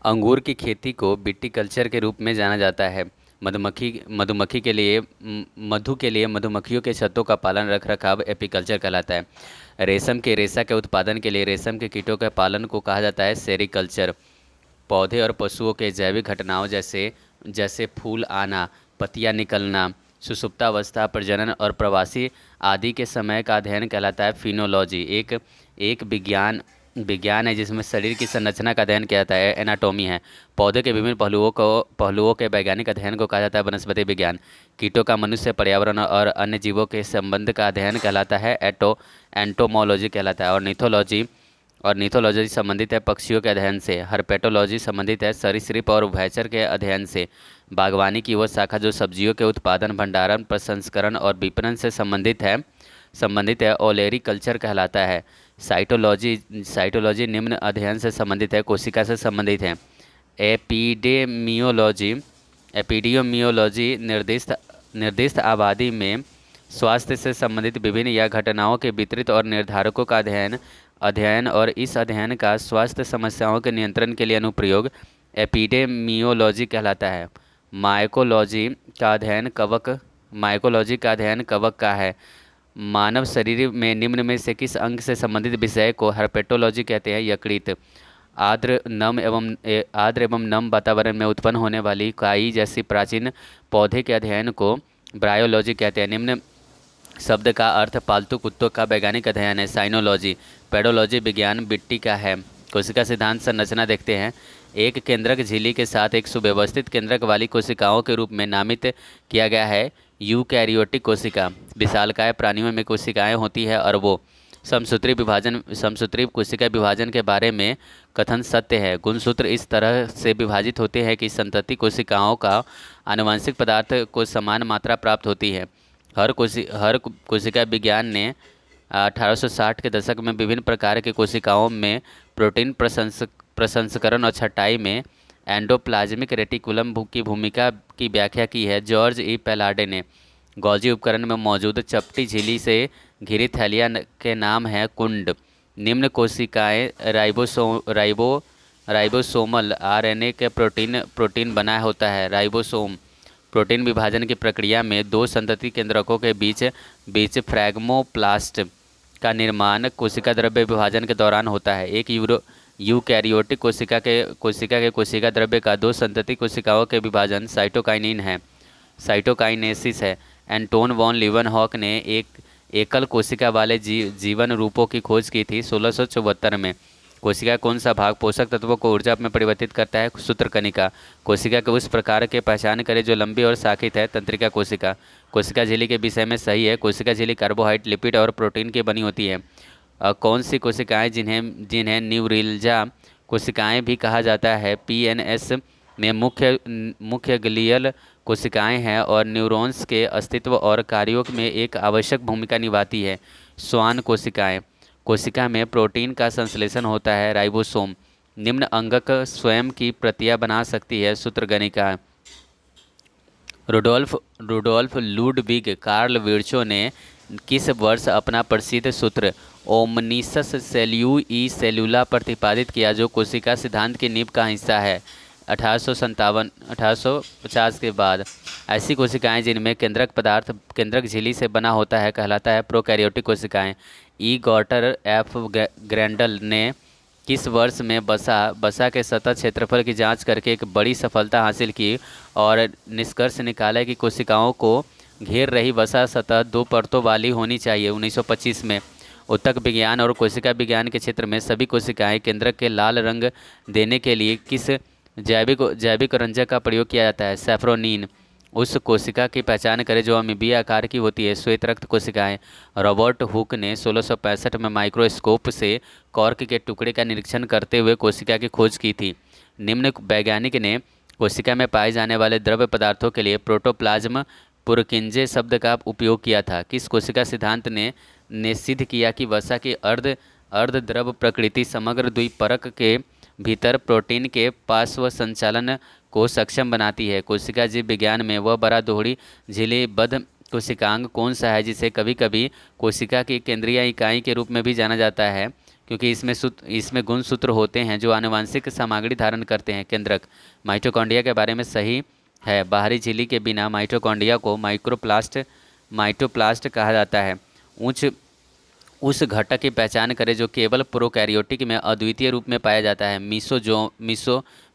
अंगूर की खेती को विटीकल्चर के रूप में जाना जाता है। मधुमक्खी के लिए मधु के लिए मधुमक्खियों के छत्तों का पालन रख रखाव एपीकल्चर कहलाता है। रेशम के रेशा के उत्पादन के लिए रेशम के कीटों के पालन को कहा जाता है सेरीकल्चर। पौधे और पशुओं के जैविक घटनाओं जैसे जैसे फूल आना, पत्तियां निकलना, सुषुप्तावस्था, प्रजनन और प्रवासी आदि के समय का अध्ययन कहलाता है फिनोलॉजी। एक एक विज्ञान है जिसमें शरीर की संरचना का अध्ययन किया जाता है, एनाटॉमी है। पौधे के विभिन्न पहलुओं के वैज्ञानिक अध्ययन को कहा जाता है वनस्पति विज्ञान। कीटों का मनुष्य, पर्यावरण और अन्य जीवों के संबंध का अध्ययन कहलाता है एंटोमोलॉजी कहलाता है। और नीथोलॉजी संबंधित है पक्षियों के अध्ययन से। हर्पेटोलॉजी संबंधित है सरीसृप और उभयचर के अध्ययन से। बागवानी की वह शाखा जो सब्जियों के उत्पादन, भंडारण, प्रसंस्करण और विपणन से संबंधित है ओलेरी कल्चर कहलाता है। साइटोलॉजी निम्न अध्ययन से संबंधित है, कोशिका से संबंधित है। एपिडेमियोलॉजी एपिडियोमियोलॉजी निर्दिष्ट आबादी में स्वास्थ्य से संबंधित विभिन्न या घटनाओं के वितरित और निर्धारकों का अध्ययन अध्ययन और इस अध्ययन का स्वास्थ्य समस्याओं के नियंत्रण के लिए अनुप्रयोग एपिडेमियोलॉजी कहलाता है। माइकोलॉजी का अध्ययन कवक का है। मानव शरीर में निम्न में से किस अंग से संबंधित विषय को हर्पेटोलॉजी कहते हैं? यकृत। आर्द्र एवं नम वातावरण में उत्पन्न होने वाली काई जैसी प्राचीन पौधे के अध्ययन को ब्रायोलॉजी कहते हैं। निम्न शब्द का अर्थ पालतू कुत्तों का वैज्ञानिक अध्ययन है, साइनोलॉजी। पेडोलॉजी विज्ञान मिट्टी का है। कोशिका सिद्धांत संरचना देखते हैं। एक केंद्रक झिल्ली के साथ एक सुव्यवस्थित केंद्रक वाली कोशिकाओं के रूप में नामित किया गया है यूकैरियोटिक कोशिका। विशालकाय प्राणियों में कोशिकाएं होती है और वो समसूत्री कोशिका विभाजन के बारे में कथन सत्य है। गुणसूत्र इस तरह से विभाजित होते हैं कि संतति कोशिकाओं का आनुवंशिक पदार्थ को समान मात्रा प्राप्त होती है। हर कोशिका विज्ञान ने 1860 के दशक में विभिन्न प्रकार के कोशिकाओं में प्रोटीन प्रसंस्करण और छटाई में एंडोप्लाज्मिक रेटिकुलम की भूमिका की व्याख्या की है। जॉर्ज ई पैलाडे ने गॉल्जी उपकरण में मौजूद चपटी झिल्ली से घिरी थैलिया के नाम है कुंड। निम्न कोशिकाएं राइबोसोमल आरएनए के प्रोटीन बना होता है। राइबोसोम प्रोटीन विभाजन की प्रक्रिया में दो संतति केंद्रकों के बीच फ्रैगमोप्लास्ट का निर्माण कोशिका द्रव्य विभाजन के दौरान होता है। एक यूकैरियोटिक कोशिका द्रव्य का दो संतति कोशिकाओं के विभाजन साइटोकाइनेसिस है। एंटोन वॉन लीवनहॉक ने एक एकल कोशिका वाले जीवन रूपों की खोज की थी 1674 में। कोशिका कौन सा भाग पोषक तत्वों को ऊर्जा में परिवर्तित करता है? सूत्रकनिका। कोशिका के उस प्रकार के पहचान करें जो लंबी और शाखित है। तंत्रिका कोशिका। कोशिका झिल्ली के विषय में सही है। कोशिका झिल्ली कार्बोहाइड्रेट, लिपिड और प्रोटीन की बनी होती है। कौन सी कोशिकाएं जिन्हें न्यूरिल्जा कोशिकाएं भी कहा जाता है? पीएनएस में मुख्य ग्लियल कोशिकाएं हैं और न्यूरॉन्स के अस्तित्व और कार्यों में एक आवश्यक भूमिका निभाती है। श्वान कोशिकाएं। कोशिका में प्रोटीन का संश्लेषण होता है, राइबोसोम। निम्न अंगक स्वयं की प्रतियां बना सकती है, सूत्रगणिका। रुडोल्फ लुडविग कार्ल विर्चो ने किस वर्ष अपना प्रसिद्ध सूत्र ओमनिसस सेल्यूई सेलुला प्रतिपादित किया जो कोशिका सिद्धांत की नींव का हिस्सा है? 1850 के बाद। ऐसी कोशिकाएं जिनमें केंद्रक झिल्ली से बना होता है कहलाता है प्रोकैरियोटिक कोशिकाएं। ई गॉटर एफ ग्रैंडल ने किस वर्ष में बसा के सतह क्षेत्रफल की जांच करके एक बड़ी सफलता हासिल की और निष्कर्ष निकाला कि कोशिकाओं को घेर रही वसा सतह दो परतों वाली होनी चाहिए? 1925 में। ऊतक विज्ञान और कोशिका विज्ञान के क्षेत्र में सभी कोशिकाएं केंद्रक के लाल रंग देने के लिए किस जैविक रंजक का प्रयोग किया जाता है? सैफ्रोनीन। उस कोशिका की पहचान करें जो अमीबीय आकार की होती है? श्वेत रक्त कोशिकाएं। रॉबर्ट हुक ने 1665 में माइक्रोस्कोप से कॉर्क के टुकड़े का निरीक्षण करते हुए कोशिका की खोज की थी। निम्न वैज्ञानिक ने कोशिका में पाए जाने वाले द्रव्य पदार्थों के लिए प्रोटोप्लाज्म पुरकिंजे शब्द का उपयोग किया था? किस कोशिका सिद्धांत ने सिद्ध किया कि वसा की अर्ध द्रव प्रकृति समग्र द्विपरक के भीतर प्रोटीन के पार्श्व संचालन को सक्षम बनाती है? कोशिका जीव विज्ञान में वह बड़ा दोहरी झिल्लीबद्ध कोशिकांग कौन सा है जिसे कभी कभी कोशिका की केंद्रीय इकाई के रूप में भी जाना जाता है? क्योंकि इसमें गुणसूत्र होते हैं जो आनुवंशिक सामग्री धारण करते हैं। केंद्रक माइटोकॉन्ड्रिया के बारे में सही है। बाहरी झिल्ली के बिना माइटोकॉन्ड्रिया को माइटोप्लास्ट कहा जाता है। उच्च उस घटक की पहचान करें जो केवल प्रोकैरियोटिक में अद्वितीय रूप में पाया जाता है।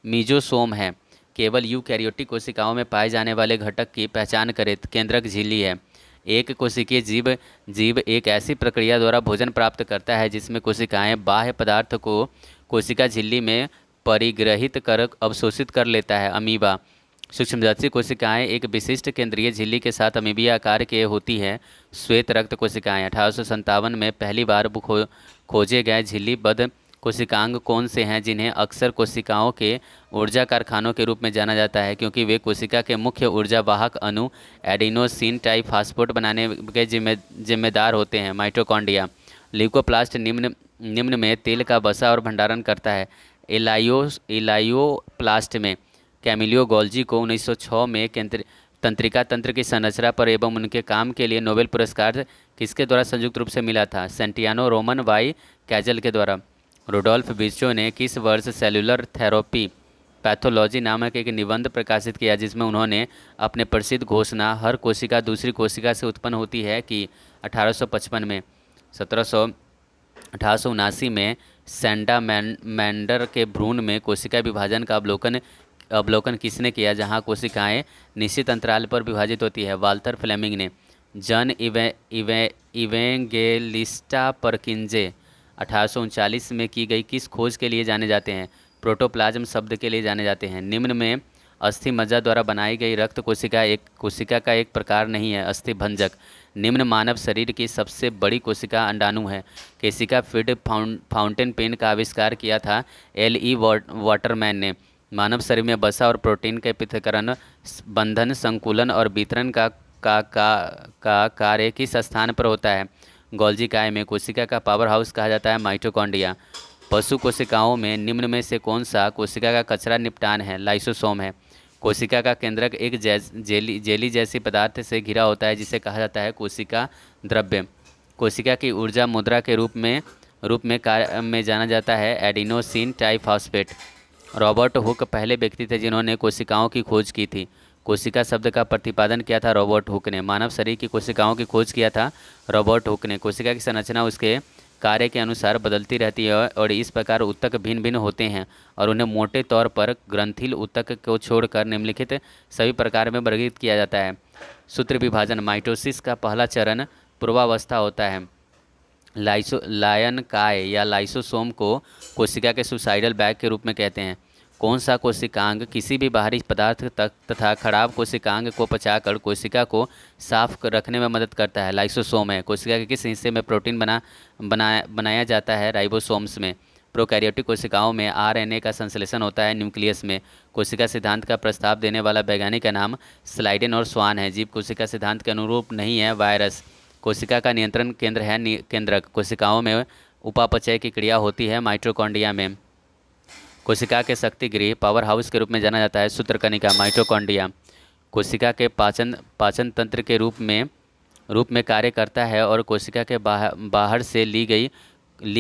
मीजोसोम है। केवल यूकैरियोटिक कोशिकाओं में पाए जाने वाले घटक की पहचान करें। केंद्रक झिल्ली है। एक कोशिकीय जीव जीव एक ऐसी प्रक्रिया द्वारा भोजन प्राप्त करता है जिसमें कोशिकाएं बाह्य पदार्थ को कोशिका झिल्ली में परिग्रहित कर अवशोषित कर लेता है। अमीबा सूक्ष्मदर्शी कोशिकाएं एक विशिष्ट केंद्रीय झिल्ली के साथ अमीबीय आकार के होती है। श्वेत रक्त कोशिकाएं 1857 में पहली बार खोजे गए झिल्लीबद्ध कोशिकांग कौन से हैं जिन्हें अक्सर कोशिकाओं के ऊर्जा कारखानों के रूप में जाना जाता है क्योंकि वे कोशिका के मुख्य ऊर्जा वाहक अणु एडिनोसिन ट्राइफॉस्फेट बनाने के जिम्मेदार होते हैं। माइटोकॉन्ड्रिया ल्यूकोप्लास्ट निम्न में तेल का वसा और भंडारण करता है। इलायोप्लास्ट में कैमिलियो गोल्जी को 1906 में तंत्रिका तंत्र की संरचना पर एवं उनके काम के लिए नोबेल पुरस्कार किसके द्वारा संयुक्त रूप से मिला था? सेंटियानो रोमन वाई कैजल के द्वारा। रुडोल्फ विर्चो ने किस वर्ष सेलुलर थेरेपी पैथोलॉजी नामक एक निबंध प्रकाशित किया जिसमें उन्होंने अपने प्रसिद्ध घोषणा हर कोशिका दूसरी कोशिका से उत्पन्न होती है कि 1855 में 1879 में सैंडा मैंडर के भ्रूण में कोशिका विभाजन का अवलोकन किसने किया जहां कोशिकाएं निश्चित अंतराल पर विभाजित होती है? वाल्थर फ्लेमिंग ने। जन इवेंगेलिस्टा परकिंजे 1839 में की गई किस खोज के लिए जाने जाते हैं? प्रोटोप्लाज्म शब्द के लिए जाने जाते हैं। निम्न में अस्थि मज्जा द्वारा बनाई गई रक्त कोशिका का एक प्रकार नहीं है। अस्थि भंजक। निम्न मानव शरीर की सबसे बड़ी कोशिका अंडाणु है। केशिका फीड फाउंटेन पेन का आविष्कार किया था L.E. वाटरमैन ने। मानव शरीर में वसा और प्रोटीन के पृथक्करण, बंधन, संकुलन और वितरण का कार्य किस स्थान पर होता है? गोल्जी काय में। कोशिका का पावर हाउस कहा जाता है माइटोकॉन्ड्रिया। पशु कोशिकाओं में निम्न में से कौन सा कोशिका का कचरा निपटान है? लाइसोसोम है। कोशिका का केंद्रक एक जेली जैसी पदार्थ से घिरा होता है जिसे कहा जाता है कोशिका द्रव्य। कोशिका की ऊर्जा मुद्रा के रूप में जाना जाता है एडिनोसिन ट्राइफॉस्फेट। रॉबर्ट हुक पहले व्यक्ति थे जिन्होंने कोशिकाओं की खोज की थी। कोशिका शब्द का प्रतिपादन किया था रॉबर्ट हुक ने। मानव शरीर की कोशिकाओं की खोज किया था रॉबर्ट हुक ने। कोशिका की संरचना उसके कार्य के अनुसार बदलती रहती है और इस प्रकार ऊतक भिन्न भिन्न होते हैं और उन्हें मोटे तौर पर ग्रंथिल ऊतक को छोड़कर निम्नलिखित सभी प्रकार में वर्गीकृत किया जाता है। सूत्र विभाजन। माइटोसिस का पहला चरण पूर्वावस्था होता है। लायन काय या लाइसोसोम को कोशिका के सुसाइडल बैग के रूप में कहते हैं। कौन सा कोशिकांग किसी भी बाहरी पदार्थ तथा खराब कोशिकांग को पचाकर कोशिका को साफ रखने में मदद करता है? लाइसोसोम है। कोशिका के किस हिस्से में प्रोटीन बनाया जाता है? राइबोसोम्स में। प्रोकैरियोटिक कोशिकाओं में RNA का संश्लेषण होता है न्यूक्लियस में। कोशिका सिद्धांत का प्रस्ताव देने वाला वैज्ञानिक का नाम स्लाइडेन और स्वान है। जीव कोशिका सिद्धांत के अनुरूप नहीं है। वायरस। कोशिका का नियंत्रण केंद्र है केंद्रक। कोशिकाओं में उपापचय की क्रिया होती है माइटोकॉन्ड्रिया में। कोशिका के शक्ति गृह पावर हाउस के रूप में जाना जाता है सूत्रकणिका। माइटोकॉन्ड्रिया कोशिका के पाचन तंत्र के रूप में कार्य करता है और कोशिका के बाहर से ली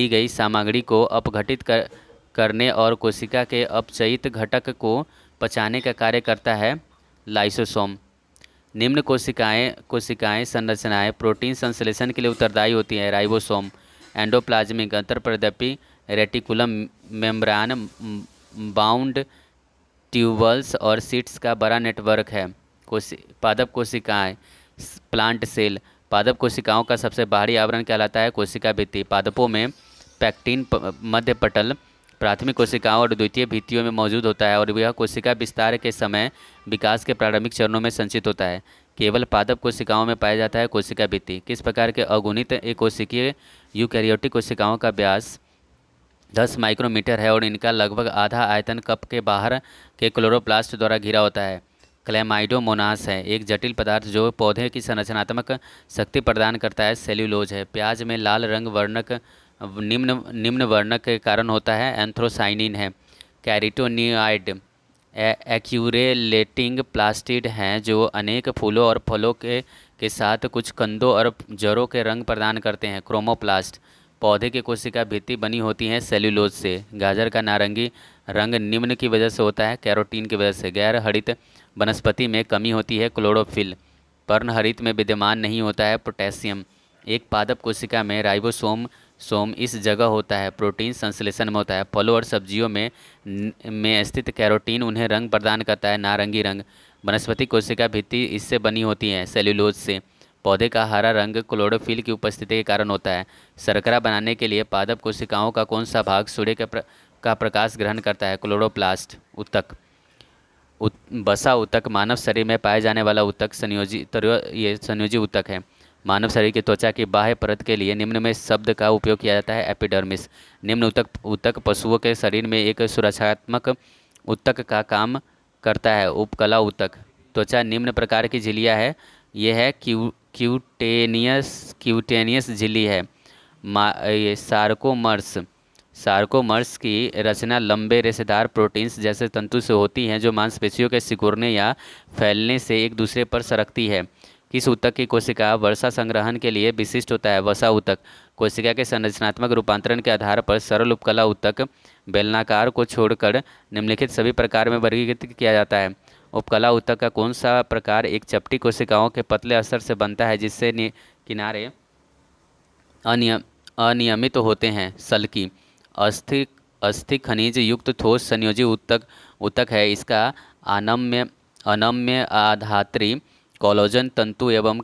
गई सामग्री को अपघटित करने और कोशिका के अपचयित घटक को पचाने का कार्य करता है लाइसोसोम। निम्न कोशिकाएं संरचनाएं प्रोटीन संश्लेषण के लिए उत्तरदायी होती है। राइबोसोम। एंडोप्लाज्मिक अंतर्प्रद्रवी रेटिकुलम मेम्ब्रान बाउंड ट्यूबल्स और सीट्स का बड़ा नेटवर्क है। पादप कोशिकाएं प्लांट सेल। पादप कोशिकाओं का सबसे बाहरी आवरण कहलाता है कोशिका भित्ति। पादपों में पैक्टिन मध्य पटल प्राथमिक कोशिकाओं और द्वितीय भित्तियों में मौजूद होता है और यह कोशिका विस्तार के समय विकास के प्रारंभिक चरणों में संचित होता है। केवल पादप कोशिकाओं में पाया जाता है कोशिका भित्ति। किस प्रकार के अगुणित एकोशिकीय यूकैरियोटिक कोशिकाओं का व्यास 10 माइक्रोमीटर है और इनका लगभग आधा आयतन कप के बाहर के क्लोरोप्लास्ट द्वारा घिरा होता है? क्लैमाइडोमोनास है। एक जटिल पदार्थ जो पौधे की संरचनात्मक शक्ति प्रदान करता है सेल्यूलोज है। प्याज में लाल रंग वर्णक निम्न वर्णक के कारण होता है एंथ्रोसाइनिन है। कैरिटोनियाइड एक्यूरेलेटिंग प्लास्टिड हैं जो अनेक फूलों और फलों के साथ कुछ कंदों और जड़ों के रंग प्रदान करते हैं। क्रोमोप्लास्ट पौधे की कोशिका भित्ति बनी होती है सेल्यूलोज से। गाजर का नारंगी रंग निम्न की वजह से होता है, कैरोटीन की वजह से। गैर हरित वनस्पति में कमी होती है क्लोरोफिल। पर्णहरित में विद्यमान नहीं होता है पोटेशियम। एक पादप कोशिका में राइबोसोम सोम इस जगह होता है, प्रोटीन संश्लेषण में होता है। फलों और सब्जियों में स्थित कैरोटीन उन्हें रंग प्रदान करता है, नारंगी रंग। वनस्पति कोशिका भित्ति इससे बनी होती है, सेल्यूलोज से। पौधे का हरा रंग क्लोरोफिल की उपस्थिति के कारण होता है। शर्करा बनाने के लिए पादप कोशिकाओं का कौन सा भाग सूर्य का प्रकाश ग्रहण करता है? क्लोरोप्लास्ट। ऊतक। बसा ऊतक मानव शरीर में पाए जाने वाला ऊतक ये संयोजी ऊतक है। मानव शरीर की त्वचा की बाह्य परत के लिए निम्न में शब्द का उपयोग किया जाता है, एपिडर्मिस। निम्न ऊतक पशुओं के शरीर में एक सुरक्षात्मक ऊतक का काम करता है, उपकला ऊतक। त्वचा निम्न प्रकार की झिल्लियाँ है। यह है क्यूटेनियस झिल्ली है। ये सार्कोमर्स की रचना लंबे रेशेदार प्रोटीन्स जैसे तंतु से होती हैं, जो मांसपेशियों के सिकुड़ने या फैलने से एक दूसरे पर सरकती है। किस ऊतक की कोशिका वर्षा संग्रहण के लिए विशिष्ट होता है? वसा ऊतक। कोशिका के संरचनात्मक रूपांतरण के आधार पर सरल उपकला ऊतक बेलनाकार को छोड़कर निम्नलिखित सभी प्रकार में वर्गीकृत किया जाता है। उपकला ऊतक का कौन सा प्रकार एक चपटी कोशिकाओं के पतले अस्तर से बनता है, जिससे किनारे अनियमित होते हैं? सल्की। अस्थि खनिज युक्त ठोस संयोजी ऊतक है। इसका अनम्य आधात्री कोलेजन तंतु एवं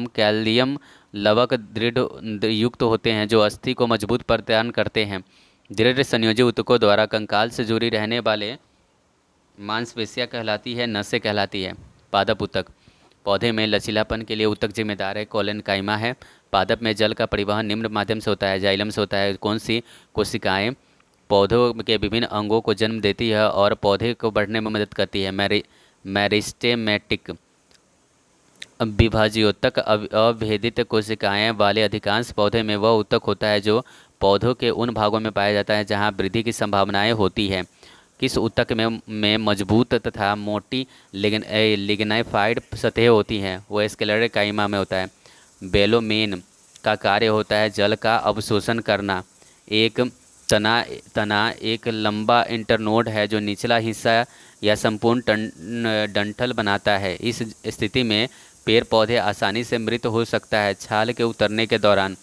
कैल्शियम लवक दृढ़ युक्त होते हैं, जो अस्थि को मजबूत प्रदान करते हैं। दृढ़ संयोजी ऊतकों द्वारा कंकाल से जुड़ी रहने वाले मांसपेशियां कहलाती है, नसें कहलाती है। पादप ऊतक। पौधे में लचीलापन के लिए ऊतक जिम्मेदार है, कोलेनकाइमा है। पादप में जल का परिवहन निम्न माध्यम से होता है, जाइलम से होता है। कौन सी कोशिकाएं पौधों के विभिन्न अंगों को जन्म देती है और पौधे को बढ़ने में मदद करती है? मेरिस्टेमेटिक। विभाज्योतक अभेदित कोशिकाएं वाले अधिकांश पौधे में वह ऊतक होता है जो पौधों के उन भागों में पाया जाता है जहां वृद्धि की संभावनाएं होती है। किस ऊतक में मजबूत तथा मोटी लिग्नाइफाइड सतहें होती हैं? वह स्क्लेरोकाइमा में होता है। बेलोमेन का कार्य होता है जल का अवशोषण करना। एक तना एक लंबा इंटरनोड है जो निचला हिस्सा या संपूर्ण डंठल बनाता है। इस स्थिति में पेड़ पौधे आसानी से मृत हो सकता है छाल के उतरने के दौरान।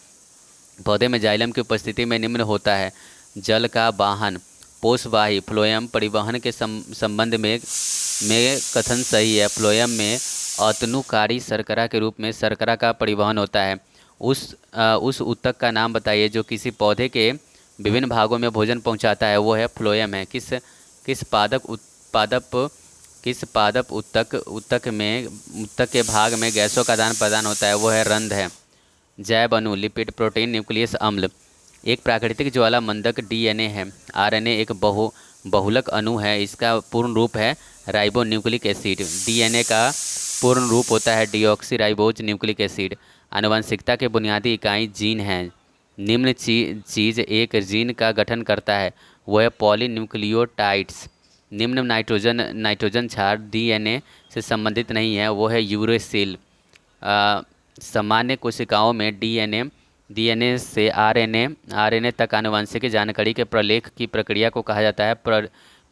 पौधे में जाइलम की उपस्थिति में निम्न होता है: जल का वाहन, पोषवाही। फ्लोएम परिवहन के संबंध में कथन सही है। फ्लोएम में अतनुकारी शर्करा के रूप में शर्करा का परिवहन होता है। उस ऊतक का नाम बताइए जो किसी पौधे के विभिन्न भागों में भोजन पहुंचाता है। वो है फ्लोएम है। किस पादप ऊतक के भाग में गैसों का आदान प्रदान होता है? वो है रंध्र है। जैव अणु, लिपिड, प्रोटीन, न्यूक्लियस, अम्ल। एक प्राकृतिक ज्वालामंदक डीएनए है। आरएनए एक बहुलक अणु है। इसका पूर्ण रूप है राइबोन्यूक्लिक एसिड। डीएनए का पूर्ण रूप होता है डीऑक्सीराइबोज न्यूक्लिक एसिड। आनुवंशिकता के बुनियादी इकाई जीन है। निम्न चीज़ एक जीन का गठन करता है, वह है पॉलीन्यूक्लियोटाइड्स। निम्न नाइट्रोजन क्षार डीएनए से संबंधित नहीं है, वो है यूरेसिल। सामान्य कोशिकाओं में डीएनए से आरएनए तक आनुवंशिक जानकारी के प्रलेख की प्रक्रिया को कहा जाता है,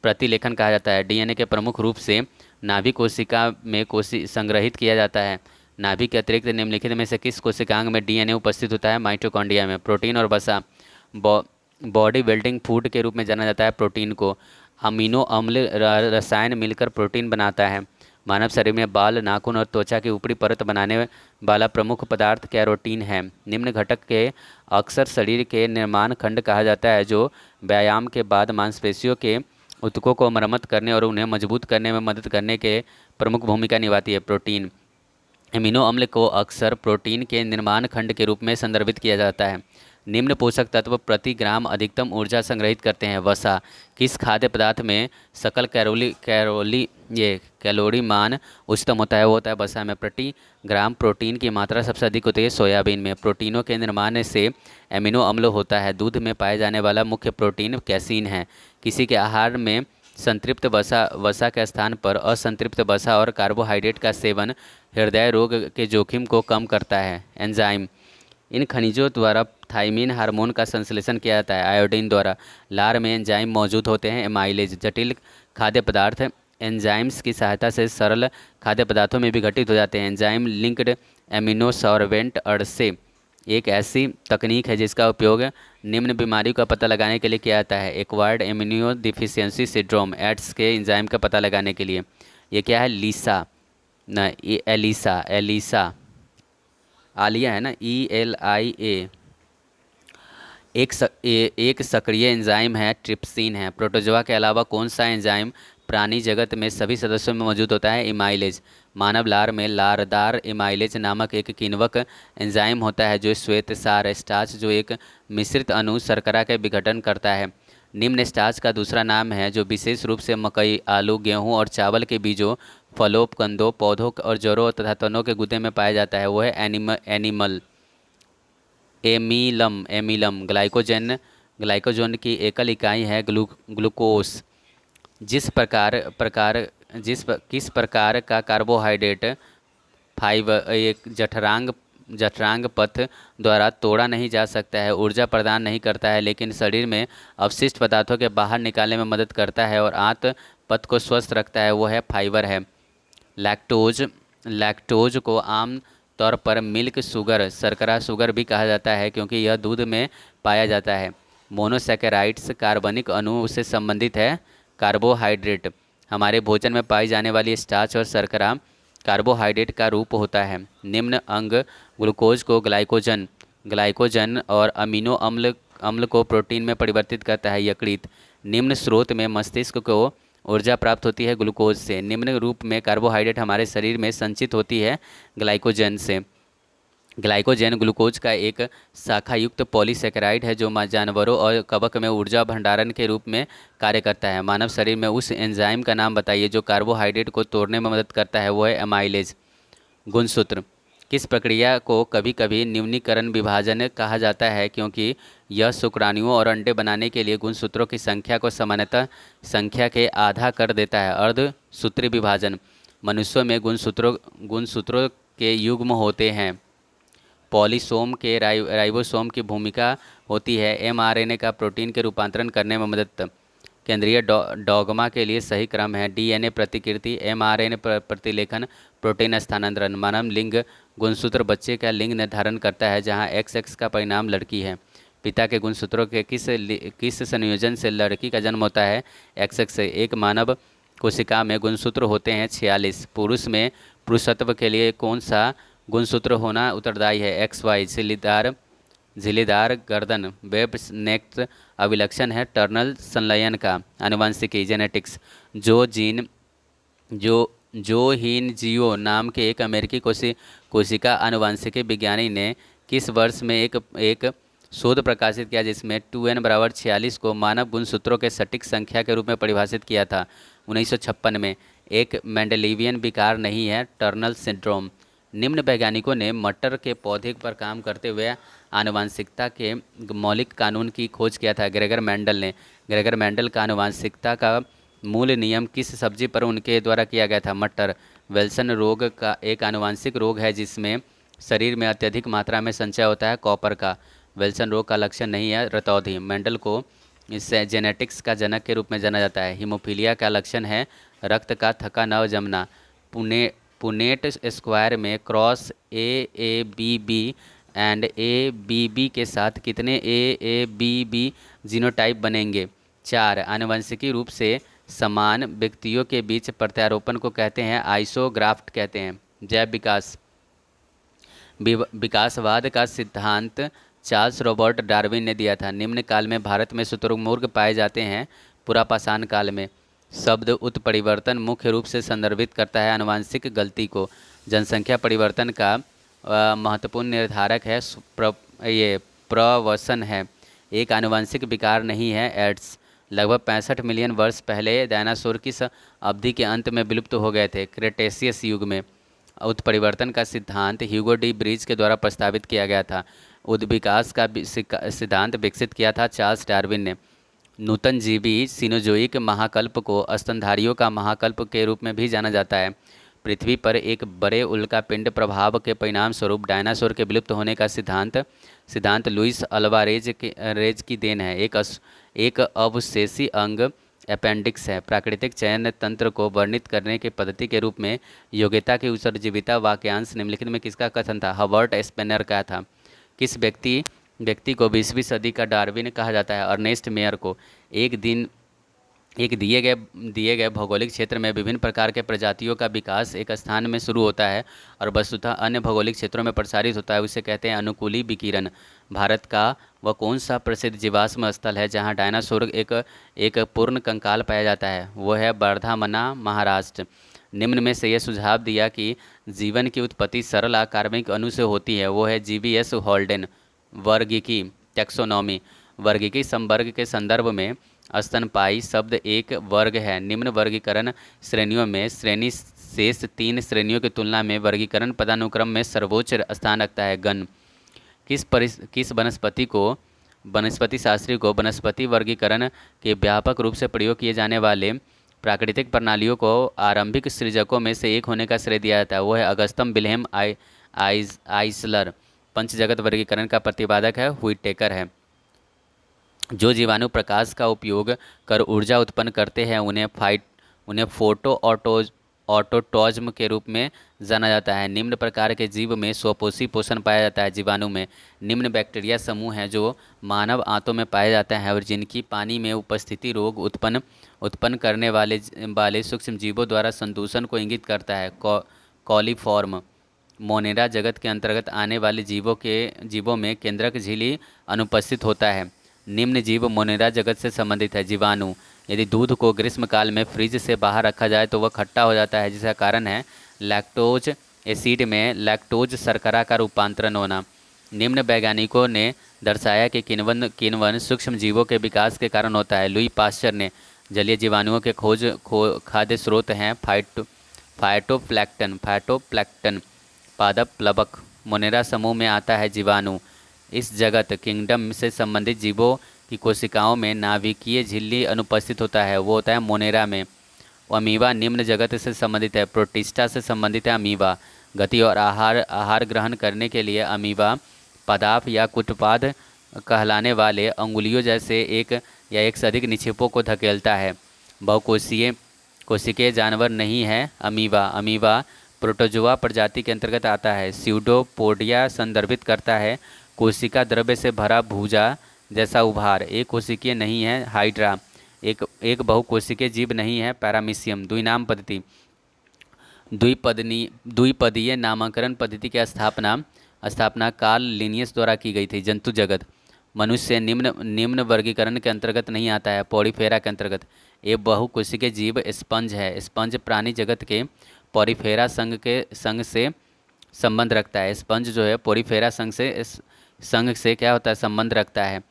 प्रतिलेखन कहा जाता है। डीएनए के प्रमुख रूप से नाभि कोशिका में संग्रहित किया जाता है। नाभि के अतिरिक्त निम्नलिखित में से किस कोशिकांग में डीएनए उपस्थित होता है? माइटोकॉन्ड्रिया में। प्रोटीन और वसा बॉडी बिल्डिंग फूड के रूप में जाना जाता है प्रोटीन को। अमीनो अम्ल रसायन मिलकर प्रोटीन बनाता है। मानव शरीर में बाल, नाखून और त्वचा की ऊपरी परत बनाने वाला प्रमुख पदार्थ कैरोटीन है। निम्न घटक के अक्सर शरीर के निर्माण खंड कहा जाता है, जो व्यायाम के बाद मांसपेशियों के ऊतकों को मरम्मत करने और उन्हें मजबूत करने में मदद करने के प्रमुख भूमिका निभाती है। प्रोटीन। अमीनो अम्ल को अक्सर प्रोटीन के निर्माण खंड के रूप में संदर्भित किया जाता है। निम्न पोषक तत्व प्रति ग्राम अधिकतम ऊर्जा संग्रहित करते हैं। वसा। किस खाद्य पदार्थ में सकल कैलोरी मान उच्चतम होता है? वो होता है वसा में। प्रति ग्राम प्रोटीन की मात्रा सबसे अधिक होती है सोयाबीन में। प्रोटीनों के निर्माण से एमिनो अम्ल होता है। दूध में पाए जाने वाला मुख्य प्रोटीन कैसीन है। किसी के आहार में संतृप्त वसा के स्थान पर असंतृप्त वसा और कार्बोहाइड्रेट का सेवन हृदय रोग के जोखिम को कम करता है। एंजाइम। इन खनिजों द्वारा थाइमिन हार्मोन का संश्लेषण किया जाता है आयोडीन द्वारा। लार में एंजाइम मौजूद होते हैं। एमाइलेज जटिल खाद्य पदार्थ एंजाइम्स की सहायता से सरल खाद्य पदार्थों में विघटित हो जाते हैं। एंजाइम लिंक्ड एमिनो सॉर्बेंट अड़से एक ऐसी तकनीक है जिसका उपयोग निम्न बीमारियों का पता लगाने के लिए किया जाता है। Acquired immuno deficiency syndrome AIDS के एंजाइम का पता लगाने के लिए। ये क्या है? लीसा ना, ये एलिसा एलिसा आलिया है ना, ELIA। एक सक्रिय एंजाइम है ट्रिप्सिन है। प्रोटोजोआ के अलावा कौन सा एंजाइम प्राणी जगत में सभी सदस्यों में मौजूद होता है? इमाइलेज। मानव लार में लारदार इमाइलेज नामक एक किण्वक एंजाइम होता है जो श्वेतसार स्टार्च जो एक मिश्रित अणु शर्करा के विघटन करता है। निम्न स्टार्च का दूसरा नाम है जो विशेष रूप से मकई, आलू, गेहूं और चावल के बीजों, फलों, कंदों, पौधों और जड़ों तथा तनों के गुदे में पाया जाता है, वो है एनिमल एमिलम। ग्लाइकोजन की एकल इकाई है ग्लूकोस। किस प्रकार का कार्बोहाइड्रेट एक जठरांग पथ द्वारा तोड़ा नहीं जा सकता है, ऊर्जा प्रदान नहीं करता है, लेकिन शरीर में अवशिष्ट पदार्थों के बाहर निकालने में मदद करता है और आंत पथ को स्वस्थ रखता है, वो है फाइबर है। लैक्टोज को आम तौर पर मिल्क शुगर, शर्करा शुगर भी कहा जाता है क्योंकि यह दूध में पाया जाता है। मोनोसैकेराइड्स कार्बनिक अणु से संबंधित है। कार्बोहाइड्रेट हमारे भोजन में पाई जाने वाली स्टार्च और शर्करा कार्बोहाइड्रेट का रूप होता है। निम्न अंग ग्लूकोज को ग्लाइकोजन और अमीनो अम्ल को प्रोटीन में परिवर्तित करता है। यकृत निम्न स्रोत में मस्तिष्क को ऊर्जा प्राप्त होती है ग्लूकोज से। निम्न रूप में कार्बोहाइड्रेट हमारे शरीर में संचित होती है ग्लाइकोजन से। ग्लाइकोजन ग्लूकोज का एक शाखायुक्त पॉलीसेकेराइड है जो जानवरों और कवक में ऊर्जा भंडारण के रूप में कार्य करता है। मानव शरीर में उस एंजाइम का नाम बताइए जो कार्बोहाइड्रेट को तोड़ने में मदद करता है, वो है एमाइलेज। गुणसूत्र किस प्रक्रिया को कभी कभी न्यूनीकरण विभाजन कहा जाता है क्योंकि यह शुक्राणुओं और अंडे बनाने के लिए गुणसूत्रों की संख्या को सामान्यतः संख्या के आधा कर देता है। अर्धसूत्री विभाजन मनुष्यों में गुणसूत्रों के युग्म होते हैं। पॉलीसोम के राइबोसोम की भूमिका होती है mRNA का प्रोटीन के रूपांतरण करने में मदद। केंद्रीय डॉगमा के लिए सही क्रम है DNA प्रतिकृति, mRNA प्रतिलेखन, प्रोटीन स्थानांतरण। मानव लिंग गुणसूत्र बच्चे का लिंग निर्धारण करता है जहां XX का परिणाम लड़की है। पिता के गुणसूत्रों के किस संयोजन से लड़की का जन्म होता है? XX से। एक मानव कोशिका में गुणसूत्र होते हैं 46। पुरुष में पुरुषत्व के लिए कौन सा गुणसूत्र होना उत्तरदायी है? XY। झिल्लीदार गर्दन वेब नेक अभिलक्षण है टर्नल संलयन का। आनुवंशिकी जेनेटिक्स जो हीन जियो नाम के एक अमेरिकी कोशिका आनुवंशिकी विज्ञानी ने किस वर्ष में एक शोध प्रकाशित किया जिसमें 2n = 46 को मानव गुणसूत्रों के सटीक संख्या के रूप में परिभाषित किया था? 1956 में। एक मेंडेलिवियन विकार नहीं है टर्नल सिंड्रोम। निम्न वैज्ञानिकों ने मटर के पौधे पर काम करते हुए आनुवंशिकता के मौलिक कानून की खोज किया था ग्रेगर मेंडल ने। ग्रेगर मेंडल का आनुवंशिकता का मूल नियम किस सब्जी पर उनके द्वारा किया गया था? मटर। विल्सन रोग का एक आनुवंशिक रोग है जिसमें शरीर में अत्यधिक मात्रा में संचय होता है कॉपर का। विल्सन रोग का लक्षण नहीं है रतौंधी। मेंडल को इससे जेनेटिक्स का जनक के रूप में जाना जाता है। हीमोफीलिया का लक्षण है रक्त का थका न जमना। पुनेट स्क्वायर में क्रॉस AABB एंड ABB के साथ कितने AABB जीनोटाइप बनेंगे? 4। आनुवंशिकी रूप से समान व्यक्तियों के बीच प्रत्यारोपण को कहते हैं आइसोग्राफ्ट कहते हैं। जैव विकासवाद का सिद्धांत चार्ल्स रॉबर्ट डार्विन ने दिया था। निम्न काल में भारत में शुतुरमुर्ग पाए जाते हैं पुरापाषाण काल में। शब्द उत्परिवर्तन मुख्य रूप से संदर्भित करता है आनुवंशिक गलती को। जनसंख्या परिवर्तन का महत्वपूर्ण निर्धारक है ये प्रवसन है। एक आनुवंशिक विकार नहीं है एड्स। लगभग 65 मिलियन वर्ष पहले डायनासोर किस अवधि के अंत में विलुप्त हो गए थे? क्रेटेशियस युग में। उत्परिवर्तन का सिद्धांत ह्यूगो डी ब्रिज के द्वारा प्रस्तावित किया गया था। उद्विकास का सिद्धांत विकसित किया था चार्ल्स डार्विन ने। नूतन जीवी सिनोजोइक महाकल्प को स्तनधारियों का महाकल्प के रूप में भी जाना जाता है। पृथ्वी पर एक बड़े उल्कापिंड प्रभाव के परिणाम स्वरूप डायनासोर के विलुप्त होने का सिद्धांत लुइस रेज की देन है। एक अवशेषी अंग अपेंडिक्स है। प्राकृतिक चयन तंत्र को वर्णित करने के पद्धति के रूप में योग्यता की उत्सर्जीविता वाक्यांश निम्नलिखित में किसका कथन था? हर्बर्ट स्पेनर का था। किस व्यक्ति को 20वीं सदी का डार्विन कहा जाता है? अर्नेस्ट मेयर को। एक दिए गए भौगोलिक क्षेत्र में विभिन्न प्रकार के प्रजातियों का विकास एक स्थान में शुरू होता है और वस्तुतः अन्य भौगोलिक क्षेत्रों में प्रसारित होता है, उसे कहते हैं अनुकूली विकिरण। भारत का वह कौन सा प्रसिद्ध जीवाश्म स्थल है जहां डायनासोर एक पूर्ण कंकाल पाया जाता है? वो है वर्धामना, महाराष्ट्र। निम्न में से यह सुझाव दिया कि जीवन की उत्पत्ति सरल आकार्मिक अणु से होती है, वो है GBS हॉल्डेन। वर्गीकी टेक्सोनॉमी। वर्गीकी संवर्ग के संदर्भ में स्तनपायी शब्द एक वर्ग है। निम्न वर्गीकरण श्रेणियों में श्रेणी शेष 3 श्रेणियों की तुलना में वर्गीकरण पदानुक्रम में सर्वोच्च स्थान रखता है। गण। किस वनस्पति शास्त्री को वनस्पति वर्गीकरण के व्यापक रूप से प्रयोग किए जाने वाले प्राकृतिक प्रणालियों को आरंभिक सृजकों में से एक होने का श्रेय दिया जाता है? वो है अगस्तम विल्हेम आइसलर। पंचजगत वर्गीकरण का प्रतिपादक है व्हिटेकर है। जो जीवाणु प्रकाश का उपयोग कर ऊर्जा उत्पन्न करते हैं उन्हें फोटो ऑटोटॉज्म के रूप में जाना जाता है। निम्न प्रकार के जीव में स्वपोषी पोषण पाया जाता है। जीवाणु में निम्न बैक्टीरिया समूह हैं जो मानव आंतों में पाए जाते हैं और जिनकी पानी में उपस्थिति रोग उत्पन्न करने वाले सूक्ष्म जीवों द्वारा संदूषण को इंगित करता है। कॉलीफॉर्म। मोनेरा जगत के अंतर्गत आने वाले जीवों में केंद्रक झिल्ली अनुपस्थित होता है। निम्न जीव मोनेरा जगत से संबंधित है। जीवाणु। यदि दूध को ग्रीष्मकाल में फ्रिज से बाहर रखा जाए तो वह खट्टा हो जाता है, जिसका कारण है लैक्टोज एसिड में लैक्टोज शर्करा का रूपांतरण होना। निम्न वैज्ञानिकों ने दर्शाया कि किण्वन सूक्ष्म जीवों के विकास के कारण होता है। लुई पास्चर ने जलीय जीवाणुओं के खाद्य स्रोत हैं फाइटोप्लैंक्टन पादप प्लवक। मोनेरा समूह में आता है जीवाणु। इस जगत किंगडम से संबंधित जीवों की कोशिकाओं में नाभिकीय झिल्ली अनुपस्थित होता है, वो होता है मोनेरा में। अमीबा निम्न जगत से संबंधित है। प्रोटिस्टा से संबंधित है अमीबा। गति और आहार ग्रहण करने के लिए अमीबा पदार्थ या कुटपाद कहलाने वाले अंगुलियों जैसे एक या एक से अधिक निक्षेपों को धकेलता है। कोशिकीय जानवर नहीं है अमीबा। अमीबा प्रोटोजोआ प्रजाति के अंतर्गत आता है। स्यूडोपोडिया संदर्भित करता है कोशिका द्रव्य से भरा भूजा जैसा उभार। एक कोशिकीय नहीं है हाइड्रा। एक बहुकोशिकीय जीव नहीं है पैरामीशियम। द्विनाम पद्धति। द्विपदीय नामकरण पद्धति की स्थापना कार्ल लिनियस द्वारा की गई थी। जंतु जगत। मनुष्य निम्न वर्गीकरण के अंतर्गत नहीं आता है, पॉरीफेरा के अंतर्गत। ये बहुकोशिकीय जीव स्पंज है। स्पंज प्राणी जगत के पॉरीफेरा संघ से संबंध रखता है। स्पंज जो है पॉरीफेरा संघ से क्या होता है, संबंध रखता है।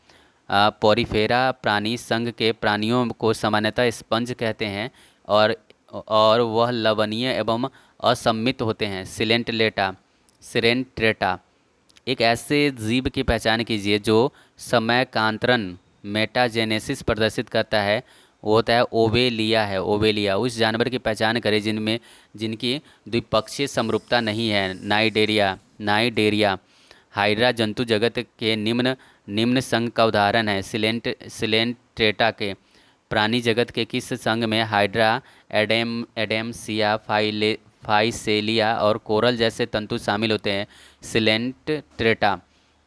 पॉरीफेरा प्राणी संघ के प्राणियों को सामान्यतः स्पंज कहते हैं और वह लवणीय एवं असम्मित होते हैं। सिरेंट्रेटा। एक ऐसे जीव की पहचान कीजिए जो समयकांतरण मेटाजेनेसिस प्रदर्शित करता है, वो होता है ओवेलिया। उस जानवर की पहचान करें जिनकी द्विपक्षीय समरूपता नहीं है। नाइडेरिया। हाइड्रा जंतु जगत के निम्न संघ का उदाहरण है। सिलेंट्रेटा के प्राणी जगत के किस संघ में हाइड्रा, एडेमसिया, फाइसेलिया और कोरल जैसे तंतु शामिल होते हैं?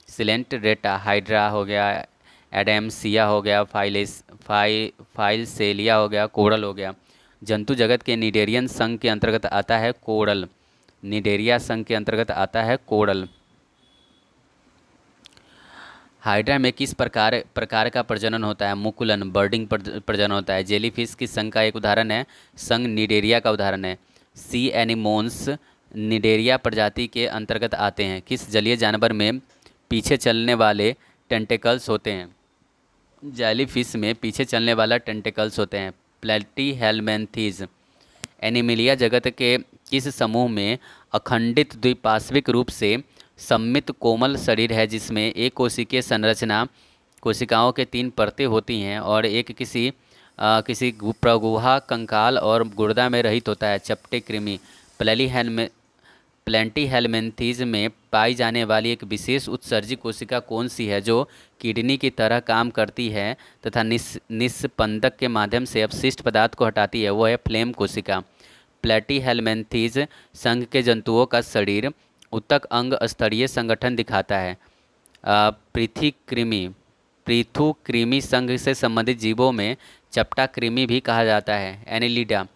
सिलेंट्रेटा। हाइड्रा हो गया, एडेमसिया हो गया, फाइलसेलिया हो गया, कोरल हो गया। जंतु जगत के निडेरियन संघ के अंतर्गत आता है कोरल। निडेरिया संघ के अंतर्गत आता है कोरल। हाइड्रा में किस प्रकार का प्रजनन होता है? मुकुलन, बर्डिंग प्रजनन होता है। जेलीफिश किस संघ का एक उदाहरण है? संघ निडेरिया का उदाहरण है। सी एनिमोन्स निडेरिया प्रजाति के अंतर्गत आते हैं। किस जलीय जानवर में पीछे चलने वाले टेंटेकल्स होते हैं? जेलीफिश में पीछे चलने वाला टेंटेकल्स होते हैं। प्लेटीहेल्मिन्थीज। एनिमिलिया जगत के किस समूह में अखंडित द्विपार्श्विक रूप से सम्मित कोमल शरीर है जिसमें एक कोशिकीय संरचना, कोशिकाओं के 3 परतें होती हैं और एक किसी प्रगुहा, कंकाल और गुर्दा में रहित होता है? चपटे कृमि। प्लेंटीहेल्मिन्थीज में पाई जाने वाली एक विशेष उत्सर्जी कोशिका कौन सी है जो किडनी की तरह काम करती है तथा निस्पंदक के माध्यम से अपशिष्ट पदार्थ को हटाती है? वो है फ्लेम कोशिका। प्लेटीहेल्मिन्थीज संघ के जंतुओं का शरीर ऊतक अंग स्तरीय संगठन दिखाता है। पृथुकृमि संघ से संबंधित जीवों में चपटा कृमि भी कहा जाता है। एनिलिडा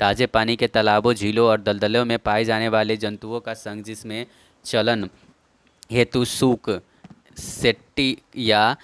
ताजे पानी के तालाबों, झीलों और दलदलों में पाए जाने वाले जंतुओं का संघ जिसमें चलन हेतु सूक, सेट्टी या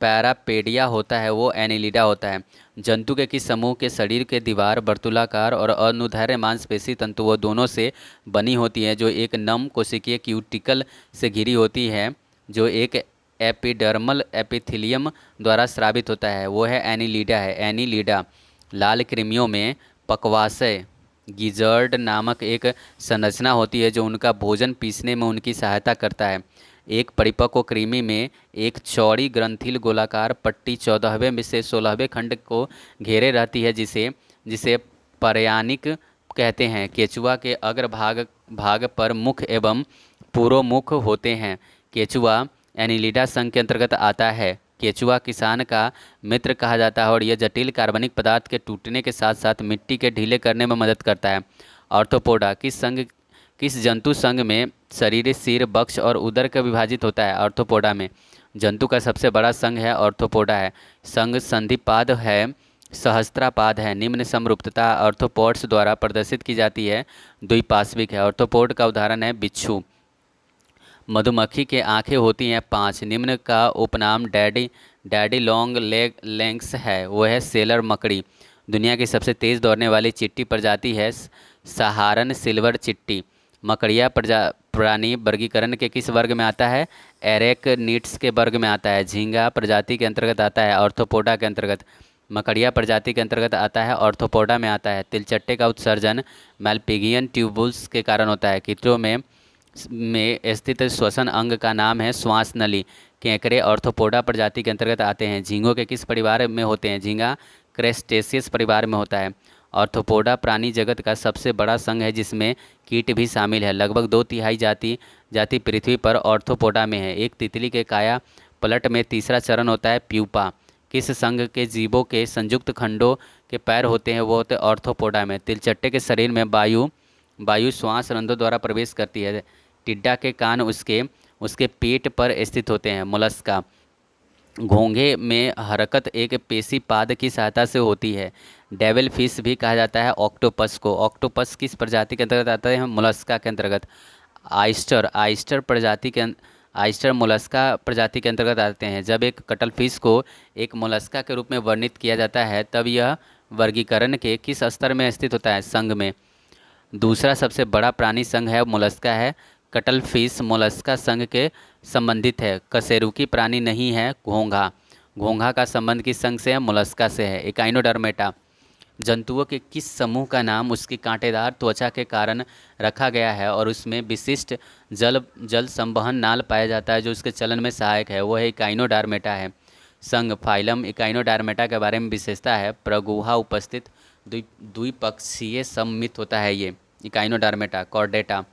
पैरापेडिया होता है, वो एनिलिडा होता है। जंतु के किस समूह के शरीर के दीवार वर्तुलाकार और अनुदैर्ध्य मांसपेशी तंतुओं दोनों से बनी होती है, जो एक नम कोशिकीय क्यूटिकल से घिरी होती है, जो एक एपिडर्मल एपिथेलियम द्वारा स्रावित होता है? वो है एनिलिडा है। एनिलिडा लाल कृमियों में पकवासय गिजर्ड नामक एक संरचना होती है जो उनका भोजन पीसने में उनकी सहायता करता है। एक परिपक्व कृमि में एक चौड़ी ग्रंथिल गोलाकार पट्टी 14वें में से 16वें खंड को घेरे रहती है, जिसे जिसे परयानिक कहते हैं। केचुआ के भाग पर मुख एवं पुरोमुख होते हैं। केचुआ एनिलिडा संघ के अंतर्गत आता है। केचुआ किसान का मित्र कहा जाता है और यह जटिल कार्बनिक पदार्थ के टूटने के साथ साथ मिट्टी के ढीले करने में मदद करता है। ऑर्थोपोडा किस जंतु संघ में शरीर, सिर, बक्ष और उदर का विभाजित होता है? ऑर्थोपोडा में। जंतु का सबसे बड़ा संघ है ऑर्थोपोडा है। संघ संधिपाद है, सहस्त्रापाद है। निम्न समरूपता ऑर्थोपोड्स द्वारा प्रदर्शित की जाती है। द्विपार्श्विक है। ऑर्थोपोड का उदाहरण है बिच्छू। मधुमक्खी के आंखें होती हैं 5। निम्न का उपनाम डैडी लॉन्ग लेग्स है, वो है सेलर मकड़ी। दुनिया की सबसे तेज़ दौड़ने वाली चिट्टी प्रजाति है सहारन सिल्वर चिट्टी। मकड़िया प्राणी वर्गीकरण के किस वर्ग में आता है? एरेक्निड्स के वर्ग में आता है। झींगा प्रजाति के अंतर्गत आता है, ऑर्थोपोडा के अंतर्गत। मकड़िया प्रजाति के अंतर्गत आता है, ऑर्थोपोडा में आता है। तिलचट्टे का उत्सर्जन मैल्पिगियन ट्यूबुल्स के कारण होता है। कीटों में स्थित श्वसन अंग का नाम है श्वास नली। केकड़े ऑर्थोपोडा प्रजाति के अंतर्गत आते हैं। झींगों के किस परिवार में होते हैं? झींगा क्रेस्टेसियस परिवार में होता है। ऑर्थोपोडा प्राणी जगत का सबसे बड़ा संघ है जिसमें कीट भी शामिल है। लगभग 2/3 जाति पृथ्वी पर ऑर्थोपोडा में है। एक तितली के काया पलट में तीसरा चरण होता है प्यूपा। किस संघ के जीवों के संयुक्त खंडों के पैर होते हैं? वो होते हैं ऑर्थोपोडा में। तिलचट्टे के शरीर में वायु श्वास रंध्रों द्वारा प्रवेश करती है। टिड्डा के कान उसके पेट पर स्थित होते हैं। मोलस्का घोंघे में हरकत एक पेशीपाद की सहायता से होती है। डेविल फिश भी कहा जाता है ऑक्टोपस को। ऑक्टोपस किस प्रजाति के अंतर्गत आता है? मोलस्का के अंतर्गत। आइस्टर मोलस्का प्रजाति के अंतर्गत आते हैं। जब एक कटल फिश को एक मोलस्का के रूप में वर्णित किया जाता है तब यह वर्गीकरण के किस स्तर में स्थित होता है? संघ में। दूसरा सबसे बड़ा प्राणी संघ है मोलस्का है। कटल फिश मोलस्का संघ के संबंधित है। कशेरुकी प्राणी नहीं है घोंघा का संबंध किस संघ से है? मोलस्का से है। इकाइनोडर्मेटा जंतुओं के किस समूह का नाम उसकी कांटेदार त्वचा के कारण रखा गया है और उसमें विशिष्ट जल संवहन नाल पाया जाता है जो उसके चलन में सहायक है? वो है इकाइनोडर्मेटा है। संघ फाइलम इकाइनोडर्मेटा के बारे में विशेषता है प्रगुहा उपस्थित द्विपक्षीय सममित होता है। ये इकाइनोडर्मेटा। कॉर्डेटा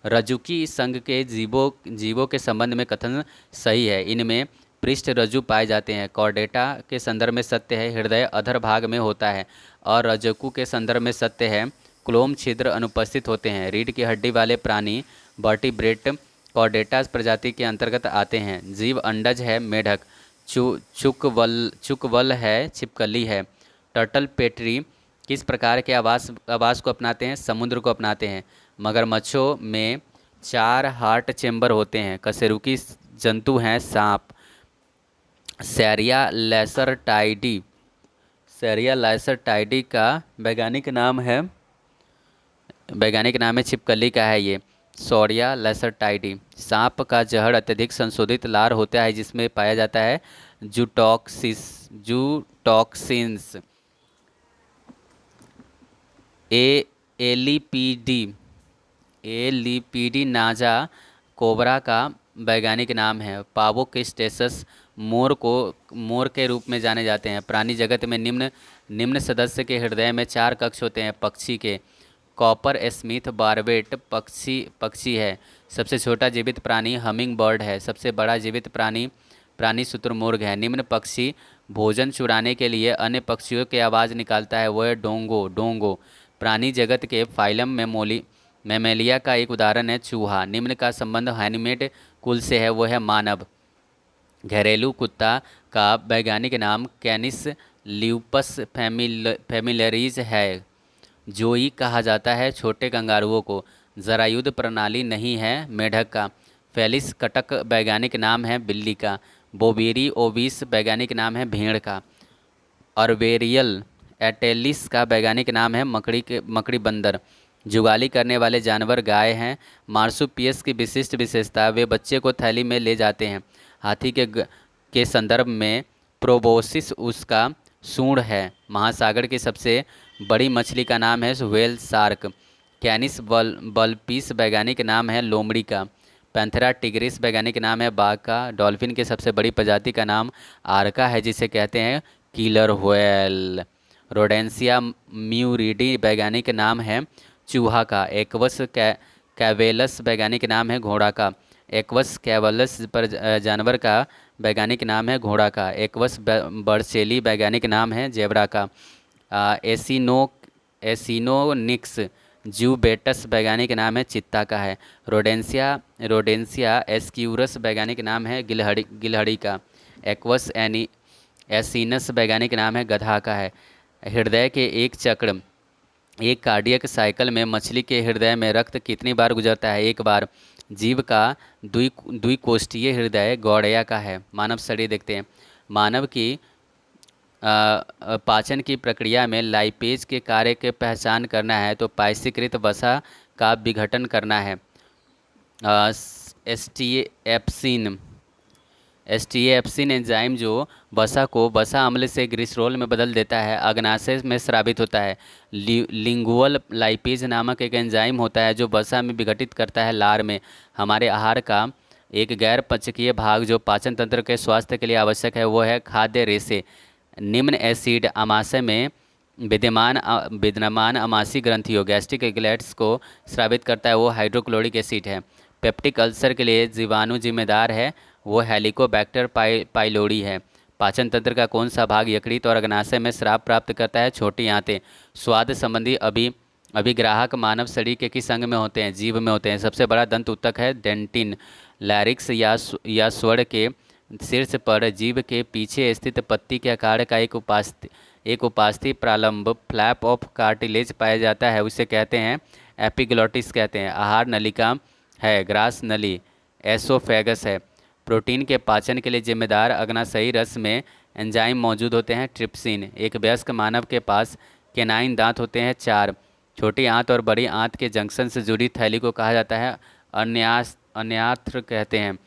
रज्जुकी संघ के जीवों के संबंध में कथन सही है। इनमें पृष्ठ रज्जु पाए जाते हैं। कॉर्डेटा के संदर्भ में सत्य है हृदय अधर भाग में होता है और रज्जुकू के संदर्भ में सत्य है क्लोम छिद्र अनुपस्थित होते हैं। रीढ़ की हड्डी वाले प्राणी वर्टिब्रेट कॉर्डेटा प्रजाति के अंतर्गत आते हैं। जीव अंडज है मेढक। चुकवल है छिपकली है। टर्टल पेट्री किस प्रकार के आवास को अपनाते हैं? समुद्र को अपनाते हैं। मगरमच्छों में 4 हार्ट चेंबर होते हैं। कशेरुकी जंतु हैं सांप। सैरिया लैसरटाइडी का वैज्ञानिक नाम है छिपकली का है ये सौरिया लैसरटाइडी। सांप का जहर अत्यधिक संशोधित लार होता है जिसमें पाया जाता है जूटॉक्सिन्स। एलिपीडी नाजा कोबरा का वैज्ञानिक नाम है। पावो क्रिस्टेसस मोर के रूप में जाने जाते हैं। प्राणी जगत में निम्न सदस्य के हृदय में 4 कक्ष होते हैं। पक्षी के कॉपर स्मिथ बार्बेट पक्षी पक्षी है। सबसे छोटा जीवित प्राणी हमिंग बर्ड है। सबसे बड़ा जीवित प्राणी प्राणी शुतुरमुर्ग है। निम्न पक्षी भोजन चुराने के लिए अन्य पक्षियों की आवाज़ निकालता है, वो है डोंगो डोंगो। प्राणी जगत के फाइलम मेमेलिया का एक उदाहरण है चूहा। निम्न का संबंध हैनिमेड कुल से है, वो है मानव। घरेलू कुत्ता का वैज्ञानिक नाम कैनिस ल्यूपस फैमिलरीज है। जोई कहा जाता है छोटे कंगारुओं को। जरायुध प्रणाली नहीं है मेढक का। फेलिस कटक वैज्ञानिक नाम है बिल्ली का। बोबेरी ओविस वैज्ञानिक नाम है भेड़ का। अर्बेरियल एटेलिस का वैज्ञानिक नाम है मकड़ी बंदर। जुगाली करने वाले जानवर गाय हैं। मार्सुपियस की विशिष्ट विशेषता, वे बच्चे को थैली में ले जाते हैं। हाथी के संदर्भ में प्रोबोसिस उसका सूंड है। महासागर की सबसे बड़ी मछली का नाम है व्हेल शार्क। कैनिस बलपीस वैज्ञानिक नाम है लोमड़ी का। पैंथेरा टिग्रिस वैज्ञानिक नाम है बाघ का। डॉल्फिन की सबसे बड़ी प्रजाति का नाम आर्का है, जिसे कहते हैं किलर व्हेल। रोडेंसिया म्यूरिडी वैज्ञानिक नाम है चूहा का। एक्वस कैवेलस वैज्ञानिक नाम है घोड़ा का। एक्वस कैवलस पर जानवर का वैज्ञानिक नाम है घोड़ा का। एक्वस बर्चेली वैज्ञानिक नाम है जेब्रा का। एसिनो एसिनोनिक्स जूबेटस वैज्ञानिक नाम है चित्ता का है। रोडेंसिया एस्क्यूरस वैज्ञानिक नाम है गिलहड़ी का। एक्वस एसिनस वैज्ञानिक नाम है गधा का है। हृदय के एक चक्र, एक कार्डियक साइकिल में मछली के हृदय में रक्त कितनी बार गुजरता है? एक बार। जीव का द्विकोष्ठीय हृदय गौड़ैया का है। मानव शरीर देखते हैं। मानव की पाचन की प्रक्रिया में लाइपेज के कार्य के पहचान करना है तो पाइसीकृत वसा का विघटन करना है। एस्टिएप्सिन एस्टिएप्सिन एंजाइम जो वसा को वसा अम्ल से ग्लिसरॉल में बदल देता है, अग्नाशय में स्रावित होता है। लिंगुअल लाइपेज नामक एक एंजाइम होता है जो वसा में विघटित करता है लार में। हमारे आहार का एक गैर पचकीय भाग जो पाचन तंत्र के स्वास्थ्य के लिए आवश्यक है, वो है खाद्य रेशे। निम्न एसिड आमाशय में विद्यमान आमाशयी ग्रंथियों गैस्ट्रिक एग्लैट्स को स्रावित करता है, वो हाइड्रोक्लोरिक एसिड है। पेप्टिक अल्सर के लिए जीवाणु जिम्मेदार है, वो हेलिकोबैक्टर पाइलोरी है। पाचन तंत्र का कौन सा भाग यकृत और अग्नाशय में स्राव प्राप्त करता है? छोटी आंतें। स्वाद संबंधी अभिग्राहक मानव शरीर के किस अंग में होते हैं? जीभ में होते हैं। सबसे बड़ा दंत ऊतक है डेंटिन। लैरिक्स या स्वर के शीर्ष पर जीभ के पीछे स्थित पत्ती के आकार का एक उपास्थि प्रालंब फ्लैप ऑफ कार्टिलेज पाया जाता है, उसे कहते हैं एपिग्लॉटिस कहते हैं। आहार नलिका है ग्रास नली। एसोफेगस है। प्रोटीन के पाचन के लिए जिम्मेदार अग्नाशयी रस में एंजाइम मौजूद होते हैं ट्रिप्सिन। एक वयस्क मानव के पास केनाइन दांत होते हैं 4। छोटी आंत और बड़ी आंत के जंक्शन से जुड़ी थैली को कहा जाता है अन्यात्र कहते हैं।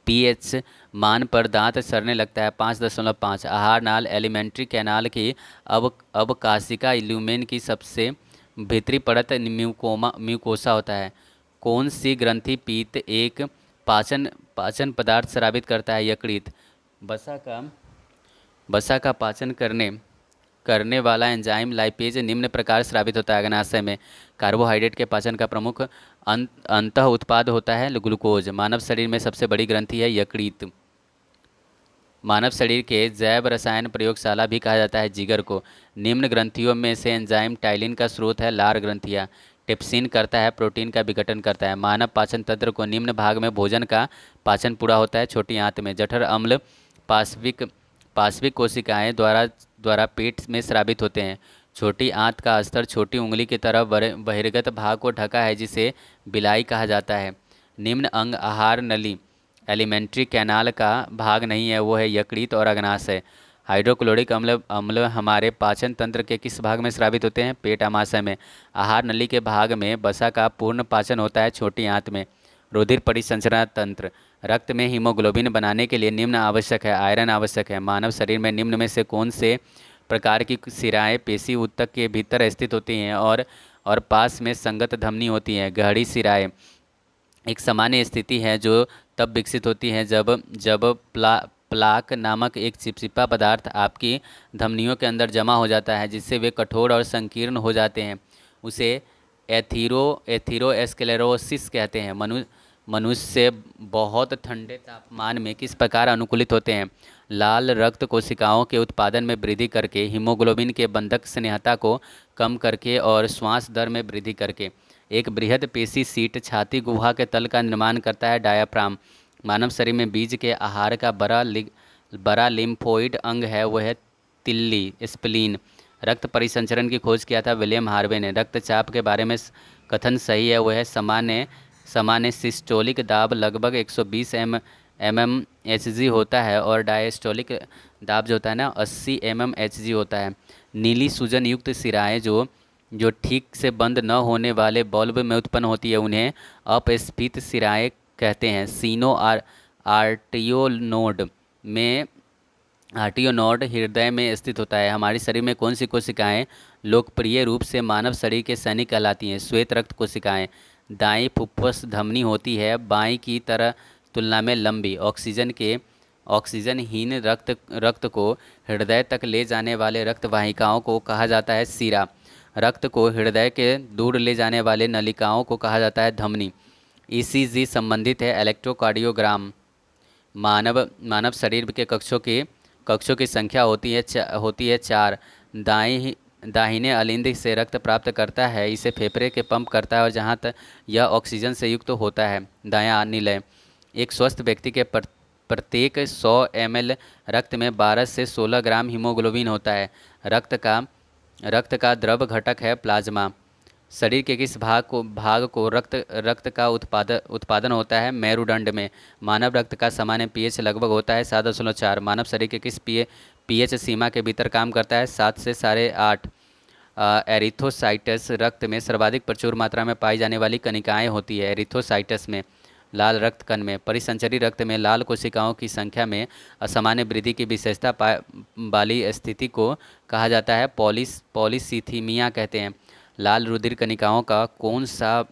पीएच मान पर दांत सड़ने लगता है 5.5। आहार नाल एलिमेंट्री कैनाल की अवकाशिका ल्यूमेन की सबसे भीतरी परत म्यूकोसा होता है। कौन सी ग्रंथि पीत एक पाचन पदार्थ स्रावित करता है? यकृत। वसा का पाचन करने वाला एंजाइम लाइपेज निम्न प्रकार स्रावित होता है। अग्नाशय में कार्बोहाइड्रेट के पाचन का प्रमुख अंतः उत्पाद होता है ग्लूकोज। मानव शरीर में सबसे बड़ी ग्रंथि है यकृत। मानव शरीर के जैव रसायन प्रयोगशाला भी कहा जाता है जिगर को। निम्न ग्रंथियों में से एंजाइम टाइलिन का स्रोत है लार ग्रंथियाँ। टिप्सिन करता है प्रोटीन का विघटन करता है। मानव पाचन तंत्र को निम्न भाग में भोजन का पाचन पूरा होता है छोटी आंत में। जठर अम्ल पार्श्विक कोशिकाएं द्वारा पेट में स्रावित होते हैं। छोटी आंत का स्तर छोटी उंगली की तरह बहिर्गत भाग को ढका है, जिसे बिलाई कहा जाता है। निम्न अंग आहार नली एलिमेंट्री कैनाल का भाग नहीं है, वो है यकृत और अग्नाशय। हाइड्रोक्लोरिक अम्ल हमारे पाचन तंत्र के किस भाग में स्रावित होते हैं? पेट आमाशय में। आहार नली के भाग में वसा का पूर्ण पाचन होता है छोटी आंत में। रुधिर परिसंचरण तंत्र। रक्त में हीमोग्लोबिन बनाने के लिए निम्न आवश्यक है। आयरन आवश्यक है। मानव शरीर में निम्न में से कौन से प्रकार की सिराएं पेशी ऊतक के भीतर स्थित होती हैं और पास में संगत धमनी होती हैं? गहरी सिराएं एक सामान्य स्थिति है जो तब विकसित होती है जब प्लाक नामक एक चिपचिपा पदार्थ आपकी धमनियों के अंदर जमा हो जाता है, जिससे वे कठोर और संकीर्ण हो जाते हैं। उसे एथीरोस्क्लेरोसिस कहते हैं। मनुष्य बहुत ठंडे तापमान में किस प्रकार अनुकूलित होते हैं? लाल रक्त कोशिकाओं के उत्पादन में वृद्धि करके, हीमोग्लोबिन के बंधक स्नेहता को कम करके और श्वास दर में वृद्धि करके। एक बृहद पेशी सीट छाती गुहा के तल का निर्माण करता है डायाफ्राम। मानव शरीर में बीज के आहार का बड़ा लिम्फोइड अंग है, वह है तिल्ली स्प्लीन। रक्त परिसंचरण की खोज किया था विलियम हार्वे ने। रक्तचाप के बारे में कथन सही है, वह है सामान्य सिस्टोलिक दाब लगभग 120 एम एच जी होता है और डायस्टोलिक दाब जो होता है ना 80 एच जी होता है। नीली सूजन युक्त सिराएं जो ठीक से बंद न होने वाले बल्ब में उत्पन्न होती है उन्हें अपस्फीत सिराएं कहते हैं। सीनो आर्टियोनोड में आर्टियोनोड हृदय में स्थित होता है। हमारे शरीर में कौन सी कोशिकाएं लोकप्रिय रूप से मानव शरीर के सैनिक कहलाती हैं? श्वेत रक्त कोशिकाएं। दाईं फुफ्फुस धमनी होती है, बाईं की तरह तुलना में लंबी। ऑक्सीजनहीन रक्त को हृदय तक ले जाने वाले रक्त वाहिकाओं को कहा जाता है शिरा। रक्त को हृदय के दूर ले जाने वाले नलिकाओं को कहा जाता है धमनी। ईसीजी संबंधित है इलेक्ट्रोकार्डियोग्राम। मानव शरीर के कक्षों की संख्या होती है 4। दाहिने अलिंद से रक्त प्राप्त करता है, इसे फेफड़े के पंप करता है और जहाँ तक यह ऑक्सीजन से युक्त होता है। दायां निलय। एक स्वस्थ व्यक्ति के प्रत्येक 100 ml रक्त में 12 से 16 ग्राम हीमोग्लोबिन होता है। रक्त का द्रव घटक है प्लाज्मा। शरीर के किस भाग को रक्त का उत्पादन होता है? मेरुदंड में। मानव रक्त का सामान्य पीएच लगभग होता है 7.4। मानव शरीर के किस पीएच सीमा के भीतर काम करता है? 7 से 8.5। एरिथोसाइटस रक्त में सर्वाधिक प्रचुर मात्रा में पाई जाने वाली कणिकाएं होती है। एरिथोसाइटस में। लाल रक्त कण में। परिसंचरी रक्त में लाल कोशिकाओं की संख्या में असामान्य वृद्धि की विशेषता वाली स्थिति को कहा जाता है पॉलीसीथीमिया कहते हैं। लाल रुधिर कणिकाओं का कौन सा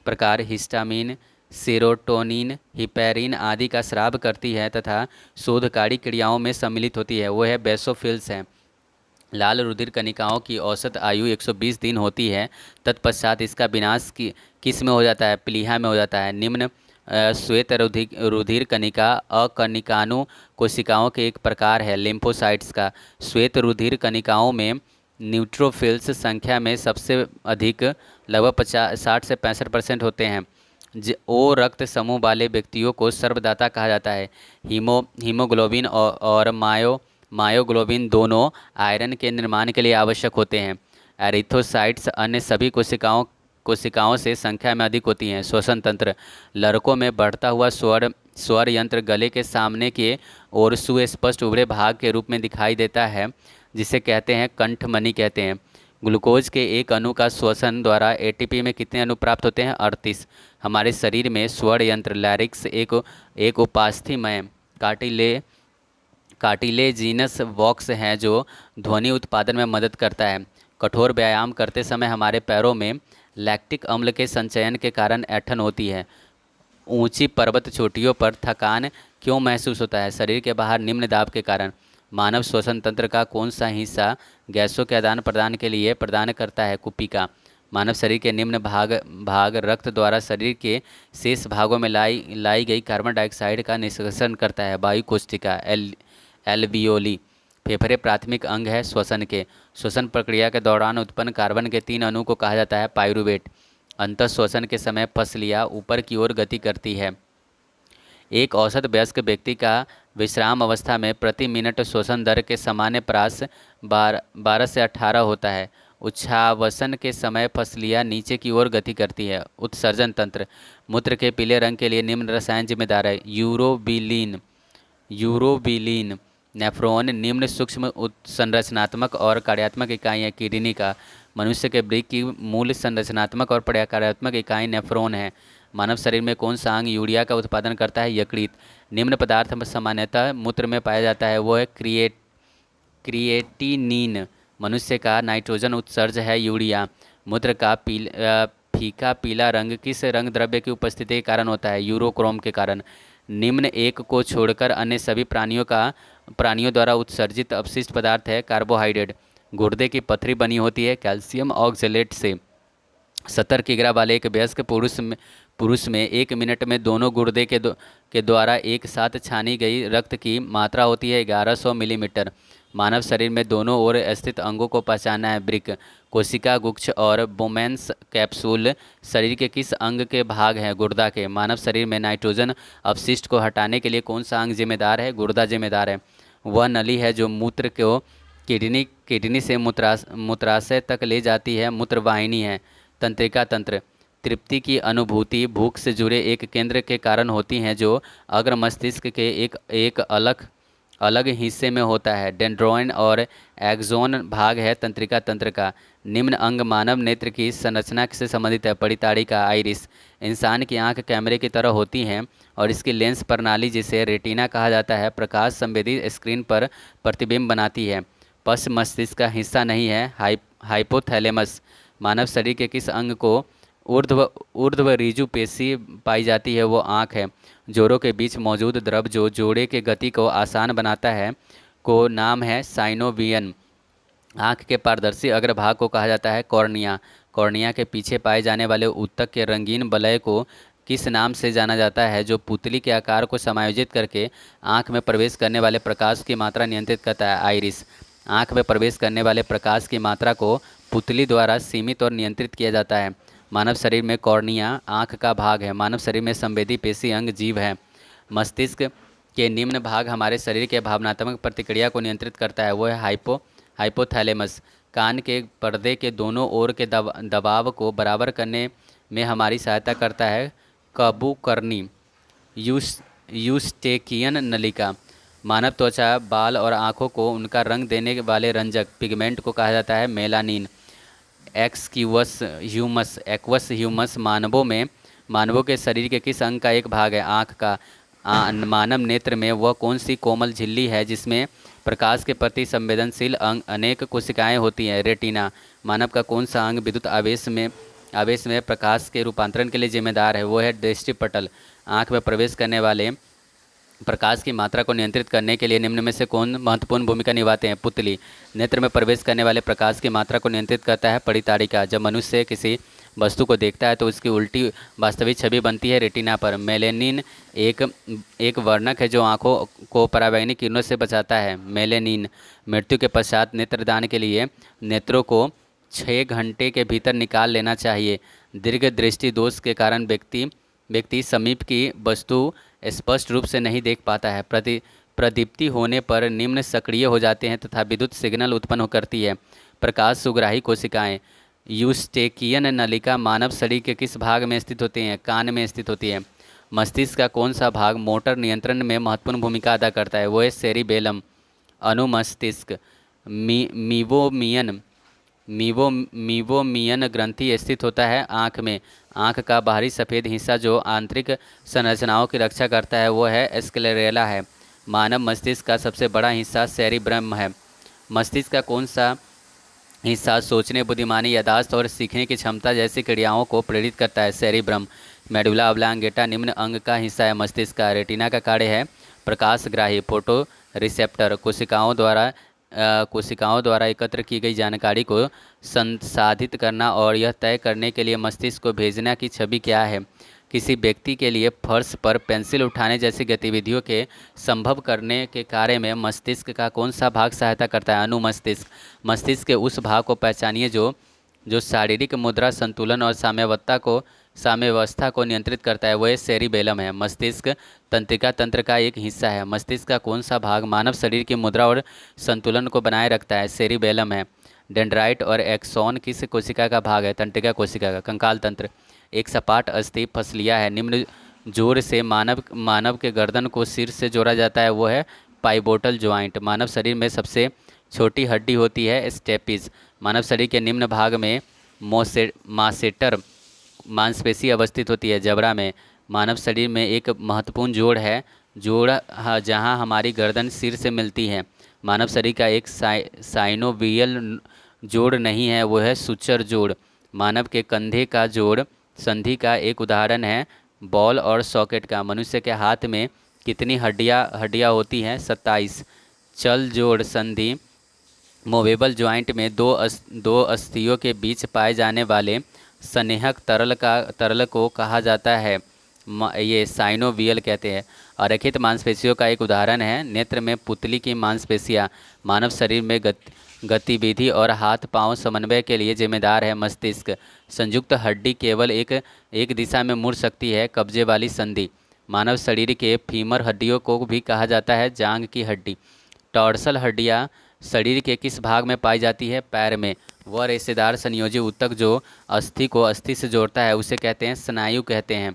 प्रकार हिस्टामिन, सेरोटोनिन, हिपैरिन आदि का स्राव करती है तथा शोधकारी क्रियाओं में सम्मिलित होती है? वो है बेसोफिल्स हैं। लाल रुधिर कणिकाओं की औसत आयु 120 दिन होती है। तत्पश्चात इसका विनाश किस में हो जाता है? प्लीहा में हो जाता है। निम्न श्वेत रुधिर कणिका अकणिकाणु कोशिकाओं के एक प्रकार है लिम्फोसाइट्स का। श्वेत रुधिर कणिकाओं में न्यूट्रोफिल्स संख्या में सबसे अधिक लगभग 60 से 65% होते हैं। ओ रक्त समूह वाले व्यक्तियों को सर्वदाता कहा जाता है। हीमोग्लोबिन और मायोग्लोबिन दोनों आयरन के निर्माण के लिए आवश्यक होते हैं। एरिथोसाइट्स अन्य सभी कोशिकाओं से संख्या में अधिक होती हैं। श्वसन तंत्र। लड़कों में बढ़ता हुआ स्वर यंत्र गले के सामने के ओर सुस्पष्ट उभरे भाग के रूप में दिखाई देता है, जिसे कहते हैं कंठमणि कहते हैं। ग्लूकोज के एक अणु का श्वसन द्वारा एटीपी में कितने अणु प्राप्त होते हैं? 38। हमारे शरीर में स्वर यंत्र लैरिक्स एक उपास्थीमय कार्टिलेजिनस बॉक्स है जो ध्वनि उत्पादन में मदद करता है। कठोर व्यायाम करते समय हमारे पैरों में लैक्टिक अम्ल के संचयन के कारण ऐंठन होती है। ऊंची पर्वत चोटियों पर थकान क्यों महसूस होता है? शरीर के बाहर निम्न दाब के कारण। मानव श्वसन तंत्र का कौन सा हिस्सा गैसों के आदान प्रदान के लिए प्रदान करता है? कुपिका। मानव शरीर के निम्न भाग रक्त द्वारा शरीर के शेष भागों में लाई गई कार्बन डाइऑक्साइड का निष्कर्षण करता है। वायु कोशिका एल्वियोली। फेफड़े प्राथमिक अंग है श्वसन के। श्वसन प्रक्रिया के दौरान उत्पन्न कार्बन के 3 अणु को कहा जाता है पाइरूवेट। अंतः श्वसन के समय फसलियाँ ऊपर की ओर गति करती है। एक औसत वयस्क व्यक्ति का विश्राम अवस्था में प्रति मिनट श्वसन दर के सामान्य प्रास 12 से 18 होता है। उच्छ्वासन के समय फसलियाँ नीचे की ओर गति करती है। उत्सर्जन तंत्र। मूत्र के पीले रंग के लिए निम्न रसायन जिम्मेदार है। Urobilin, nephron. निम्न सूक्ष्म संरचनात्मक और कार्यात्मक इकाई है किडनी का। मनुष्य के वृक्क की मूल संरचनात्मक और कार्यात्मक इकाई नेफ्रॉन है। मानव शरीर में कौन सा अंग यूरिया का उत्पादन करता है? यकृत। निम्न पदार्थ सामान्यतः मूत्र में पाया जाता है, वो है क्रिएटिनिन। मनुष्य का नाइट्रोजन उत्सर्ज है यूरिया। मूत्र का फीका पीला रंग किस रंग द्रव्य की उपस्थिति के कारण होता है? यूरोक्रोम के कारण। निम्न एक को छोड़कर अन्य सभी प्राणियों द्वारा उत्सर्जित अपशिष्ट पदार्थ है कार्बोहाइड्रेट। गुर्दे की पथरी बनी होती है कैल्शियम ऑक्जेलेट से। 70 किग्रा वाले एक वयस्क पुरुष में 1 मिनट में दोनों गुर्दे के द्वारा एक साथ छानी गई रक्त की मात्रा होती है 1100 मिलीमीटर। मानव शरीर में दोनों ओर स्थित अंगों को पहचानना है। वृक्क, कोशिका गुच्छ और बोमेन्स कैप्सूल शरीर के किस अंग के भाग हैं? गुर्दा के। मानव शरीर में नाइट्रोजन अपशिष्ट को हटाने के लिए कौन सा अंग जिम्मेदार है? गुर्दा जिम्मेदार है। वह नली है जो मूत्र को किडनी से मूत्राशय तक ले जाती है, मूत्रवाहिनी है। तंत्रिका तंत्र, तृप्ति की अनुभूति भूख से जुड़े एक केंद्र के कारण होती हैं जो अग्र मस्तिष्क के एक अलग अलग हिस्से में होता है। डेंड्रोइन और एक्सोन भाग है तंत्रिका तंत्र का। निम्न अंग मानव नेत्र की संरचना से संबंधित है। परिताड़िका, आइरिस। इंसान की आंख कैमरे की तरह होती हैं और इसकी लेंस प्रणाली, जिसे रेटिना कहा जाता है, प्रकाश संवेदी स्क्रीन पर प्रतिबिंब बनाती है। पश्च मस्तिष्क का हिस्सा नहीं है। हाइपोथैलेमस। मानव शरीर के किस अंग को ऊर्ध्व ऊर्ध्व ऋजु पेशी पाई जाती है? वो आँख है। जोड़ों के बीच मौजूद द्रव जो जोड़े के गति को आसान बनाता है को नाम है साइनोवियन। आँख के पारदर्शी अग्रभाग को कहा जाता है कॉर्निया। कॉर्निया के पीछे पाए जाने वाले ऊतक के रंगीन वलय को किस नाम से जाना जाता है जो पुतली के आकार को समायोजित करके आँख में प्रवेश करने वाले प्रकाश की मात्रा नियंत्रित करता है? आइरिस। आँख में प्रवेश करने वाले प्रकाश की मात्रा को पुतली द्वारा सीमित और नियंत्रित किया जाता है। मानव शरीर में कॉर्निया आँख का भाग है। मानव शरीर में संवेदी पेशी अंग जीभ है। मस्तिष्क के निम्न भाग हमारे शरीर के भावनात्मक प्रतिक्रिया को नियंत्रित करता है। वो है हाइपोथैलेमस। कान के पर्दे के दोनों ओर के दबाव को बराबर करने में हमारी सहायता करता है कबूकर्णी। यूस्टेकियन नलिका। मानव त्वचा, बाल और आँखों को उनका रंग देने वाले रंजक पिगमेंट को कहा जाता है मेलानिन। Aqueous humus. मानवों के शरीर के किस अंग का एक भाग है? आँख का। मानव नेत्र में वह कौन सी कोमल झिल्ली है जिसमें प्रकाश के प्रति संवेदनशील अंग अनेक कोशिकाएं होती हैं? रेटिना। मानव का कौन सा अंग विद्युत आवेश में प्रकाश के रूपांतरण के लिए जिम्मेदार है? वो है दृष्टिपटल। आँख में प्रवेश करने वाले प्रकाश की मात्रा को नियंत्रित करने के लिए निम्न में से कौन महत्वपूर्ण भूमिका निभाते हैं? पुतली। नेत्र में प्रवेश करने वाले प्रकाश की मात्रा को नियंत्रित करता है परिताड़िका। जब मनुष्य किसी वस्तु को देखता है तो उसकी उल्टी वास्तविक छवि बनती है रेटिना पर। मेलेनिन एक वर्णक है जो आंखों को पराबैंगनी किरणों से बचाता है। मेलेनिन। मृत्यु के पश्चात नेत्रदान के लिए नेत्रों को 6 घंटे के भीतर निकाल लेना चाहिए। दीर्घ दृष्टि दोष के कारण व्यक्ति समीप की वस्तु स्पष्ट रूप से नहीं देख पाता है। प्रदीप्ति होने पर निम्न सक्रिय हो जाते हैं तथा विद्युत सिग्नल उत्पन्न करती है। प्रकाश सुग्राही कोशिकाएं। यूस्टेकियन नलिका मानव शरीर के किस भाग में स्थित होती हैं? कान में स्थित होती है। मस्तिष्क का कौन सा भाग मोटर नियंत्रण में महत्वपूर्ण भूमिका अदा करता है? वो है सेरिबेलम। अनुमस्तिष्क। मीवोमियन मीवोमियन ग्रंथि स्थित होता है आँख में। आँख का बाहरी सफ़ेद हिस्सा जो आंतरिक संरचनाओं की रक्षा करता है वो है स्क्लेरेला है। मानव मस्तिष्क का सबसे बड़ा हिस्सा सेरिब्रम है। मस्तिष्क का कौन सा हिस्सा सोचने, बुद्धिमानी, याददाश्त और सीखने की क्षमता जैसी क्रियाओं को प्रेरित करता है? सेरिब्रम। मेडुला ऑब्लांगेटा निम्न अंग का हिस्सा है मस्तिष्क का। रेटिना का कार्य है प्रकाशग्राही। फोटो रिसेप्टर कोशिकाओं द्वारा एकत्र की गई जानकारी को संसाधित करना और यह तय करने के लिए मस्तिष्क को भेजना कि छवि क्या है। किसी व्यक्ति के लिए फर्श पर पेंसिल उठाने जैसी गतिविधियों के संभव करने के कार्य में मस्तिष्क का कौन सा भाग सहायता करता है? अनुमस्तिष्क। मस्तिष्क के उस भाग को पहचानिए जो शारीरिक मुद्रा, संतुलन और साम्यावस्था को नियंत्रित करता है। वह सेरिबेलम है। मस्तिष्क तंत्रिका तंत्र का एक हिस्सा है। मस्तिष्क का कौन सा भाग मानव शरीर की मुद्रा और संतुलन को बनाए रखता है? सेरिबेलम है। डेंड्राइट और एक्सॉन किस कोशिका का भाग है? तंत्रिका कोशिका का। कंकाल तंत्र। एक सपाट अस्थि फसलिया है। निम्न जोड़ से मानव के गर्दन को सिर से जोड़ा जाता है। वो है पाइवोटल ज्वाइंट। मानव शरीर में सबसे छोटी हड्डी होती है स्टेपिस। मानव शरीर के निम्न भाग में मासेटर मांसपेशी अवस्थित होती है। जबड़ा में। मानव शरीर में एक महत्वपूर्ण जोड़ जहां हमारी गर्दन सिर से मिलती है। मानव शरीर का एक साइनोवियल जोड़ नहीं है, वो है सुचर जोड़। मानव के कंधे का जोड़ संधि का एक उदाहरण है बॉल और सॉकेट का। मनुष्य के हाथ में कितनी हड्डियां होती हैं? 27। चल जोड़ संधि मूवेबल ज्वाइंट में दो अस्थियों के बीच पाए जाने वाले स्नेहक तरल को कहा जाता है, ये साइनोवियल कहते हैं। अरेखित मांसपेशियों का एक उदाहरण है नेत्र में पुतली की मांसपेशियां। मानव शरीर में गतिविधि और हाथ पांव समन्वय के लिए जिम्मेदार है मस्तिष्क। संयुक्त हड्डी केवल एक दिशा में मुड़ सकती है, कब्जे वाली संधि। मानव शरीर के फीमर हड्डियों को भी कहा जाता है जांग की हड्डी। टॉर्सल हड्डियाँ शरीर के किस भाग में पाई जाती है? पैर में। वह रेशेदार संयोजी ऊतक जो अस्थि को अस्थि से जोड़ता है उसे कहते हैं स्नायु कहते हैं।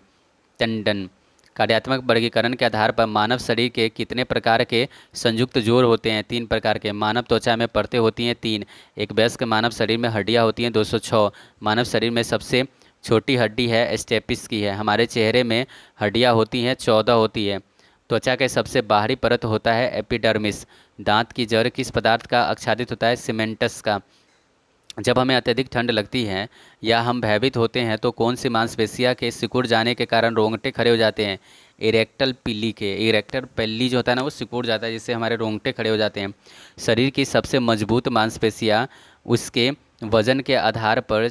टेंडन। कार्यात्मक वर्गीकरण के आधार पर मानव शरीर के कितने प्रकार के संयुक्त जोड़ होते हैं? 3 प्रकार के। मानव त्वचा में परतें होती हैं 3। एक वयस्क मानव शरीर में हड्डियां होती हैं 206। मानव शरीर में सबसे छोटी हड्डी है स्टेपिस की है। हमारे चेहरे में हड्डियां होती हैं 14 होती है। त्वचा के सबसे बाहरी परत होता है एपिडर्मिस। दांत की जड़ किस पदार्थ का आच्छादित होता है? सीमेंटस का। जब हमें अत्यधिक ठंड लगती है या हम भयभीत होते हैं तो कौन सी मांसपेशियां के सिकुड़ जाने के कारण रोंगटे खड़े हो जाते हैं? इरेक्टल पिली के। इरेक्टल पिली जो होता है ना वो सिकुड़ जाता है जिससे हमारे रोंगटे खड़े हो जाते हैं। शरीर की सबसे मजबूत मांसपेशियां उसके वजन के आधार पर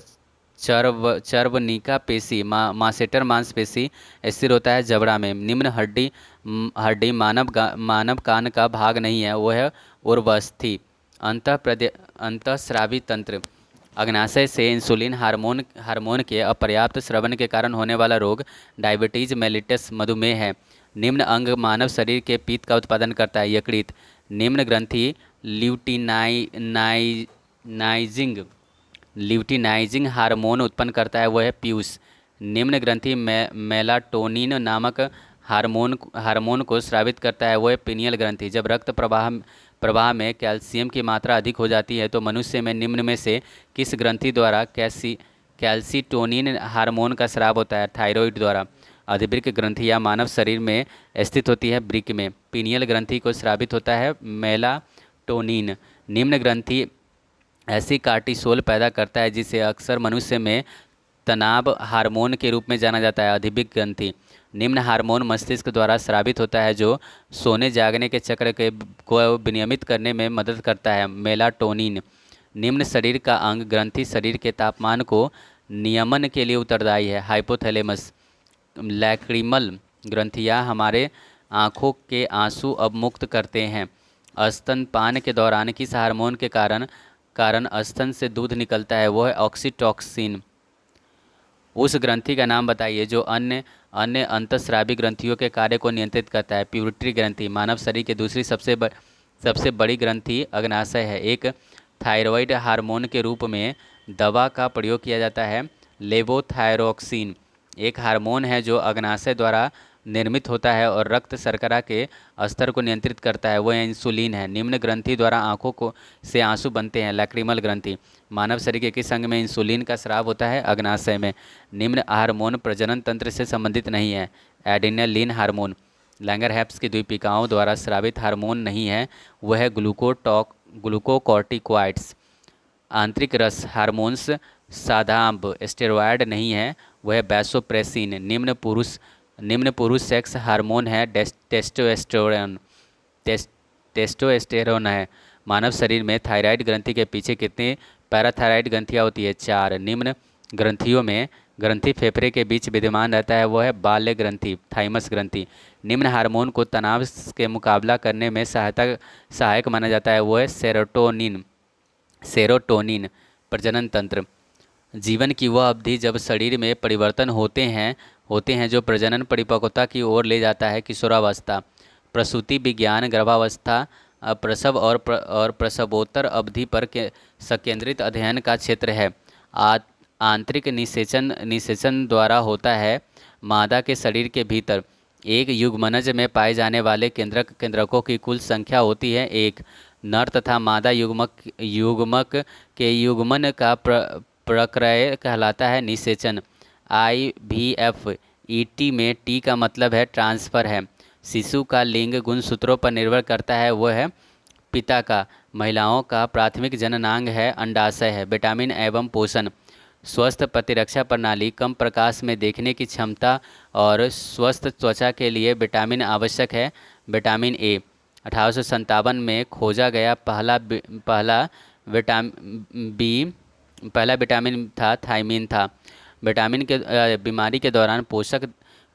चर्वनिका पेशी मासेटर मांसपेशी स्थिर होता है जबड़ा में। निम्न हड्डी मानव कान का भाग नहीं है, वो है उर्वस्थि। अंतःस्रावी तंत्र। अग्नाशय से इंसुलिन हार्मोन के अपर्याप्त स्रवण के कारण होने वाला रोग डायबिटीज मेलिटस मधुमेह है। निम्न अंग मानव शरीर के पित्त का उत्पादन करता है, यकृत। निम्न ग्रंथि ल्यूटिनाइजिंग हार्मोन उत्पन्न करता है, वह है पीयूष। निम्न ग्रंथि मेलाटोनिन नामक हार्मोन को स्रावित करता है, वह है पीनियल ग्रंथि। जब रक्त प्रवाह में कैल्शियम की मात्रा अधिक हो जाती है तो मनुष्य में निम्न में से किस ग्रंथि द्वारा कैल्सिटोनिन हार्मोन का स्राव होता है? थायराइड द्वारा। अधिवृक्क ग्रंथियां मानव शरीर में स्थित होती है वृक्क में। पीनियल ग्रंथि को स्रावित होता है मेलाटोनिन। निम्न ग्रंथि ऐसी कार्टिसोल पैदा करता है जिसे अक्सर मनुष्य में तनाव हार्मोन के रूप में जाना जाता है, अधिवृक्क ग्रंथि। निम्न हार्मोन मस्तिष्क द्वारा स्रावित होता है जो सोने जागने के चक्र को विनियमित करने में मदद करता है, मेलाटोनिन। निम्न शरीर का अंग ग्रंथि शरीर के तापमान को नियमन के लिए उत्तरदायी है, हाइपोथैलेमस। लैक्रिमल ग्रंथियां हमारे आँखों के आंसू अवमुक्त करते हैं। स्तनपान के दौरान किस हार्मोन के कारण स्तन से दूध निकलता है? वो है ऑक्सीटॉक्सिन। उस ग्रंथि का नाम बताइए जो अन्य अन्य अंतःस्रावी ग्रंथियों के कार्य को नियंत्रित करता है। प्यूरिटरी ग्रंथि। मानव शरीर की दूसरी सबसे बड़ी ग्रंथि अग्नाशय है। एक थायराइड हार्मोन के रूप में दवा का प्रयोग किया जाता है, लेवोथायरोक्सिन। एक हार्मोन है जो अग्नाशय द्वारा निर्मित होता है और रक्त शर्करा के स्तर को नियंत्रित करता है, वह इंसुलिन है। निम्न ग्रंथि द्वारा आंखों को से आंसू बनते हैं, लैक्रिमल ग्रंथि। मानव शरीर के किस अंग में इंसुलिन का स्राव होता है? अग्नाशय में। निम्न हार्मोन प्रजनन तंत्र से संबंधित नहीं है, एड्रेनलिन हार्मोन। लैंगरहैप्स की द्वीपिकाओं द्वारा स्रावित हार्मोन नहीं है, वह है ग्लूकोकॉर्टिकॉइड्स। आंतरिक रस हार्मोन्स सादाब स्टेरॉयड नहीं है, वह वैसोप्रेसिन। निम्न पुरुष सेक्स हार्मोन है टेस्टोस्टेरोन। टेस्टोस्टेरोन है। मानव शरीर में थायराइड ग्रंथि के पीछे कितनी पैराथायराइड ग्रंथियाँ होती है? 4। निम्न ग्रंथियों में ग्रंथि फेफड़े के बीच विद्यमान रहता है, वो है बाल्य ग्रंथि, थाइमस ग्रंथि। निम्न हार्मोन को तनाव के मुकाबला करने में सहायक माना जाता है, वो है सेरोटोनिन। प्रजनन तंत्र। जीवन की वह अवधि जब शरीर में परिवर्तन होते हैं जो प्रजनन परिपक्वता की ओर ले जाता है, किशोरावस्था। प्रसूति विज्ञान गर्भावस्था, प्रसव और प्रसवोत्तर अवधि पर संकेंद्रित अध्ययन का क्षेत्र है। आंतरिक निषेचन द्वारा होता है। मादा के शरीर के भीतर एक युग्मनज में पाए जाने वाले केंद्रकों की कुल संख्या होती है 1। नर तथा मादा युग्मक के युग्मन का प्रक्रय कहलाता है निषेचन। IVF ET में T का मतलब है ट्रांसफ़र है। शिशु का लिंग गुणसूत्रों पर निर्भर करता है, वह है पिता का। महिलाओं का प्राथमिक जननांग है अंडाशय है। विटामिन एवं पोषण। स्वस्थ प्रतिरक्षा प्रणाली, कम प्रकाश में देखने की क्षमता और स्वस्थ त्वचा के लिए विटामिन आवश्यक है। विटामिन ए 1857 में खोजा गया पहला विटामिन था थायमीन था। विटामिन के बीमारी के दौरान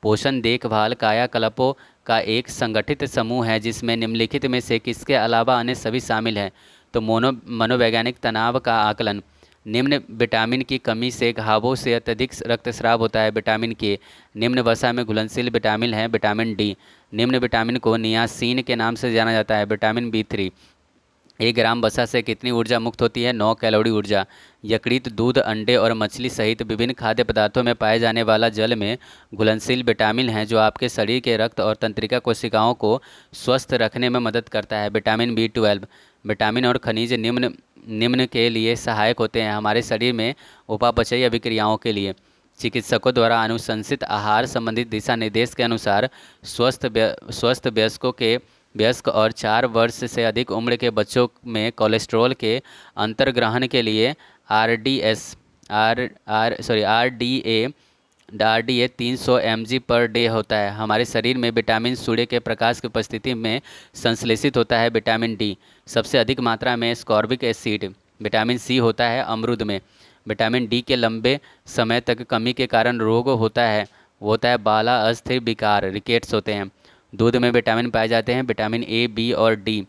पोषण देखभाल कायाकल्पों का एक संगठित समूह है जिसमें निम्नलिखित में से किसके अलावा अन्य सभी शामिल हैं। तो मनोवैज्ञानिक तनाव का आकलन। निम्न विटामिन की कमी से घावों से अत्यधिक रक्तस्राव होता है। विटामिन के निम्न वसा में घुलनशील विटामिन है। Vitamin D. निम्न विटामिन को नियासिन के नाम से जाना जाता है। Vitamin B3. 1 ग्राम वसा से कितनी ऊर्जा मुक्त होती है? 9 कैलोरी ऊर्जा। यकृत दूध अंडे और मछली सहित विभिन्न खाद्य पदार्थों में पाए जाने वाला जल में घुलनशील विटामिन है जो आपके शरीर के रक्त और तंत्रिका कोशिकाओं को स्वस्थ रखने में मदद करता है। Vitamin B 12। विटामिन और खनिज निम्न निम्न के लिए सहायक होते हैं हमारे शरीर में उपापचयी अभिक्रियाओं के लिए। चिकित्सकों द्वारा अनुशंसित आहार संबंधित दिशा निर्देश के अनुसार स्वस्थ वयस्क और 4 वर्ष से अधिक उम्र के बच्चों में कोलेस्ट्रॉल के अंतर्ग्रहण के लिए R D S R R sorry R D A 300 mg per day होता है। हमारे शरीर में विटामिन सूर्य के प्रकाश की उपस्थिति में संश्लेषित होता है। विटामिन डी सबसे अधिक मात्रा में स्कॉर्बिक एसिड विटामिन सी होता है अमरूद में। विटामिन डी के लंबे समय तक कमी के कारण रोग होता है बाला अस्थिर विकार रिकेट्स होते हैं। दूध में विटामिन पाए जाते हैं। विटामिन ए बी और डी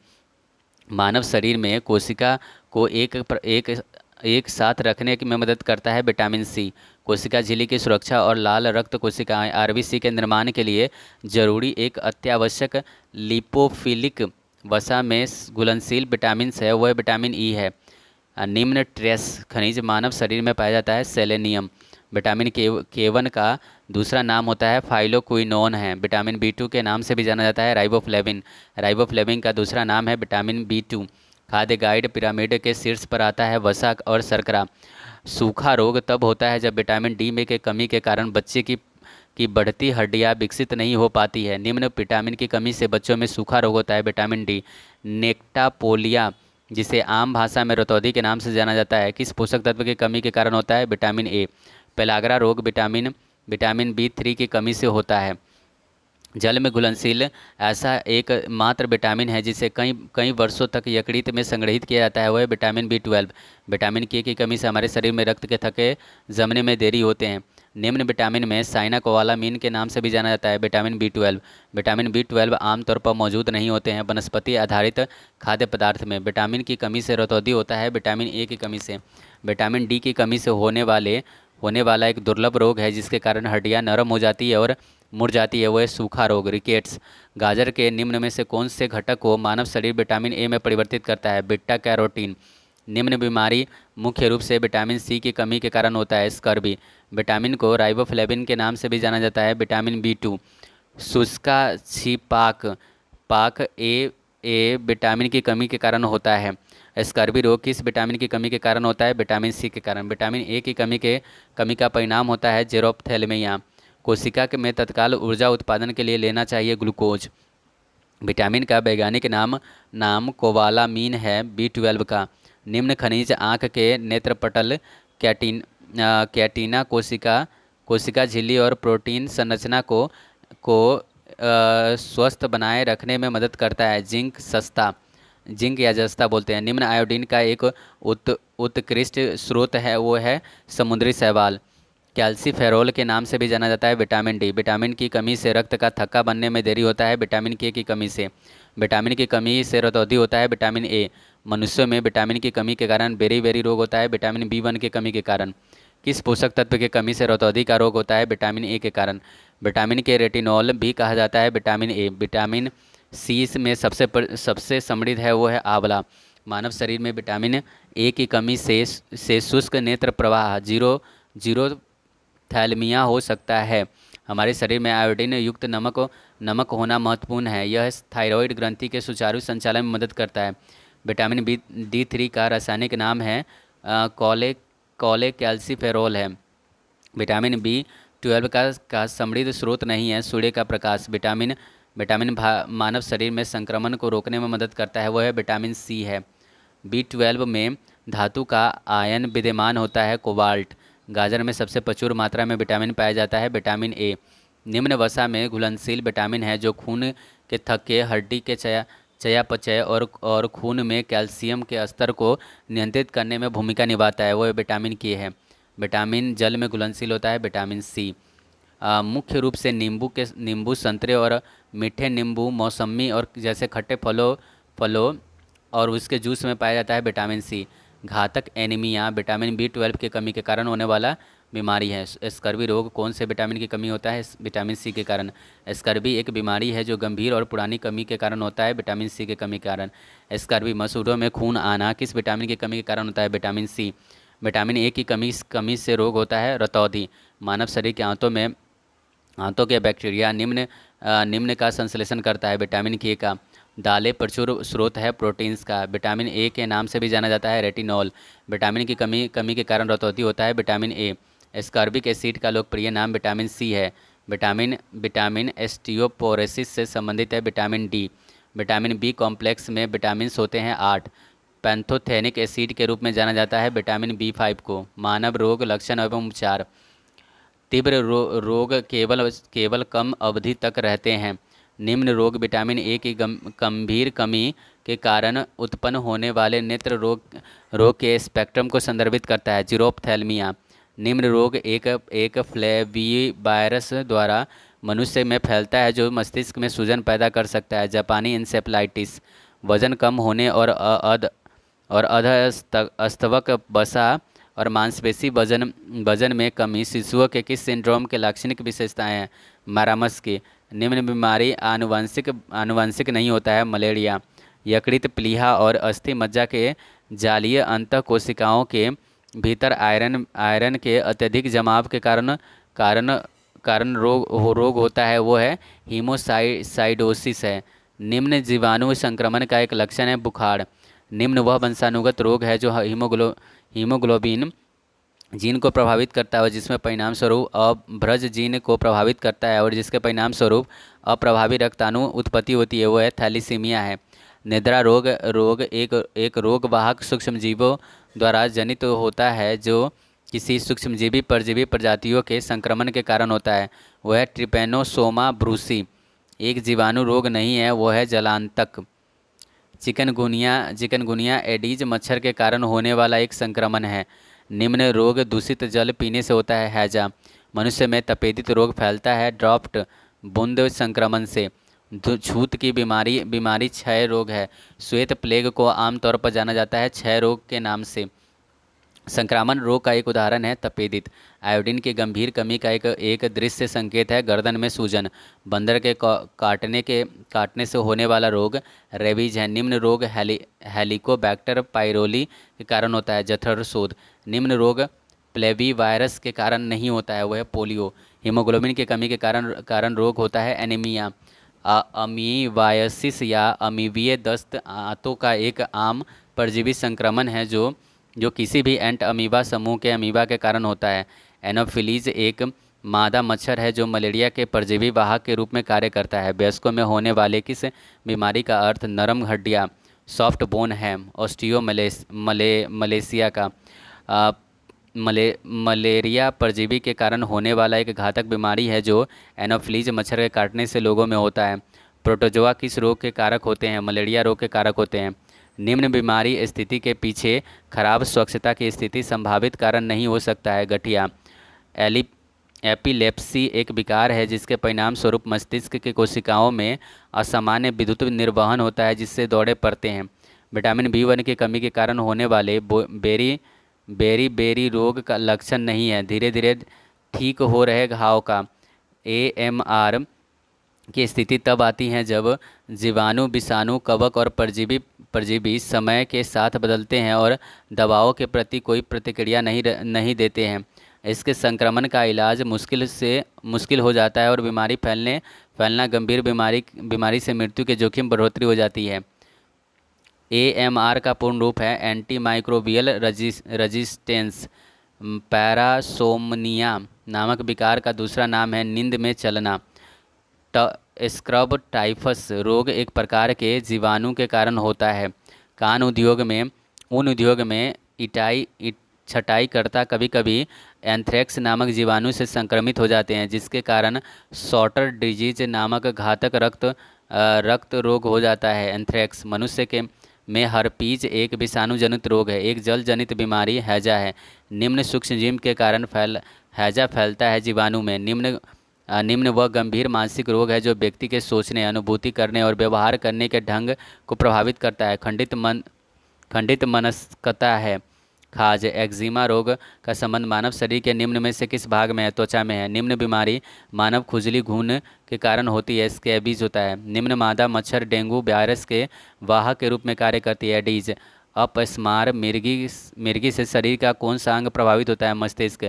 मानव शरीर में कोशिका को एक साथ रखने में मदद करता है। विटामिन सी कोशिका झिल्ली की सुरक्षा और लाल रक्त कोशिकाएं आरबीसी के निर्माण के लिए जरूरी एक अत्यावश्यक लिपोफिलिक वसा में घुलनशील विटामिन है वह विटामिन ई है। निम्न ट्रेस खनिज मानव शरीर में पाया जाता है। सेलेनियम विटामिन के1 का दूसरा नाम होता है फाइलोक्विनोन है। विटामिन बी2 के नाम से भी जाना जाता है राइबोफ्लेविन का दूसरा नाम है विटामिन बी2। खाद्य गाइड पिरामिड के शीर्ष पर आता है वसा और शर्करा। सूखा रोग तब होता है जब विटामिन डी में के कमी के कारण बच्चे की बढ़ती हड्डियां विकसित नहीं हो पाती है। निम्न विटामिन की कमी से बच्चों में सूखा रोग होता है। Vitamin D. नेक्टापोलिया जिसे आम भाषा में रतौंधी के नाम से जाना जाता है किस पोषक तत्व की कमी के कारण होता है? Vitamin A. पेलाग्रा रोग विटामिन बी3 की कमी से होता है। जल में घुलनशील ऐसा एक मात्र विटामिन है जिसे कई वर्षों तक यकृत में संग्रहित किया जाता है वह विटामिन बी12। विटामिन के की कमी से हमारे शरीर में रक्त के थके जमने में देरी होते हैं। निम्न विटामिन में साइनाकोबालामिन के नाम से भी जाना जाता है विटामिन बी12। विटामिन बी12 आमतौर पर मौजूद नहीं होते हैं वनस्पति आधारित खाद्य पदार्थ में। विटामिन की कमी से रतौंधी होता है विटामिन ए की कमी से। विटामिन डी की कमी से होने वाला एक दुर्लभ रोग है जिसके कारण हड्डियां नरम हो जाती है और मुड़ जाती है वह सूखा रोग रिकेट्स। गाजर के निम्न में से कौन से घटक को मानव शरीर विटामिन ए में परिवर्तित करता है? Beta carotene. निम्न बीमारी मुख्य रूप से विटामिन सी की कमी के कारण होता है स्कर्वी। विटामिन को राइबोफ्लेविन के नाम से भी जाना जाता है। विटामिन बी2। शुष्का छिपाक पाक ए विटामिन की कमी के कारण होता है। स्कर्वी रोग किस विटामिन की कमी के कारण होता है? विटामिन सी के कारण। विटामिन ए की कमी का परिणाम होता है जेरोप्थेल्मिया। कोशिका में तत्काल ऊर्जा उत्पादन के लिए लेना चाहिए ग्लूकोज। विटामिन का वैज्ञानिक नाम कोबालामीन है बी12 का। निम्न खनिज आँख के नेत्रपटल कैटिना कोशिका झिल्ली और प्रोटीन संरचना को स्वस्थ बनाए रखने में मदद करता है। जिंक या जस्ता बोलते हैं। निम्न आयोडीन का एक उत्कृष्ट स्रोत है वो है समुद्री शैवाल। कैल्सीफेरोल के नाम से भी जाना जाता है विटामिन डी। विटामिन की कमी से रक्त का थक्का बनने में देरी होता है विटामिन के की कमी से। विटामिन की कमी से रतौंधी होता है विटामिन ए। मनुष्यों में विटामिन की कमी के कारण बेरी रोग होता है विटामिन बी1 की कमी के कारण। किस पोषक तत्व की कमी से रतौंधी का रोग होता है? विटामिन ए के कारण। विटामिन के रेटिनॉल भी कहा जाता है विटामिन ए। विटामिन सी में सबसे समृद्ध है वो है आंवला। मानव शरीर में विटामिन ए की कमी से शुष्क नेत्र प्रवाह जीरो थैलेमिया हो सकता है। हमारे शरीर में आयोडीन युक्त नमक होना महत्वपूर्ण है। यह थायराइड ग्रंथि के सुचारू संचालन में मदद करता है। विटामिन डी3 का रासायनिक नाम है कॉले कैल्सीफेरोल है। विटामिन बी12 का समृद्ध स्रोत नहीं है सूर्य का प्रकाश। विटामिन मानव शरीर में संक्रमण को रोकने में मदद करता है वह है विटामिन सी है। बी12 में धातु का आयन विद्यमान होता है कोबाल्ट। गाजर में सबसे प्रचुर मात्रा में विटामिन पाया जाता है विटामिन ए। निम्न वसा में घुलनशील विटामिन है जो खून के थक्के हड्डी के चयापचय और खून में कैल्शियम के स्तर को नियंत्रित करने में भूमिका निभाता है वह विटामिन के है। विटामिन जल में घुलनशील होता है विटामिन सी। मुख्य रूप से नींबू संतरे और मीठे नींबू मौसमी और जैसे खट्टे फलों और उसके जूस में पाया जाता है विटामिन सी। घातक एनीमिया विटामिन बी 12 की कमी के कारण होने वाला बीमारी है। स्कर्वी रोग कौन से विटामिन की कमी होता है? विटामिन सी के कारण। स्कर्वी एक बीमारी है जो गंभीर और पुरानी कमी के कारण होता है विटामिन सी की कमी के कारण। स्कर्वी मसूड़ों में खून आना किस विटामिन की कमी के कारण होता है? Vitamin C. विटामिन ए की कमी से रोग होता है रतौंधी। मानव शरीर के आंतों के बैक्टीरिया निम्न का संश्लेषण करता है विटामिन के का। दालें प्रचुर स्रोत है प्रोटीन्स का। विटामिन ए के नाम से भी जाना जाता है रेटिनॉल। विटामिन की कमी के कारण रतौंधी होता है विटामिन ए। एस्कॉर्बिक एसिड का लोकप्रिय नाम विटामिन सी है। विटामिन एस्टियोपोरोसिस से संबंधित है vitamin D. Vitamin B complex में विटामिन होते हैं 8। पैंथोथेनिक एसिड के रूप में जाना जाता है विटामिन बी 5 को। मानव रोग लक्षण एवं उपचार। तीव्र रोग केवल कम अवधि तक रहते हैं। निम्न रोग विटामिन ए की गंभीर कमी के कारण उत्पन्न होने वाले नेत्र रोग के स्पेक्ट्रम को संदर्भित करता है। जीरोप्थेल्मिया। निम्न रोग एक फ्लेविवायरस द्वारा मनुष्य में फैलता है जो मस्तिष्क में सूजन पैदा कर सकता है। जापानी इंसेफ्लाइटिस। वजन कम होने और अस्थवक वसा और मांसपेशी वजन में कमी शिशुओं के किस सिंड्रोम के लाक्षणिक विशेषताएं हैं? मैरामस की। निम्न बीमारी आनुवंशिक नहीं होता है। मलेरिया। यकृत प्लीहा और अस्थि मज्जा के जालीय अंतः कोशिकाओं के भीतर आयरन के अत्यधिक जमाव के कारण रोग होता है, वो है हीमोसाइडोसिस है। निम्न जीवाणु संक्रमण का एक लक्षण है बुखार। निम्न वह वंशानुगत रोग है जो हीमोग्लोबिन जीन को प्रभावित करता है और जिसमें परिणाम स्वरूप अभ्रज जीन को प्रभावित करता है और जिसके परिणाम स्वरूप अप्रभावी रक्ताणु उत्पत्ति होती है, वो है थैलीसीमिया है। निद्रा रोग एक रोगवाहक सूक्ष्मजीवों द्वारा जनित होता है जो किसी सूक्ष्मजीवी परजीवी प्रजातियों के संक्रमण के कारण होता है, वह है ट्रिपेनोसोमा ब्रूसी। एक जीवाणु रोग नहीं है, वो है जलांतक। चिकनगुनिया एडीज मच्छर के कारण होने वाला एक संक्रमण है। निम्न रोग दूषित जल पीने से होता है। हैजा। मनुष्य में तपेदिक रोग फैलता है ड्रॉप्ट बूंद संक्रमण से। छूत की बीमारी क्षय रोग है। श्वेत प्लेग को आमतौर पर जाना जाता है क्षय रोग के नाम से। संक्रामक रोग का एक उदाहरण है तपेदिक। आयोडीन की गंभीर कमी का एक दृश्य संकेत है गर्दन में सूजन। बंदर के काटने से होने वाला रोग रेबीज है। निम्न रोग हेलिकोबैक्टर पाइरोली के कारण होता है। जठर शोथ। निम्न रोग प्लेवी वायरस के कारण नहीं होता है, वह है पोलियो। हीमोग्लोबिन की कमी के कारण रोग होता है एनीमिया। अमीवायसिस या अमीबीय दस्त आंतों का एक आम परजीवी संक्रमण है जो किसी भी एंट अमीबा समूह के अमीबा के कारण होता है। एनोफिलीज एक मादा मच्छर है जो मलेरिया के परजीवी वाहक के रूप में कार्य करता है। वयस्कों में होने वाले किस बीमारी का अर्थ नरम हड्डियाँ सॉफ्ट बोन है। मलेशिया का मलेरिया परजीवी के कारण होने वाला एक घातक बीमारी है जो एनोफिलीज मच्छर के काटने से लोगों में होता है। प्रोटोजोआ किस रोग के कारक होते हैं? मलेरिया रोग के कारक होते हैं। निम्न बीमारी स्थिति के पीछे खराब स्वच्छता की स्थिति संभावित कारण नहीं हो सकता है। गठिया। एपिलेप्सी एक विकार है जिसके परिणाम स्वरूप मस्तिष्क के कोशिकाओं में असामान्य विद्युत निर्वहन होता है जिससे दौरे पड़ते हैं। विटामिन बी 1 की कमी के कारण होने वाले बेरी रोग का लक्षण नहीं है, धीरे धीरे ठीक हो रहे घाव का। AMR की स्थिति तब आती है जब जीवाणु विषाणु कवक और परजीवी समय के साथ बदलते हैं और दवाओं के प्रति कोई प्रतिक्रिया नहीं देते हैं। इसके संक्रमण का इलाज मुश्किल हो जाता है और बीमारी फैलना गंभीर बीमारी से मृत्यु के जोखिम बढ़ोतरी हो जाती है। AMR का पूर्ण रूप है एंटी माइक्रोबियल रजिस्टेंस। पैरासोमनिया नामक विकार का दूसरा नाम है नींद में चलना। स्क्रब टाइफस रोग एक प्रकार के जीवाणु के कारण होता है। ऊन उद्योग में छटाईकर्ता कभी कभी एंथ्रेक्स नामक जीवाणु से संक्रमित हो जाते हैं जिसके कारण सॉटर डिजीज नामक घातक रक्त रोग हो जाता है। एंथ्रेक्स में हर्पीज एक विषाणु जनित रोग है। एक जल जनित बीमारी हैजा है। निम्न सूक्ष्मजीव के कारण हैजा फैलता है जीवाणु में। निम्न वह गंभीर मानसिक रोग है जो व्यक्ति के सोचने, अनुभूति करने और व्यवहार करने के ढंग को प्रभावित करता है। खंडित मनस्कता है। खाज एक्जिमा रोग का संबंध मानव शरीर के निम्न में से किस भाग में है? त्वचा में है। निम्न बीमारी मानव खुजली घून के कारण होती है, स्कैबीज होता है। निम्न मादा मच्छर डेंगू वायरस के वाहक के रूप में कार्य करती है, एडीज। अपस्मार मिर्गी से शरीर का कौन सा अंग प्रभावित होता है? मस्तिष्क।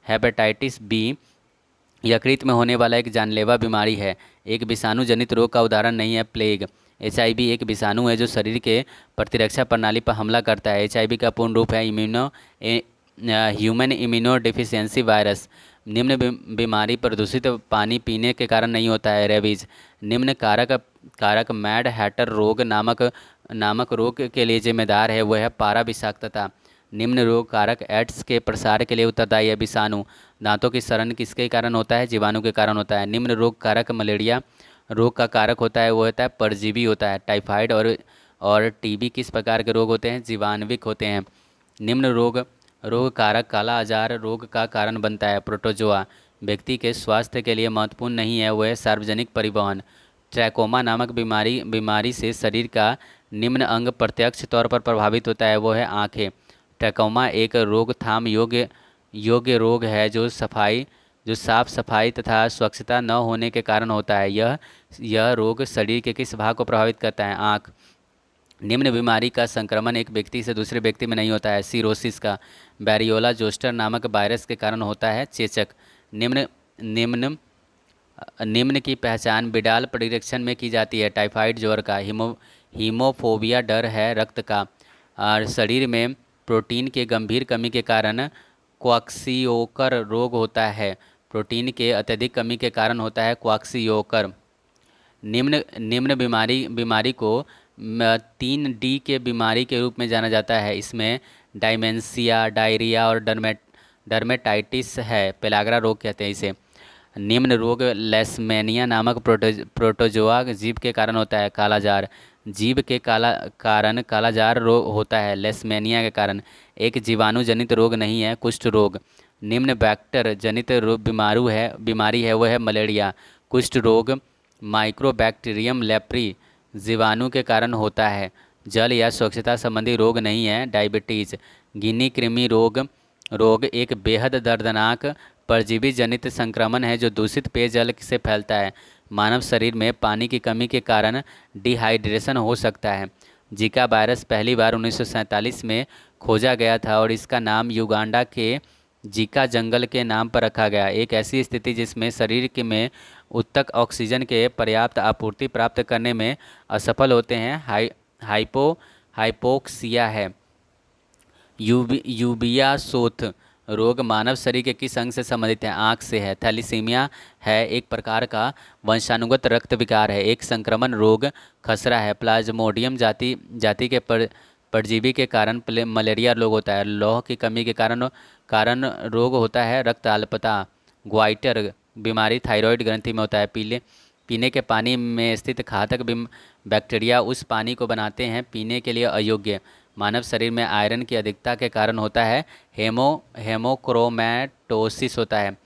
हेपेटाइटिस बी यकृत में होने वाला एक जानलेवा बीमारी है, एक विषाणु जनित रोग का उदाहरण नहीं है प्लेग। एचआईवी एक विषाणु है जो शरीर के प्रतिरक्षा प्रणाली पर हमला करता है। एचआईवी का पूर्ण रूप है ह्यूमन इम्यूनो डिफिशियंसी वायरस। निम्न बीमारी प्रदूषित पानी पीने के कारण नहीं होता है, रेबीज। निम्न कारक मैड हैटर रोग नामक रोग के लिए जिम्मेदार है, वह है पारा विषाक्तता। निम्न रोग कारक एड्स के प्रसार के लिए उत्तरदायी है, विषाणु। दांतों की सड़न किसके कारण होता है? जीवाणु के कारण होता है। निम्न रोग कारक मलेरिया रोग का कारक होता है, वो होता है परजीवी होता है। टाइफाइड और टीबी किस प्रकार के रोग होते हैं? जीवाणुविक होते हैं। निम्न रोग कारक काला आजार रोग का कारण बनता है, प्रोटोजोआ। व्यक्ति के स्वास्थ्य के लिए महत्वपूर्ण नहीं है, वह है सार्वजनिक परिवहन। ट्रैकोमा नामक बीमारी से शरीर का निम्न अंग प्रत्यक्ष तौर पर प्रभावित होता है, वो है आँखें। ट्रैकोमा एक रोकथाम योग्य रोग है जो साफ सफाई तथा स्वच्छता न होने के कारण होता है। यह रोग शरीर के किस भाग को प्रभावित करता है? आँख। निम्न बीमारी का संक्रमण एक व्यक्ति से दूसरे व्यक्ति में नहीं होता है, सीरोसिस का। बैरियोला जोस्टर नामक वायरस के कारण होता है, चेचक। निम्न निम्न निम्न की पहचान बिडाल परीक्षण में की जाती है, टाइफाइड ज्वर का। हीमोफोबिया डर है रक्त का। और शरीर में प्रोटीन के गंभीर कमी के कारण क्वाक्सियोकर रोग होता है। प्रोटीन के अत्यधिक कमी के कारण होता है क्वाक्सियोकर। निम्न निम्न बीमारी को 3D के बीमारी के रूप में जाना जाता है। इसमें डायमेंशिया, डायरिया और डर्मेटाइटिस है, पेलाग्रा रोग कहते हैं इसे। निम्न रोग लेशमेनिया नामक प्रोटोजोआ जीव के कारण होता है, कालाजार। जीव के कारण कालाजार रोग होता है, लेशमेनिया के कारण। एक जीवाणु जनित रोग नहीं है, कुष्ठ रोग। निम्न बैक्टर जनित बीमारी है, वह है मलेरिया। कुष्ठ रोग माइक्रोबैक्टीरियम लेप्री जीवाणु के कारण होता है। जल या स्वच्छता संबंधी रोग नहीं है, डायबिटीज। गिनी कृमि रोग एक बेहद दर्दनाक परजीवी जनित संक्रमण है जो दूषित पेयजल से फैलता है। मानव शरीर में पानी की कमी के कारण डिहाइड्रेशन हो सकता है। जीका वायरस पहली बार 1947 में खोजा गया था और इसका नाम युगांडा के जीका जंगल के नाम पर रखा गया। एक ऐसी स्थिति जिसमें शरीर के में उत्तक ऑक्सीजन के पर्याप्त आपूर्ति प्राप्त करने में असफल होते हैं, हाइपोक्सिया है। यूबिया शोथ रोग मानव शरीर के किस अंग से संबंधित है? आँख से है। थैलीसीमिया है एक प्रकार का वंशानुगत रक्त विकार है। एक संक्रमण रोग खसरा है। प्लाज्मोडियम जाति के परजीवी के कारण मलेरिया रोग होता है। लौह की कमी के कारण रोग होता है, रक्त अल्पता। ग्वाइटर बीमारी थायराइड ग्रंथि में होता है। पीने के पानी में स्थित घातक बैक्टीरिया उस पानी को बनाते हैं पीने के लिए अयोग्य। मानव शरीर में आयरन की अधिकता के कारण होता है, हेमोक्रोमैटोसिस होता है।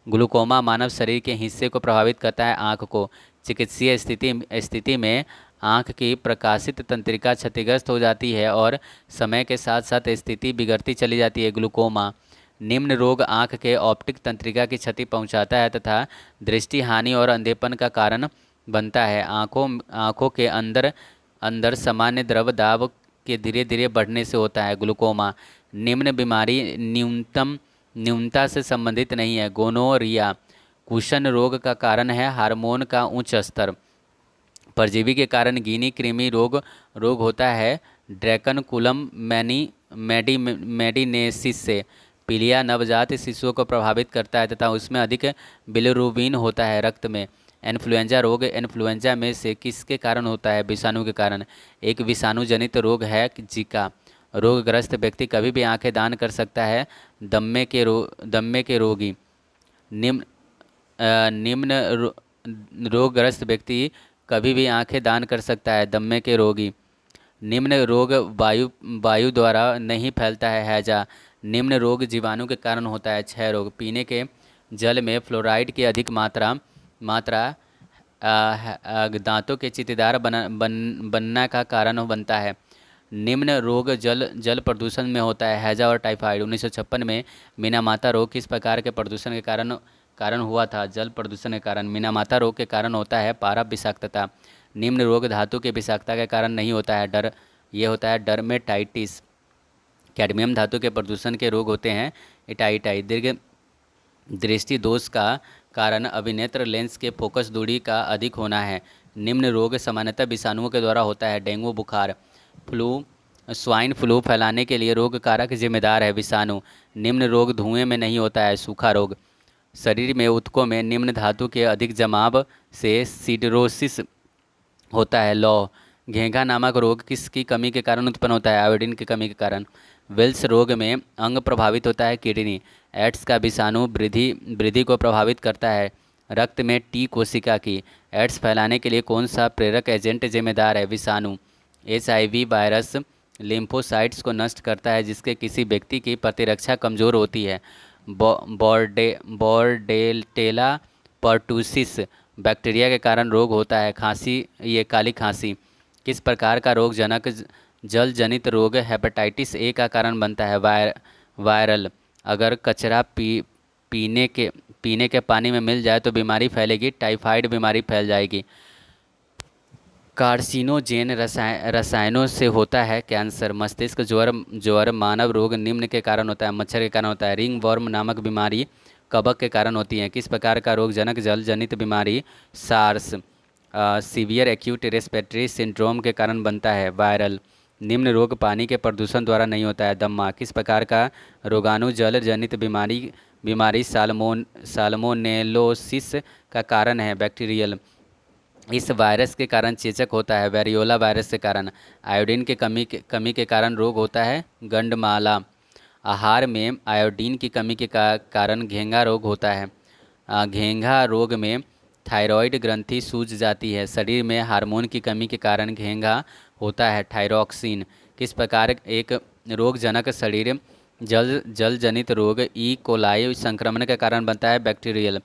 ग्लूकोमा मानव शरीर के हिस्से को प्रभावित करता है, आँख को। चिकित्सीय स्थिति में आँख की प्रकाशित तंत्रिका क्षतिग्रस्त हो जाती है और समय के साथ साथ स्थिति बिगड़ती चली जाती है, ग्लूकोमा। निम्न रोग आँख के ऑप्टिक तंत्रिका की क्षति पहुंचाता है तथा दृष्टि हानि और अंधेपन का कारण बनता है। आँखों के अंदर सामान्य द्रव दाब के धीरे धीरे बढ़ने से होता है, ग्लूकोमा। निम्न बीमारी न्यूनता से संबंधित नहीं है, गोनोरिया। कुशन रोग का कारण है हार्मोन का उच्च स्तर। परजीवी के कारण गिनी कृमि रोग होता है, ड्रैकनकुलम मेडिनेसिस से। पीलिया नवजात शिशुओं को प्रभावित करता है तथा उसमें अधिक बिलिरुबिन होता है रक्त में। इन्फ्लुएंजा रोग इन्फ्लुएंजा में से किसके कारण होता है? विषाणु के कारण। एक विषाणु जनित रोग है, जीका। रोगग्रस्त व्यक्ति कभी भी आंखें दान कर सकता है, दम्मे के रोगी। निम्न रोगग्रस्त व्यक्ति कभी भी आंखें दान कर सकता है, दम्मे के रोगी। निम्न रोग वायु वायु द्वारा नहीं फैलता है। हैजा। निम्न रोग जीवाणु के कारण होता है। क्षय रोग। पीने के जल में फ्लोराइड की अधिक मात्रा दांतों के चित्तीदार बनना का कारण बनता है। निम्न रोग जल जल प्रदूषण में होता है। हैजा और टाइफाइड। 1956 में मिनामाता रोग किस प्रकार के प्रदूषण के कारण कारण हुआ था? जल प्रदूषण के कारण। मिनामाता रोग के कारण होता है पारा विषाक्तता। निम्न रोग धातु के विषाक्तता के कारण नहीं होता है। ये होता है डर्मेटाइटिस। कैडमियम धातु के प्रदूषण के रोग होते हैं इटाइटाई। दीर्घ दृष्टि दोष का कारण अभिनेत्र लेंस के फोकस दूरी का अधिक होना है। निम्न रोग सामान्यतः विषाणुओं के द्वारा होता है। डेंगू बुखार। फ्लू स्वाइन फ्लू फैलाने के लिए रोग कारक जिम्मेदार है विषाणु। निम्न रोग धुएं में नहीं होता है। सूखा रोग। शरीर में ऊतकों में निम्न धातु के अधिक जमाव से सिडरोसिस होता है। लौ। घेंघा नामक रोग किसकी कमी के कारण उत्पन्न होता है? आयोडीन की कमी के कारण। वेल्स रोग में अंग प्रभावित होता है किडनी। एड्स का विषाणु वृद्धि को प्रभावित करता है। रक्त में टी कोशिका की। एड्स फैलाने के लिए कौन सा प्रेरक एजेंट जिम्मेदार है? विषाणु। एचआईवी वायरस लिम्फोसाइट्स को नष्ट करता है जिसके किसी व्यक्ति की प्रतिरक्षा कमजोर होती है। बॉर्डेल्टेला पर्टुसिस बैक्टीरिया के कारण रोग होता है। खांसी। ये काली खांसी। किस प्रकार का रोग जनक जल जनित रोग हेपेटाइटिस ए का कारण बनता है? वायरल। अगर कचरा पीने के पानी में मिल जाए तो बीमारी फैलेगी। टाइफाइड बीमारी फैल जाएगी। कार्सिनोजेन रसायनों से होता है कैंसर। मस्तिष्क ज्वर मानव रोग निम्न के कारण होता है। मच्छर के कारण होता है। रिंग वर्म नामक बीमारी कवक के कारण होती है। किस प्रकार का रोग जनक जल जनित बीमारी? SARS. Severe acute respiratory syndrome के कारण बनता है। वायरल। निम्न रोग पानी के प्रदूषण द्वारा नहीं होता है। दम्मा। किस प्रकार का रोगाणु जल जनित बीमारी साल्मोनेलोसिस का कारण है? बैक्टीरियल। इस वायरस के कारण चेचक होता है। वेरियोला वायरस के कारण। आयोडीन की कमी के कारण रोग होता है गंडमाला। आहार में आयोडीन की कमी के कारण घेंघा रोग होता है। घेंघा रोग में थायराइड ग्रंथि सूज जाती है। शरीर में हार्मोन की कमी के कारण घेंघा होता है। थायरॉक्सिन। किस प्रकार एक रोग जनक शरीर जल जनित रोग ई कोलाई संक्रमण के कारण बनता है? बैक्टीरियल।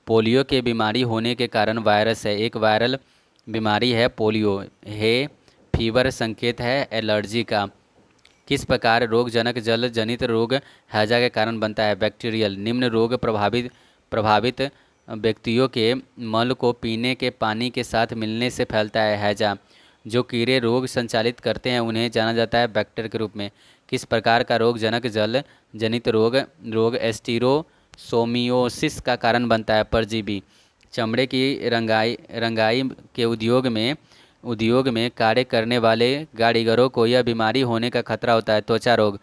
पोलियो के बीमारी होने के कारण वायरस है। एक वायरल बीमारी है पोलियो। है फीवर संकेत है एलर्जी का। किस प्रकार रोग जनक जल जनित रोग हैजा के कारण बनता है? बैक्टीरियल। निम्न रोग प्रभावित व्यक्तियों के मल को पीने के पानी के साथ मिलने से फैलता है। हैजा। जो कीड़े रोग संचालित करते हैं उन्हें जाना जाता है बैक्टर के रूप में। किस प्रकार का रोग जनक जल जनित रोग एस्टीरोसोमियोसिस का कारण बनता है? परजीवी। चमड़े की रंगाई के उद्योग में कार्य करने वाले कारीगरों को यह बीमारी होने का खतरा होता है। त्वचा रोग।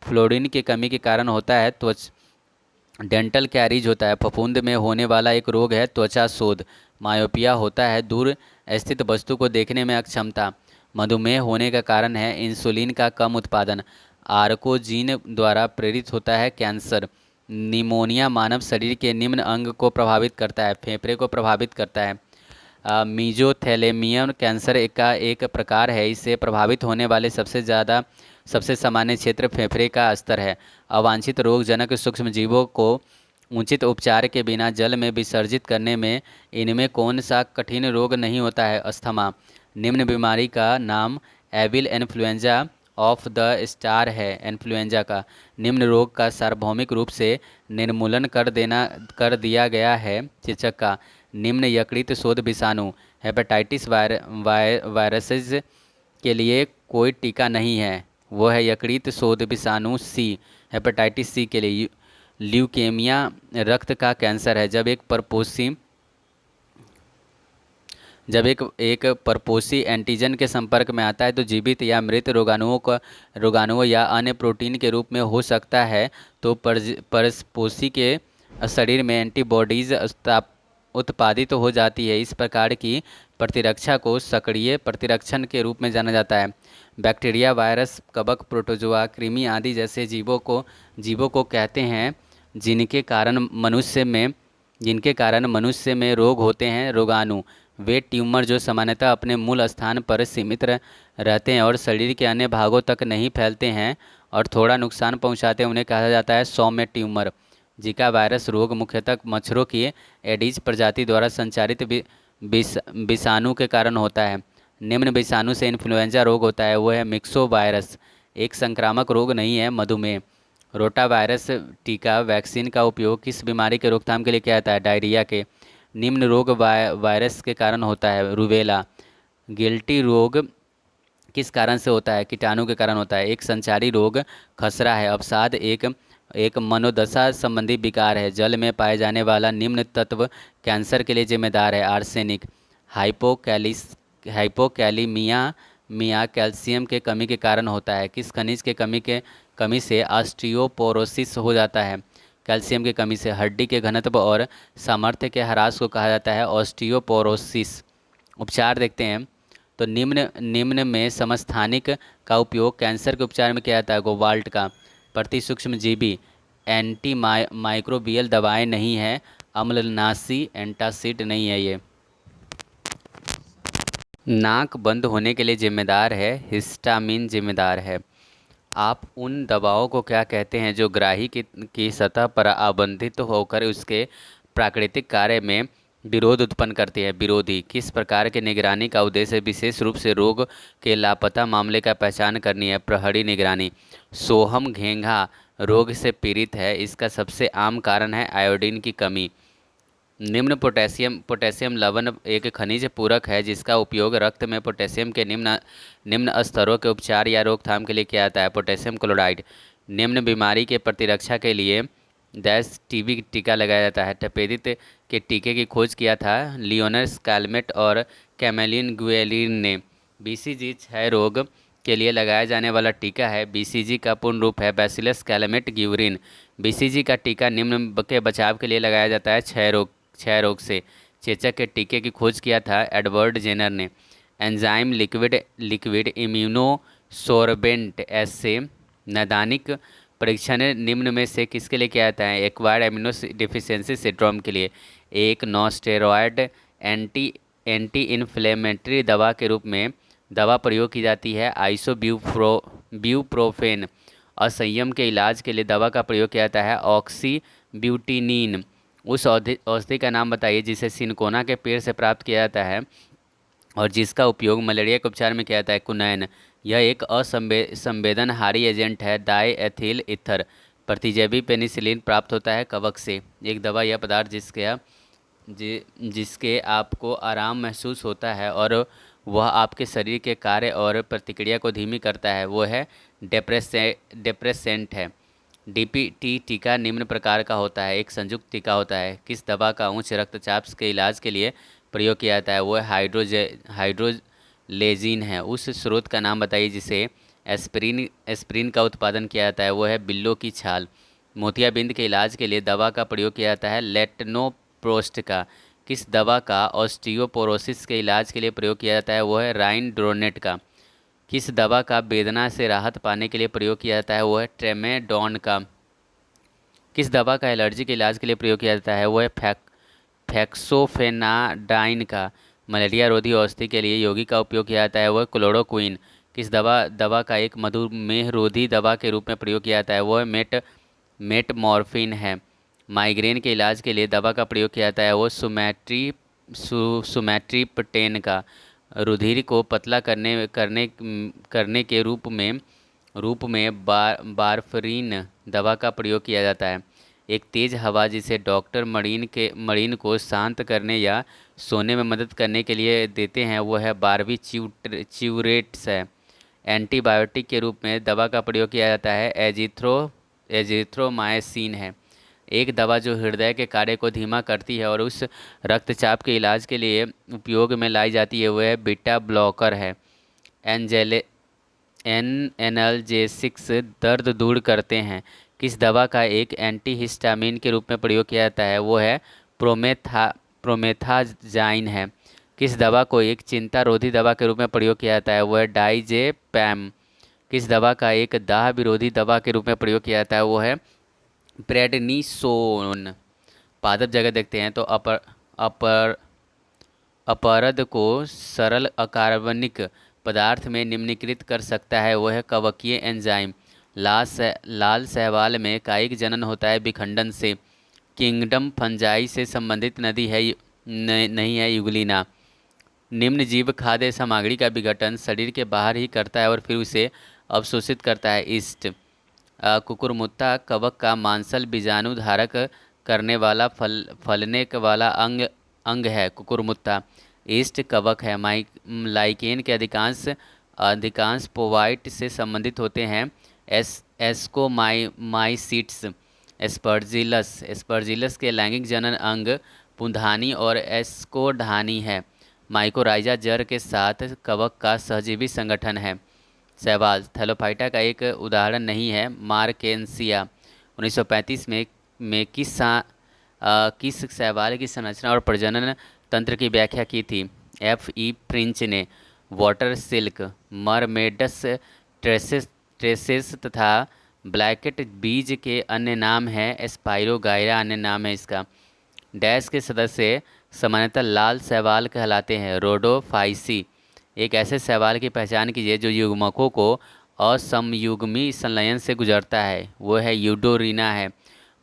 फ्लोरीन की कमी के कारण होता है डेंटल कैरीज होता है। फफूंद में होने वाला एक रोग है त्वचा शोथ। मायोपिया होता है दूर स्थित वस्तु को देखने में अक्षमता। मधुमेह होने का कारण है इंसुलिन का कम उत्पादन। आर्कोजीन द्वारा प्रेरित होता है कैंसर। निमोनिया मानव शरीर के निम्न अंग को प्रभावित करता है। फेफड़े को प्रभावित करता है। मीजोथेलेमियम कैंसर का एक प्रकार है। इससे प्रभावित होने वाले सबसे सामान्य क्षेत्र फेफड़े का स्तर है। अवांछित रोगजनक सूक्ष्म जीवों को उचित उपचार के बिना जल में विसर्जित करने में इनमें कौन सा कठिन रोग नहीं होता है? अस्थमा। निम्न बीमारी का नाम evil influenza of the star है। इन्फ्लुएंजा का निम्न रोग का सार्वभौमिक रूप से निर्मूलन कर दिया गया है। चेचक का निम्न यकृत शोथ विषाणु हेपेटाइटिस वायरसेस के लिए कोई टीका नहीं है। वो है यकृत शोथ विषाणु सी। हेपेटाइटिस सी के लिए। ल्यूकेमिया रक्त का कैंसर है। जब एक परपोषी एंटीजन के संपर्क में आता है तो जीवित या मृत रोगाणुओं या अन्य प्रोटीन के रूप में हो सकता है। तो परपोषी के शरीर में एंटीबॉडीज उत्पादित हो जाती है। इस प्रकार की प्रतिरक्षा को सक्रिय प्रतिरक्षण के रूप में जाना जाता है। बैक्टीरिया वायरस कवक प्रोटोजोआ कृमि आदि जैसे जीवों को कहते हैं जिनके कारण मनुष्य में रोग होते हैं। रोगाणु वे ट्यूमर जो सामान्यतः अपने मूल स्थान पर सीमित रहते हैं और शरीर के अन्य भागों तक नहीं फैलते हैं और थोड़ा नुकसान पहुंचाते हैं, उन्हें कहा जाता है सौम्य ट्यूमर। जीका वायरस रोग मुख्यतः मच्छरों की एडीज प्रजाति द्वारा संचारित विषाणु के कारण होता है। निम्न विषाणु से इन्फ्लुएंजा रोग होता है, वो है मिक्सो वायरस। एक संक्रामक रोग नहीं है। मधुमेह। रोटा वायरस टीका वैक्सीन का उपयोग किस बीमारी के रोकथाम के लिए किया जाता है? डायरिया के। निम्न रोग वायरस के कारण होता है? रूबेला। गिल्टी रोग किस कारण से होता है? कीटाणु के कारण होता है। एक संचारी रोग खसरा है। अवसाद एक एक मनोदशा संबंधी विकार है। जल में पाए जाने वाला निम्न तत्व कैंसर के लिए जिम्मेदार है? आर्सेनिक। हाइपोकैलिस हाइपोकैलीमिया मिया कैल्शियम के कमी के कारण होता है। किस खनिज के कमी से ऑस्टियोपोरोसिस हो जाता है? कैल्शियम की कमी से। हड्डी के घनत्व और सामर्थ्य के ह्रास को कहा जाता है ऑस्टियोपोरोसिस। उपचार देखते हैं। तो निम्न निम्न में समस्थानिक का उपयोग कैंसर के उपचार में किया जाता है? गोवाल्ट का। प्रति सूक्ष्मजीवी एंटी माइक्रोबियल दवाएं नहीं है। अम्लनाशी एंटासिड नहीं है ये। नाक बंद होने के लिए जिम्मेदार है? हिस्टामिन जिम्मेदार है। आप उन दवाओं को क्या कहते हैं जो ग्राही की सतह पर आबंधित होकर उसके प्राकृतिक कार्य में विरोध उत्पन्न करती है? विरोधी। किस प्रकार के निगरानी का उद्देश्य विशेष रूप से रोग के लापता मामले का पहचान करनी है? प्रहरी निगरानी। सोहम घेंघा रोग से पीड़ित है, इसका सबसे आम कारण है आयोडीन की कमी। निम्न पोटेशियम पोटेशियम लवण एक खनिज पूरक है जिसका उपयोग रक्त में पोटेशियम के निम्न निम्न स्तरों के उपचार या रोकथाम के लिए किया जाता है? Potassium chloride. निम्न बीमारी के प्रतिरक्षा के लिए डैश टीबी टीका लगाया जाता है? तपेदिक के टीके की खोज किया था लियोनर स्कैलमेट और कैमेलिन गुएलिन ने। बीसीजी क्षय रोग के लिए लगाया जाने वाला टीका है। बीसीजी का पूर्ण रूप है बैसिलस कैलमेट ग्यूरिन। बीसीजी का टीका निम्न के बचाव के लिए लगाया जाता है क्षय रोग से। चेचक के टीके की खोज किया था एडवर्ड जेनर ने। एंजाइम लिक्विड लिक्विड इम्यूनोसोर्बेंट ऐसे नैदानिक परीक्षण निम्न में से किसके लिए किया जाता है? एक्वायर्ड एमिनो डिफिशियंसी सिंड्रोम के लिए। एक नॉन स्टेरॉयड एंटी इन्फ्लेमेटरी दवा के रूप में दवा प्रयोग की जाती है ब्यूप्रोफेन। असंयम के इलाज के लिए दवा का प्रयोग किया जाता है ऑक्सीब्यूटिनिन। उस औषधि का नाम बताइए जिसे सिनकोना के पेड़ से प्राप्त किया जाता है और जिसका उपयोग मलेरिया के उपचार में किया जाता है? कुनैन। यह एक असंवेदनहारी एजेंट है डाई एथिल ईथर। प्रतिजैवी पेनिसिलिन प्राप्त होता है कवक से। एक दवा या पदार्थ जिसके आपको आराम महसूस होता है और वह आपके शरीर के कार्य और प्रतिक्रिया को धीमी करता है, वो है डेप्रेसेंट है। डीपीटी टीका निम्न प्रकार का होता है। एक संयुक्त टीका होता है। किस दवा का उच्च रक्तचाप के इलाज के लिए प्रयोग किया जाता है? वो है हाइड्रोलेजिन है। उस स्रोत का नाम बताइए जिसे एस्प्रिन का उत्पादन किया जाता है? वो है बिल्लों की छाल। मोतियाबिंद के इलाज के लिए दवा का प्रयोग किया जाता है लेटनोप्रोस्ट का। किस दवा का ऑस्टियोपोरोसिस के इलाज के लिए प्रयोग किया जाता है? वो है राइनड्रोनेट का। किस दवा का वेदना से राहत पाने के लिए प्रयोग किया जाता है? वो है ट्रेमेडॉन का। किस दवा का एलर्जी के इलाज के लिए प्रयोग किया जाता है? वो है फैक्सोफेनाडाइन का। मलेरिया रोधी औषधि के लिए यौगिक का उपयोग किया जाता है? वो है क्लोरोक्विन। किस दवा का एक मधुमेह रोधी दवा के रूप में प्रयोग किया जाता है? वो है मेटमॉर्फिन है। माइग्रेन के इलाज के लिए दवा का प्रयोग किया जाता है? वो सुमेट्रिप्टेन का। रुधिर को पतला करने के रूप में वारफरीन दवा का प्रयोग किया जाता है। एक तेज हवा जिसे डॉक्टर मरीन को शांत करने या सोने में मदद करने के लिए देते हैं, वो है बारबीच्यूरेट्स है। एंटीबायोटिक के रूप में दवा का प्रयोग किया जाता है एजिथ्रोमाइसिन है। एक दवा जो हृदय के कार्य को धीमा करती है और उस रक्तचाप के इलाज के लिए उपयोग में लाई जाती है, वह है बीटा ब्लॉकर है। एंजेले एनाल्जेसिक्स दर्द दूर करते हैं। किस दवा का एक एंटीहिस्टामिन के रूप में प्रयोग किया जाता है? वो है प्रोमेथाजाइन है। किस दवा को एक चिंता रोधी दवा के रूप में प्रयोग किया जाता है? वो है डाइजेपैम। किस दवा का एक दाह विरोधी दवा के रूप में प्रयोग किया जाता है? वो है प्रेडनिसोन। पादप जगह देखते हैं तो अपर अपर अपरद को सरल अकार्बनिक पदार्थ में निम्नीकृत कर सकता है, वह है कवकीय एंजाइम। लाल शैवाल में कायिक जनन होता है विखंडन से। किंगडम फंजाई से संबंधित नदी है नहीं है यूग्लिना। निम्न जीव खाद्य सामग्री का विघटन शरीर के बाहर ही करता है और फिर उसे अवशोषित करता है। ईस्ट कुकुरमुत्ता कवक का मांसल बीजाणु धारक करने वाला फलने वाला अंग है। कुकुरमुत्ता ईस्ट कवक है। लाइकेन के अधिकांश पोवाइट से संबंधित होते हैं। एस्कोमाइसीट्स एस्परजिलस के लैंगिक जनन अंग पुंधानी और एस्कोढानी है। माइकोराइजा जर के साथ कवक का सहजीवी संगठन है। शैवाल थैलोफाइटा का एक उदाहरण नहीं है। मार्केंसिया 1935 में किस शैवाल की संरचना और प्रजनन तंत्र की व्याख्या की थी? F.E. प्रिंच ने। वाटर सिल्क, मरमेडस ट्रेसेस तथा ब्लैकेट बीज के अन्य नाम है। स्पाइरोगाइरा अन्य नाम है इसका। डैश के सदस्य सामान्यतः लाल शैवाल कहलाते हैं। रोडोफाइसी एक ऐसे शैवाल की पहचान कीजिए जो युग्मकों को असमयुग्मी संलयन से गुजरता है, वो है यूडोरिना है।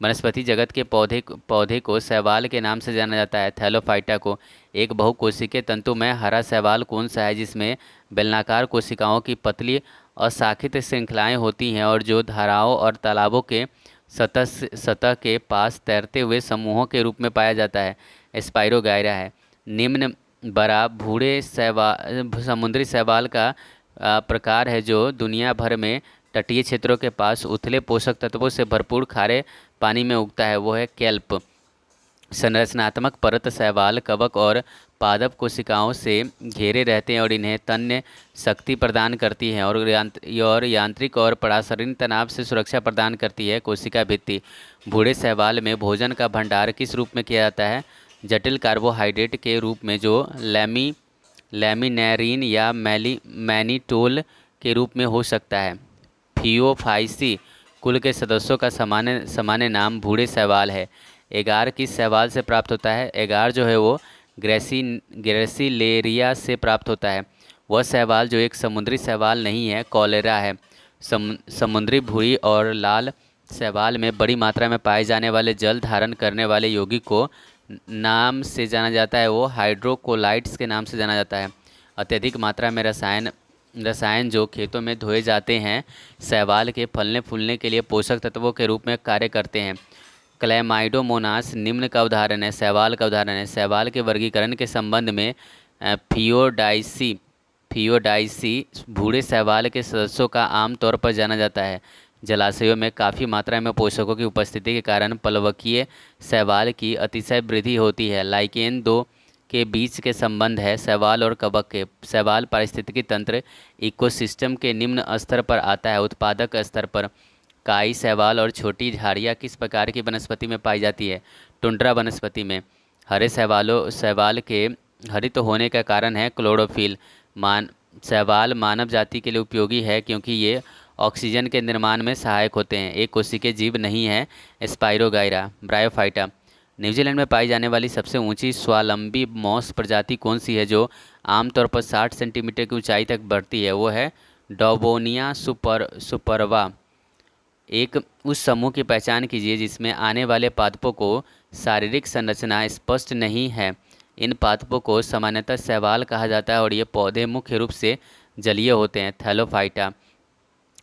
वनस्पति जगत के पौधे को शैवाल के नाम से जाना जाता है। थैलोफाइटा को। एक बहुकोशिकीय तंतु में हरा शैवाल कौन सा है जिसमें बेलनाकार कोशिकाओं की पतली अशाखित श्रृंखलाएं होती हैं और जो धाराओं और तालाबों के सतह के पास तैरते हुए समूहों के रूप में पाया जाता है? स्पाइरोगाइरा है। निम्न बड़ा भूरे समुद्री शैवाल का प्रकार है जो दुनिया भर में तटीय क्षेत्रों के पास उथले पोषक तत्वों से भरपूर खारे पानी में उगता है, वो है केल्प। संरचनात्मक परत शैवाल कवक और पादप कोशिकाओं से घेरे रहते हैं और इन्हें तन्य शक्ति प्रदान करती हैं और यांत्रिक और पराशरीन तनाव से सुरक्षा प्रदान करती है। कोशिका भित्ति बूढ़े शैवाल में भोजन का भंडार किस रूप में किया जाता है? जटिल कार्बोहाइड्रेट के रूप में जो लैमिनेरिन या मैनिटोल के रूप में हो सकता है। थियोफाइसी कुल के सदस्यों का सामान्य नाम बूढ़े शैवाल है। एगार किस शैवाल से प्राप्त होता है? एगार जो है वो ग्रेसिलेरिया से प्राप्त होता है। वह शैवाल जो एक समुद्री शैवाल नहीं है, कॉलेरा है। समुद्री भूरी और लाल शैवाल में बड़ी मात्रा में पाए जाने वाले जल धारण करने वाले यौगिक को नाम से जाना जाता है, वो हाइड्रोकोलाइट्स के नाम से जाना जाता है। अत्यधिक मात्रा में रसायन जो खेतों में धोए जाते हैं शैवाल के फलने फूलने के लिए पोषक तत्वों के रूप में कार्य करते हैं। क्लैमाइडोमोनास निम्न का उदाहरण है, शैवाल का उदाहरण है। शैवाल के वर्गीकरण के संबंध में फियोडाइसी बूढ़े शैवाल के सदस्यों का आमतौर पर जाना जाता है। जलाशयों में काफ़ी मात्रा में पोषकों की उपस्थिति के कारण प्लवकीय शैवाल की अतिशय वृद्धि होती है। लाइकेन दो के बीच के संबंध है शैवाल और कवक के। शैवाल पारिस्थितिकी तंत्र इकोसिस्टम के निम्न स्तर पर आता है। उत्पादक स्तर पर काई शैवाल और छोटी झाड़ियाँ किस प्रकार की वनस्पति में पाई जाती है? टुंड्रा वनस्पति में। हरे शैवाल के हरित होने का कारण है क्लोरोफिल। शैवाल मानव जाति के लिए उपयोगी है क्योंकि ये ऑक्सीजन के निर्माण में सहायक होते हैं। एक कोशिकीय जीव नहीं है। स्पाइरोगाइरा। ब्रायोफाइटा न्यूजीलैंड में पाई जाने वाली सबसे ऊंची स्वावलंबी मॉस प्रजाति कौन सी है जो आमतौर पर 60 सेंटीमीटर की ऊंचाई तक बढ़ती है? वो है डॉबोनिया सुपरवा। एक उस समूह की पहचान कीजिए जिसमें आने वाले पादपों को शारीरिक संरचना स्पष्ट नहीं है। इन पादपों को सामान्यतः शैवाल कहा जाता है और ये पौधे मुख्य रूप से जलीय होते हैं। थैलोफाइटा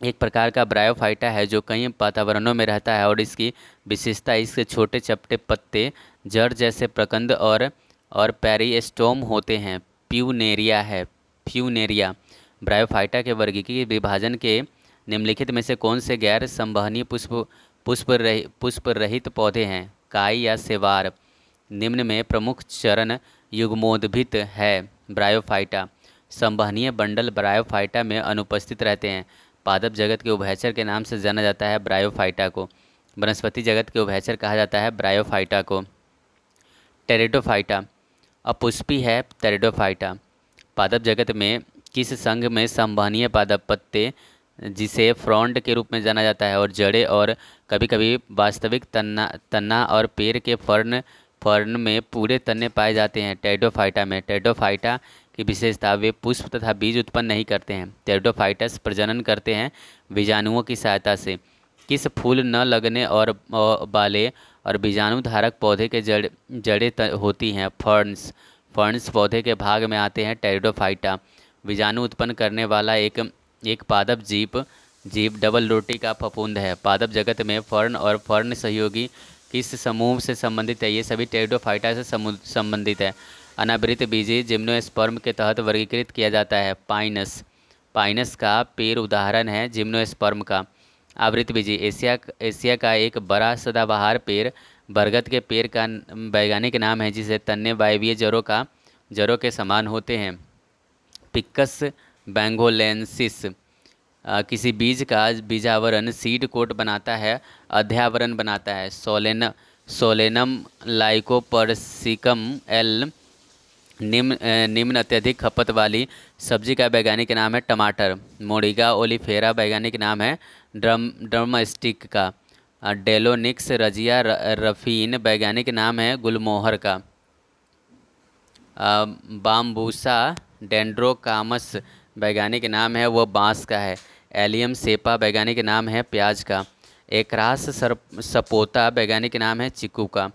एक प्रकार का ब्रायोफाइटा है जो कई वातावरणों में रहता है और इसकी विशेषता इसके छोटे चपटे पत्ते, जड़ जैसे प्रकंद और पेरिस्टोम होते हैं। प्यूनेरिया ब्रायोफाइटा के वर्गीकीय विभाजन के निम्नलिखित में से कौन से गैर संवहनीय पुष्प रहित पौधे हैं? काई या सेवार। निम्न में प्रमुख चरण युग्मोद्भिद है ब्रायोफाइटा। संवहनीय बंडल ब्रायोफाइटा में अनुपस्थित रहते हैं। पादप जगत के उभयचर के नाम से जाना जाता है ब्रायोफाइटा को। वनस्पति जगत के उभयचर कहा जाता है ब्रायोफाइटा को। टेरिडोफाइटा अपुष्पी है। टेरिडोफाइटा पादप जगत में किस संघ में संवहनीय पादप पत्ते जिसे फ्रॉन्ड के रूप में जाना जाता है और जड़ें और कभी कभी वास्तविक तना और पेड़ के फर्न फर्न में पूरे तने पाए जाते हैं। टेरिडोफाइटा में टेरिडोफाइटा की विशेषता, वे पुष्प तथा बीज उत्पन्न नहीं करते हैं। टेरिडोफाइटस प्रजनन करते हैं बीजाणुओं की सहायता से। किस फूल न लगने और वाले और बीजाणु धारक पौधे के जड़ें होती हैं? फर्न्स। फर्न्स पौधे के भाग में आते हैं टेरिडोफाइटा। बीजाणु उत्पन्न करने वाला एक एक पादप जीव जीव डबल रोटी का फफूंद है। पादप जगत में फर्न और फर्न सहयोगी किस समूह से संबंधित है? ये सभी टेरिडोफाइटा से संबंधित है। अनावृत बीजी जिम्नोस्पर्म के तहत वर्गीकृत किया जाता है। पाइनस। पाइनस का पेड़ उदाहरण है जिम्नोस्पर्म का। आवृत बीजी एशिया का एक बड़ा सदाबहार पेड़ बरगद के पेड़ का वैज्ञानिक नाम है, जिसे तन्ने वायवीय जड़ों के समान होते हैं। पिक्कस बेंगोलेंसिस। किसी बीज का बीजावरण सीड कोट बनाता है, अध्यावरण बनाता है। Solanum lycopersicum L. निम्न अत्यधिक खपत वाली सब्जी का वैज्ञानिक नाम है टमाटर। मोरिंगा ओलिफेरा वैज्ञानिक नाम है ड्रमस्टिक का। डेलोनिक्स रजिया रफीन वैज्ञानिक नाम है गुलमोहर का। बाम्बूसा डेंड्रोकामस वैज्ञानिक नाम है वो बांस का है। एलियम सेपा वैज्ञानिक नाम है प्याज का। एकरास सपोता वैज्ञानिक नाम है चीकू का।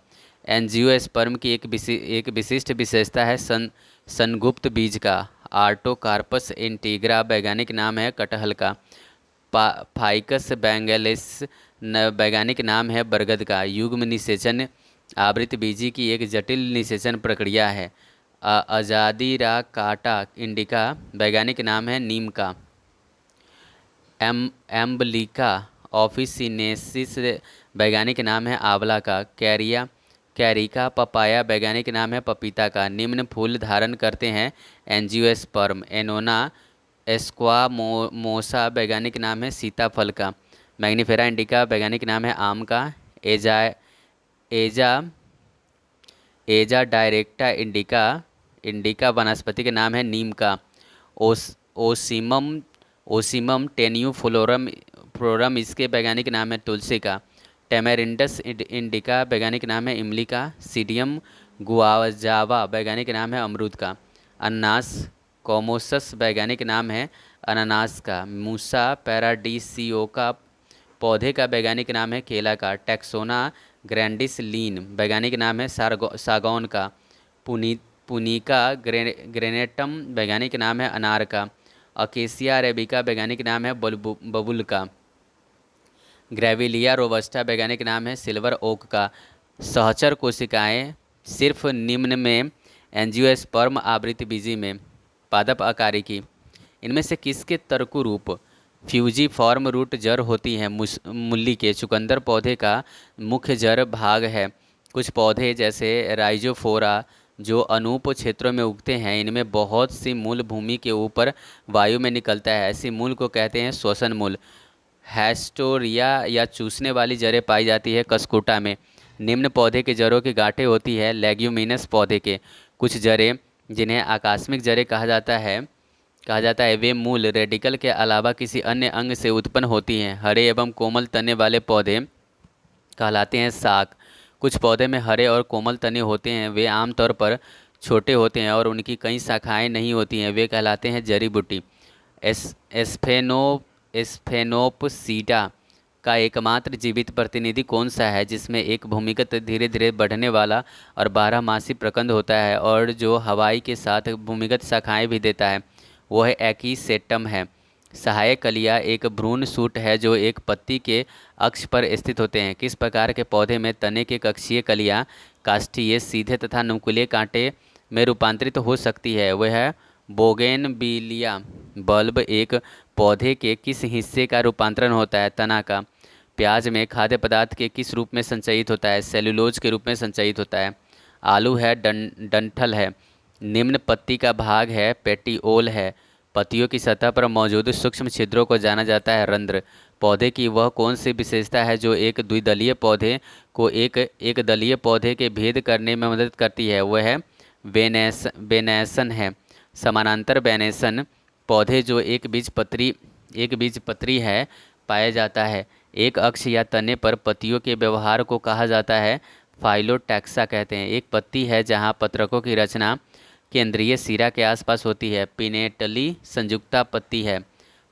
एंजियोस्पर्म की एक विशिष्ट विशेषता है सनगुप्त बीज का। आर्टोकार्पस इंटीग्रा वैज्ञानिक नाम है कटहल का। फाइकस बेंगलिस वैज्ञानिक नाम है बरगद का। युग्म निषेचन आवृत बीजी की एक जटिल निषेचन प्रक्रिया है। अजादिरा काटा इंडिका वैज्ञानिक नाम है नीम का। एम्बलिका ऑफिसिनेसिस वैज्ञानिक नाम है आंवला का। कैरिका पपाया वैज्ञानिक नाम है पपीता का। निम्न फूल धारण करते हैं एंजियोस्पर्म। एनोना एस्क्वामोसा वैज्ञानिक नाम है सीताफल का। मैग्नीफेरा इंडिका वैज्ञानिक नाम है आम का। एजा एजा डायरेक्टा इंडिका वनस्पति के नाम है नीम का। ओसिमम टेन्यूफ्लोरम इसके वैज्ञानिक नाम है तुलसी का। टेमेरिंडस इंडिका वैज्ञानिक नाम है इमली का। सीडियम गुआजावा वैज्ञानिक नाम है अमरूद का। अनानास कोमोसस वैज्ञानिक नाम है अनानास का। मूसा पैराडीसियोका पौधे का वैज्ञानिक नाम है केला का। टैक्सोना ग्रैंडिस लीन वैज्ञानिक नाम है सागौन का। पुनिका ग्रेनेटम वैज्ञानिक नाम है अनार का। अकेसिया अरेबिका वैज्ञानिक नाम है बबुल का। ग्रेविलिया रोबस्टा वैज्ञानिक नाम है सिल्वर ओक का। सहचर कोशिकाएं सिर्फ निम्न में एंजियोस्पर्म आवृत बीजी में पादप आकारिकी। इनमें से किसके तर्कु रूप फ्यूजीफॉर्म रूट जड़ होती है? मूली के। चुकंदर पौधे का मुख्य जड़ भाग है। कुछ पौधे जैसे राइजोफोरा जो अनूप क्षेत्रों में उगते हैं, इनमें बहुत सी मूल भूमि के ऊपर वायु में निकलता है। ऐसी मूल को कहते हैं श्वसन मूल। हैस्टोरिया या चूसने वाली जड़ें पाई जाती है कसकुटा में। निम्न पौधे के जड़ों की गांठें होती है लेग्यूमिनस पौधे के। कुछ जड़ें जिन्हें आकस्मिक जड़ें कहा जाता है वे मूल रेडिकल के अलावा किसी अन्य अंग से उत्पन्न होती हैं। हरे एवं कोमल तने वाले पौधे कहलाते हैं साक। कुछ पौधे में हरे और कोमल तने होते हैं, वे आमतौर पर छोटे होते हैं और उनकी कई शाखाएं नहीं होती हैं, वे कहलाते हैं जड़ी बूटी। एस्फेनोपसीडा का एकमात्र जीवित प्रतिनिधि कौन सा है जिसमें एक भूमिगत धीरे धीरे बढ़ने वाला और बारहमासी प्रकंद होता है और जो हवाई के साथ भूमिगत शाखाएं भी देता है? वह एकीसेटम है। सहायक कलियां एक भ्रूण सूट है जो एक पत्ती के अक्ष पर स्थित होते हैं। किस प्रकार के पौधे में तने के कक्षीय कलियां काष्ठीय सीधे तथा नुकीले कांटे में रूपांतरित हो सकती है? वह है बोगेनविलिया। बल्ब एक पौधे के किस हिस्से का रूपांतरण होता है? तना का। प्याज में खाद्य पदार्थ के किस रूप में संचयित होता है? सेलुलोज के रूप में संचयित होता है। आलू है डंठल है। निम्न पत्ती का भाग है पेटिओल है। पत्तियों की सतह पर मौजूद सूक्ष्म छिद्रों को जाना जाता है रंध्र। पौधे की वह कौन सी विशेषता है जो एक द्विदलीय पौधे को एक दलीय पौधे के भेद करने में मदद करती है? वह है वेनेसन है। समानांतर वेनेसन पौधे जो एक बीज पत्री है पाया जाता है। एक अक्ष या तने पर पत्तियों के व्यवहार को कहा जाता है फाइलोटैक्सा कहते हैं। एक पत्ती है जहाँ पत्रकों की रचना केंद्रीय सिरा के आसपास होती है। पिनेटली संयुक्ता पत्ती है।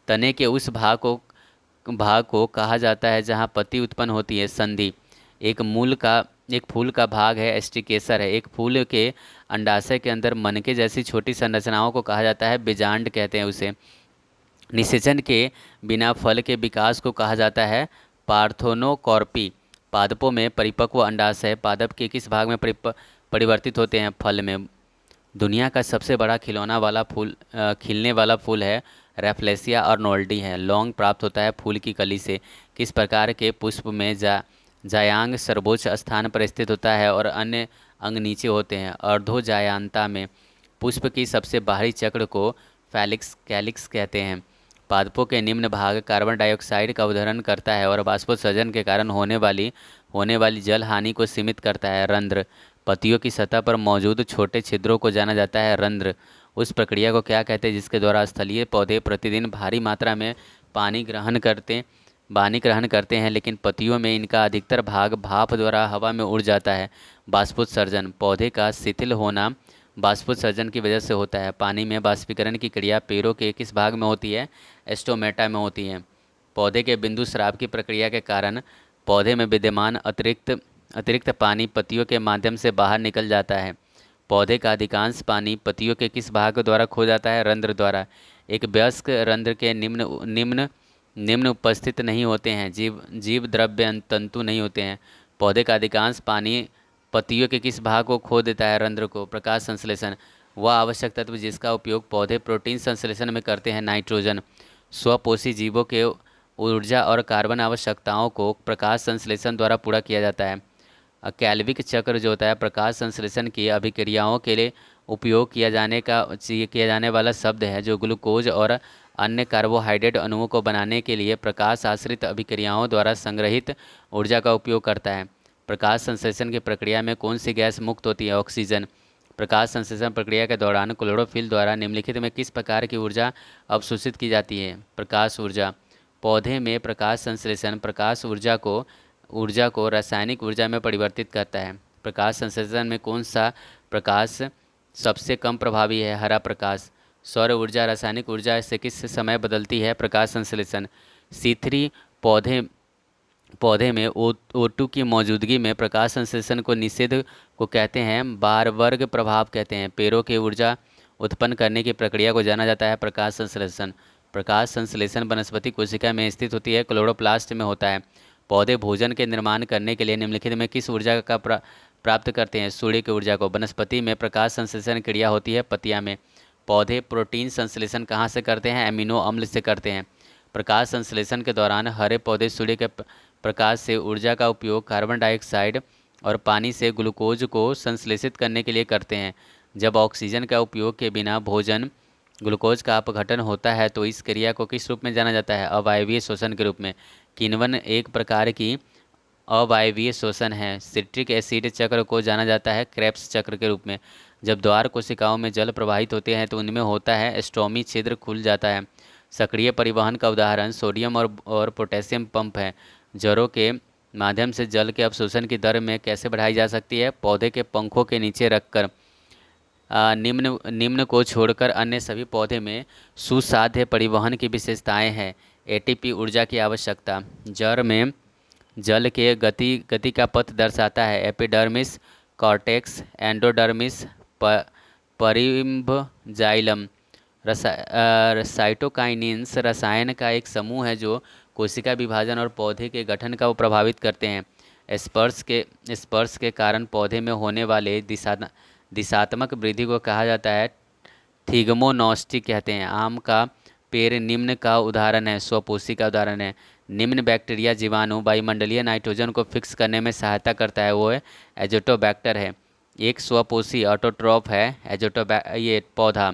तने के उस भाग को कहा जाता है जहाँ पत्ती उत्पन्न होती है, संधि। एक मूल का एक फूल का भाग है, एस्टिकेसर है। एक फूल के अंडाशय के अंदर मनके जैसी छोटी संरचनाओं को कहा जाता है, बीजांड कहते हैं उसे। निषेचन के बिना फल के विकास को कहा जाता है पार्थेनोकॉर्पी। पादपों में परिपक्व अंडाशय पादप के किस भाग में परिवर्तित होते हैं? फल में। दुनिया का सबसे बड़ा खिलने वाला फूल है रैफ्लेसिया अर्नोल्डी है। लौंग प्राप्त होता है फूल की कली से। किस प्रकार के पुष्प में जायांग सर्वोच्च स्थान पर स्थित होता है और अन्य अंग नीचे होते हैं? अर्धोजायांता में। पुष्प की सबसे बाहरी चक्र को कैलिक्स कहते हैं। पादपों के निम्न भाग कार्बन डाइऑक्साइड का उदाहरण करता है और बाष्पोत्सर्जन के कारण होने वाली जल हानि को सीमित करता है। रंध्र। पत्तियों की सतह पर मौजूद छोटे छिद्रों को जाना जाता है रंध्र। उस प्रक्रिया को क्या कहते हैं जिसके द्वारा स्थलीय पौधे प्रतिदिन भारी मात्रा में पानी ग्रहण करते हैं, लेकिन पत्तियों में इनका अधिकतर भाग भाप द्वारा हवा में उड़ जाता है? बाष्पोत्सर्जन। पौधे का शिथिल होना बाष्पोत्सर्जन की वजह से होता है। पानी में बाष्पीकरण की क्रिया पेड़ों के किस भाग में होती है? एस्टोमेटा में होती है। पौधे के बिंदु स्राव की प्रक्रिया के कारण पौधे में विद्यमान अतिरिक्त पानी पत्तियों के माध्यम से बाहर निकल जाता है। पौधे का अधिकांश पानी पत्तियों के किस भाग द्वारा खो जाता है? रंध्र द्वारा। एक वयस्क रंध्र के निम्न निम्न निम्न उपस्थित नहीं होते हैं। जीव द्रव्य तंतु नहीं होते हैं। पौधे का अधिकांश पानी पत्तियों के किस भाग को खो देता है? रंध्र को। प्रकाश संश्लेषण। वह आवश्यक तत्व जिसका उपयोग पौधे प्रोटीन संश्लेषण में करते हैं? नाइट्रोजन। स्वपोषी जीवों के ऊर्जा और कार्बन आवश्यकताओं को प्रकाश संश्लेषण द्वारा पूरा किया जाता है। कैल्विक चक्र जो होता है प्रकाश संश्लेषण की अभिक्रियाओं के लिए उपयोग किया जाने वाला शब्द है, जो ग्लूकोज और अन्य कार्बोहाइड्रेट अणुओं को बनाने के लिए प्रकाश आश्रित अभिक्रियाओं द्वारा संग्रहित ऊर्जा का उपयोग करता है। प्रकाश संश्लेषण की प्रक्रिया में कौन सी गैस मुक्त होती है? ऑक्सीजन। प्रकाश संश्लेषण प्रक्रिया के दौरान क्लोरोफिल द्वारा निम्नलिखित में किस प्रकार की ऊर्जा अवशोषित की जाती है? प्रकाश ऊर्जा। पौधे में प्रकाश संश्लेषण प्रकाश ऊर्जा को रासायनिक ऊर्जा में परिवर्तित करता है। प्रकाश संश्लेषण में कौन सा प्रकाश सबसे कम प्रभावी है? हरा प्रकाश। सौर ऊर्जा रासायनिक ऊर्जा से किस समय बदलती है? प्रकाश संश्लेषण। C3 पौधे में O2 की मौजूदगी में प्रकाश संश्लेषण को निषेध को कहते हैं बारवर्ग प्रभाव कहते हैं। पेड़ों के ऊर्जा उत्पन्न करने की प्रक्रिया को जाना जाता है प्रकाश संश्लेषण। प्रकाश संश्लेषण वनस्पति कोशिका में स्थित होती है, क्लोरोप्लास्ट में होता है। पौधे भोजन के निर्माण करने के लिए निम्नलिखित में किस ऊर्जा का प्राप्त करते हैं? सूर्य की ऊर्जा को। वनस्पति में प्रकाश संश्लेषण क्रिया होती है पत्तियां में। पौधे प्रोटीन संश्लेषण कहाँ से करते हैं? एमिनो अम्ल से करते हैं। प्रकाश संश्लेषण के दौरान हरे पौधे सूर्य के प्रकाश से ऊर्जा का उपयोग कार्बन डाइऑक्साइड और पानी से ग्लूकोज को संश्लेषित करने के लिए करते हैं। जब ऑक्सीजन का उपयोग के बिना भोजन ग्लूकोज का अपघटन होता है तो इस क्रिया को किस रूप में जाना जाता है? अवायवीय शोषण के रूप में। किण्वन एक प्रकार की अवायवीय शोषण है। सिट्रिक एसिड चक्र को जाना जाता है क्रेब्स चक्र के रूप में। जब द्वार कोशिकाओं में जल प्रवाहित होते हैं तो उनमें होता है स्टोमी छिद्र खुल जाता है। सक्रिय परिवहन का उदाहरण सोडियम और पोटेशियम पंप है। जड़ों के माध्यम से जल के अवशोषण की दर में कैसे बढ़ाई जा सकती है? पौधे के पंखों के नीचे रखकर। निम्न को छोड़कर अन्य सभी पौधे में सुसाध्य परिवहन की विशेषताएं हैं। एटीपी ऊर्जा की आवश्यकता। जड़ में जल के गति का पथ दर्शाता है एपिडर्मिस, कॉर्टेक्स, एंडोडर्मिस, परिम्ब साइटोकाइनिन्स रसायन का एक समूह है जो कोशिका विभाजन और पौधे के गठन को प्रभावित करते हैं। स्पर्श के कारण पौधे में होने वाले दिशात्मक वृद्धि को कहा जाता है थिग्मोनोस्टिक कहते हैं। आम का पेड़ निम्न का उदाहरण है, स्वपोषी का उदाहरण है। निम्न बैक्टीरिया जीवाणु वायुमंडलीय नाइट्रोजन को फिक्स करने में सहायता करता है, वो है एजोटोबैक्टर है। एक स्वपोषी ऑटोट्रॉफ है ये पौधा।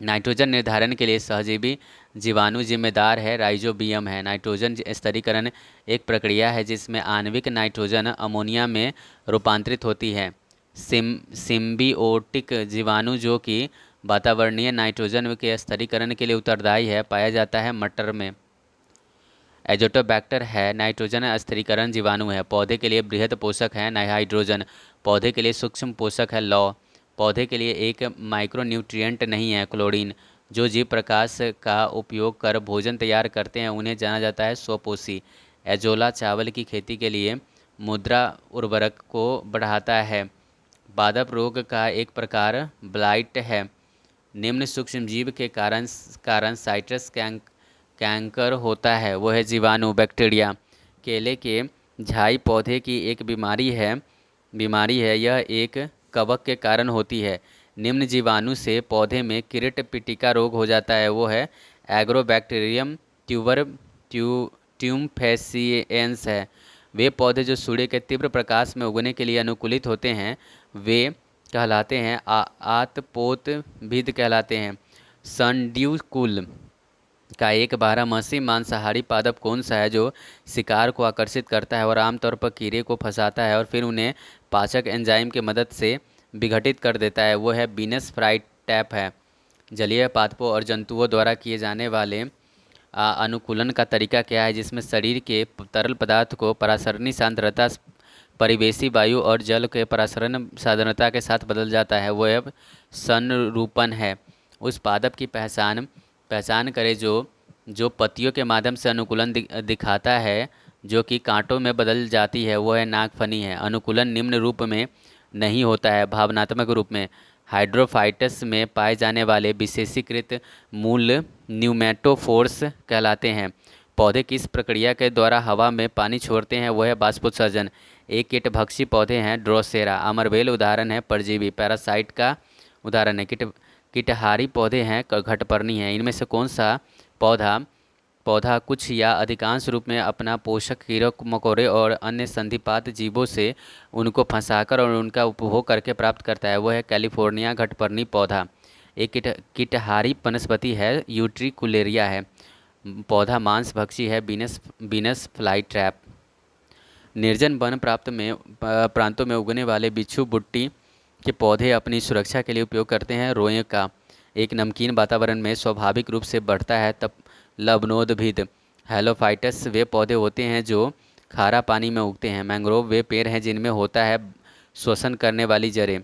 नाइट्रोजन निर्धारण के लिए सहजीवी जीवाणु जिम्मेदार है, राइजोबियम है। नाइट्रोजन स्तरीकरण एक प्रक्रिया है जिसमें आणविक नाइट्रोजन अमोनिया में रूपांतरित होती है। सिम्बियोटिक जीवाणु जो कि वातावरणीय नाइट्रोजन के स्तरीकरण के लिए उत्तरदायी है, पाया जाता है मटर में। एजोटोबैक्टर है। नाइट्रोजन स्थिरीकरण जीवाणु है। पौधे के लिए बृहद पोषक है। हाइड्रोजन पौधे के लिए सूक्ष्म पोषक है। लौ पौधे के लिए एक माइक्रोन्यूट्रिएंट नहीं है। क्लोरीन जो जीव प्रकाश का उपयोग कर भोजन तैयार करते हैं उन्हें जाना जाता है स्वपोषी। एजोला चावल की खेती के लिए मुद्रा उर्वरक को बढ़ाता है। पादप रोग का एक प्रकार ब्लाइट है। निम्न सूक्ष्मजीव के कारण साइट्रस कैंकर होता है। वो है जीवाणु बैक्टीरिया। केले के झाई पौधे की एक बीमारी है यह एक कवक के कारण होती है। निम्न जीवाणु से पौधे में किरीट पिटिका रोग हो जाता है। वो है एग्रोबैक्टीरियम ट्यूम्फेसिएंस है। वे पौधे जो सूर्य के तीव्र प्रकाश में उगने के लिए अनुकूलित होते हैं वे कहलाते हैं आतपोतभिद कहलाते हैं। सनड्यू कुल का एक बारहमासी मांसाहारी पादप कौन सा है जो शिकार को आकर्षित करता है और आमतौर पर कीड़े को फंसाता है और फिर उन्हें पाचक एंजाइम की मदद से विघटित कर देता है? वो है बीनस फ्लाईट्रैप है। जलीय पादपों और जंतुओं द्वारा किए जाने वाले अनुकूलन का तरीका क्या है जिसमें शरीर के तरल पदार्थ को परासरणी सांद्रता परिवेशी वायु और जल के परासरण सांद्रता के साथ बदल जाता है? वो है संरूपण है। उस पादप की पहचान करें जो पत्तियों के माध्यम से अनुकूलन दिखाता है जो कि कांटों में बदल जाती है। वो है नागफनी है। अनुकूलन निम्न रूप में नहीं होता है, भावनात्मक रूप में। हाइड्रोफाइटस में पाए जाने वाले विशेषीकृत मूल न्यूमेटोफोर्स कहलाते हैं। पौधे किस प्रक्रिया के द्वारा हवा में पानी छोड़ते हैं? वो है बाष्पोत्सर्जन। एक कीटभक्षी पौधे हैं ड्रोसेरा। अमरबेल उदाहरण है परजीवी पैरासाइट का उदाहरण है। कीटहारी पौधे हैं घटपर्णी हैं। इनमें से कौन सा पौधा कुछ या अधिकांश रूप में अपना पोषक कीड़ों मकोड़े और अन्य संधिपात जीवों से उनको फंसाकर और उनका उपभोग करके प्राप्त करता है? वो है कैलिफोर्निया घटपर्णी पौधा। एक कीटहारी वनस्पति है यूट्रिकुलेरिया है। पौधा मांसभक्षी है बीनस फ्लाईट्रैप। निर्जन वन प्रांतों में उगने वाले बिच्छू बुट्टी के पौधे अपनी सुरक्षा के लिए उपयोग करते हैं रोए का। एक नमकीन वातावरण में स्वाभाविक रूप से बढ़ता है तब लवणोद्भिद। हेलोफाइटस वे पौधे होते हैं जो खारा पानी में उगते हैं। मैंग्रोव वे पेड़ हैं जिनमें होता है श्वसन करने वाली जड़ें।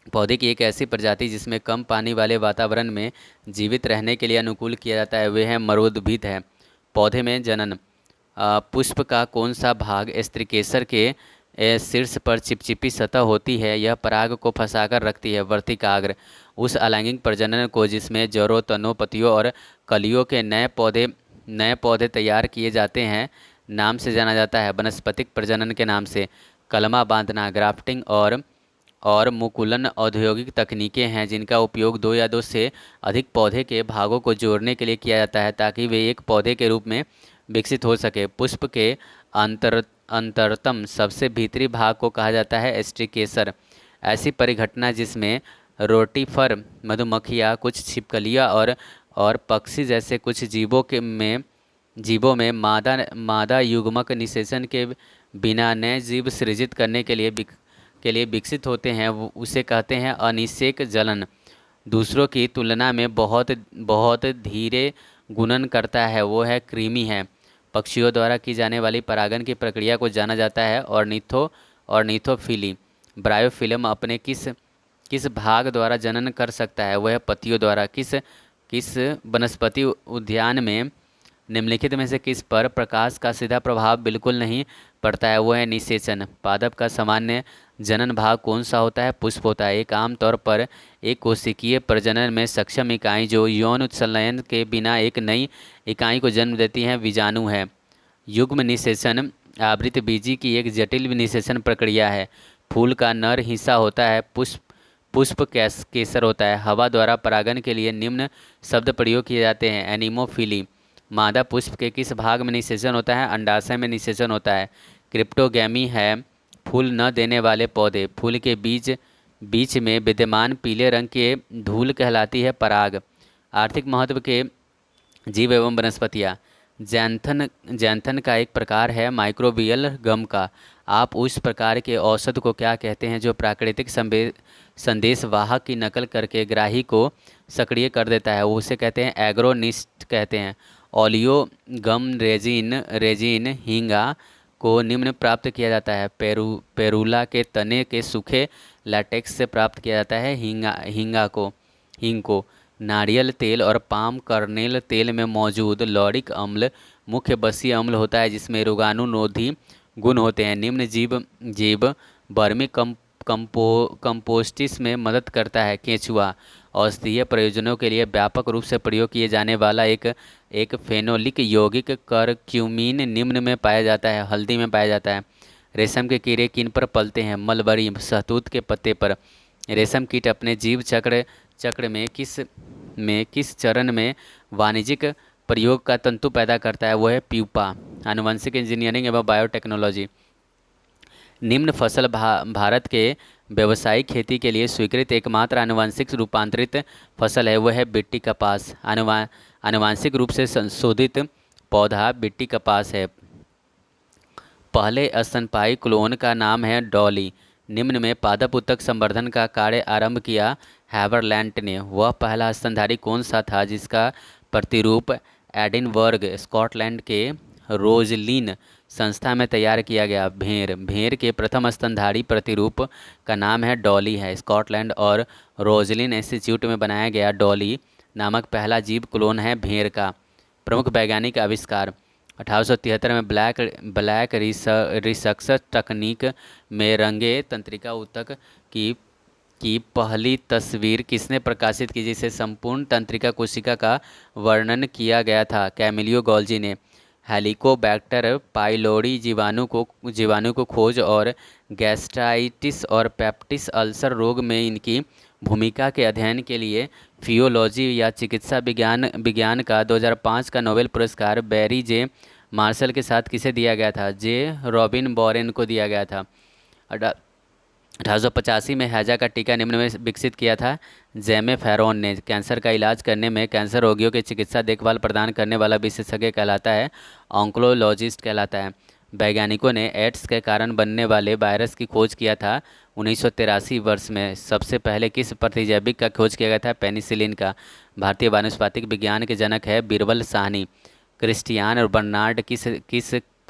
पौधे की एक ऐसी प्रजाति जिसमें कम पानी वाले वातावरण में जीवित रहने के लिए अनुकूल किया जाता है वे है मरोद्भिद है। पौधे में जनन। पुष्प का कौन सा भाग स्त्रीकेसर के शीर्ष पर चिपचिपी सतह होती है? यह पराग को फंसाकर रखती है। वर्तिकाग्र उस अलैंगिक प्रजनन को जिसमें जड़ों तनों पत्तियों और कलियों के नए पौधे तैयार किए जाते हैं नाम से जाना जाता है वनस्पतिक प्रजनन के नाम से। कलमा बांधना ग्राफ्टिंग और मुकुलन औद्योगिक तकनीकें हैं जिनका उपयोग दो या दो से अधिक पौधे के भागों को जोड़ने के लिए किया जाता है ताकि वे एक पौधे के रूप में विकसित हो सके। पुष्प के अंतरतम सबसे भीतरी भाग को कहा जाता है एस्ट्रिकेसर। ऐसी परिघटना जिसमें रोटीफर मधुमक्खियाँ कुछ छिपकलियाँ और पक्षी जैसे कुछ जीवों में मादा युग्मक निषेचन के बिना नए जीव सृजित करने के लिए विकसित होते हैं उसे कहते हैं अनिषेक जलन। दूसरों की तुलना में बहुत बहुत धीरे गुणन करता है वो है कृमि है। पक्षियों द्वारा की जाने वाली परागन की प्रक्रिया को जाना जाता है ऑर्निथोफिली। ब्रायोफिल्म अपने किस भाग द्वारा जनन कर सकता है? वह पत्तियों द्वारा। किस वनस्पति उद्यान में निम्नलिखित में से किस पर प्रकाश का सीधा प्रभाव बिल्कुल नहीं पड़ता है? वो है निषेचन। पादप का सामान्य जनन भाग कौन सा होता है? पुष्प होता है। एक आमतौर पर एक कोशिकीय प्रजनन में सक्षम इकाई जो यौन उत्सर्जन के बिना एक नई इकाई को जन्म देती है बीजाणु है। युग्म निषेचन आवृतबीजी की एक जटिल निषेचन प्रक्रिया है। फूल का नर हिस्सा होता है पुष्प केसर होता है। हवा द्वारा परागन के लिए निम्न शब्द प्रयोग किए जाते हैं एनिमोफिली। मादा पुष्प के किस भाग में निषेचन होता है? अंडाशय में निषेचन होता है। क्रिप्टोगैमी है फूल न देने वाले पौधे। फूल के बीच में विद्यमान पीले रंग के धूल कहलाती है पराग। आर्थिक महत्व के जीव एवं वनस्पतियाँ। जैंथन का एक प्रकार है माइक्रोबियल गम का। आप उस प्रकार के औषध को क्या कहते हैं जो प्राकृतिक संदेश वाहक की नकल करके ग्राही को सक्रिय कर देता है? वो उसे कहते हैं एग्रोनिस्ट कहते हैं। ओलियो गम रेजिन रेजिन हींगा को निम्न प्राप्त किया जाता है। पेरूला के तने के सूखे लैटेक्स से प्राप्त किया जाता है हींग को। नारियल तेल और पाम कर्नेल तेल में मौजूद लॉरिक अम्ल मुख्य बसीय अम्ल होता है, जिसमें रोगाणुरोधी गुण होते हैं। निम्न जीव जीव वर्मी कंपोस्टिस में मदद करता है। केंचुआ औषधीय प्रयोजनों के लिए व्यापक रूप से प्रयोग किए जाने वाला एक फेनोलिक यौगिक करक्यूमिन निम्न में पाया जाता है, हल्दी में पाया जाता है। रेशम के कीड़े किन पर पलते हैं? मलबरी शहतूत के पत्ते पर। रेशम कीट अपने जीव चक्र में किस चरण में वाणिज्यिक प्रयोग का तंतु पैदा करता है? वो है प्यूपा। आनुवंशिक इंजीनियरिंग एवं बायोटेक्नोलॉजी। निम्न फसल भारत के व्यावसायिक खेती के लिए स्वीकृत एकमात्र आनुवंशिक रूपांतरित फसल है, वह है बिट्टी कपास। आनुवंशिक रूप से संशोधित पौधा बिट्टी कपास है। पहले स्तनपायी क्लोन का नाम है डॉली। निम्न में पादप उत्तक संवर्धन का कार्य आरंभ किया हैवरलैंड ने। वह पहला स्तनधारी कौन सा था जिसका प्रतिरूप एडिनबर्ग स्कॉटलैंड के रोजलिन संस्था में तैयार किया गया? भेड़ के प्रथम स्तनधारी प्रतिरूप का नाम है डॉली है। स्कॉटलैंड और रोजलिन इंस्टीट्यूट में बनाया गया डॉली नामक पहला जीव क्लोन है भेड़ का। प्रमुख वैज्ञानिक आविष्कार। 1873 में ब्लैक रिसक्शन तकनीक में रंगे तंत्रिका ऊतक की पहली तस्वीर किसने प्रकाशित की, जिसे संपूर्ण तंत्रिका कोशिका का वर्णन किया गया था? कैमिलियो गोल्जी ने। हेलिकोबैक्टर पाइलोरी जीवाणु को खोज और गैस्ट्राइटिस और पेप्टिस अल्सर रोग में इनकी भूमिका के अध्ययन के लिए फियोलॉजी या चिकित्सा विज्ञान का 2005 का नोबेल पुरस्कार बैरी जे मार्शल के साथ किसे दिया गया था? जे रॉबिन बॉरेन को दिया गया था। 1885 में हैजा का टीका निम्न में विकसित किया था जेमे फेरोन ने। कैंसर का इलाज करने में कैंसर रोगियों के चिकित्सा देखभाल प्रदान करने वाला विशेषज्ञ कहलाता है ऑन्कोलॉजिस्ट कहलाता है। वैज्ञानिकों ने एड्स के कारण बनने वाले वायरस की खोज किया था 1983 वर्ष में। सबसे पहले किस प्रतिजैविक का खोज किया गया था? पेनिसिलिन का। भारतीय वानस्पतिक विज्ञान के जनक है बीरबल साहनी। क्रिस्टियान बर्नार्ड किस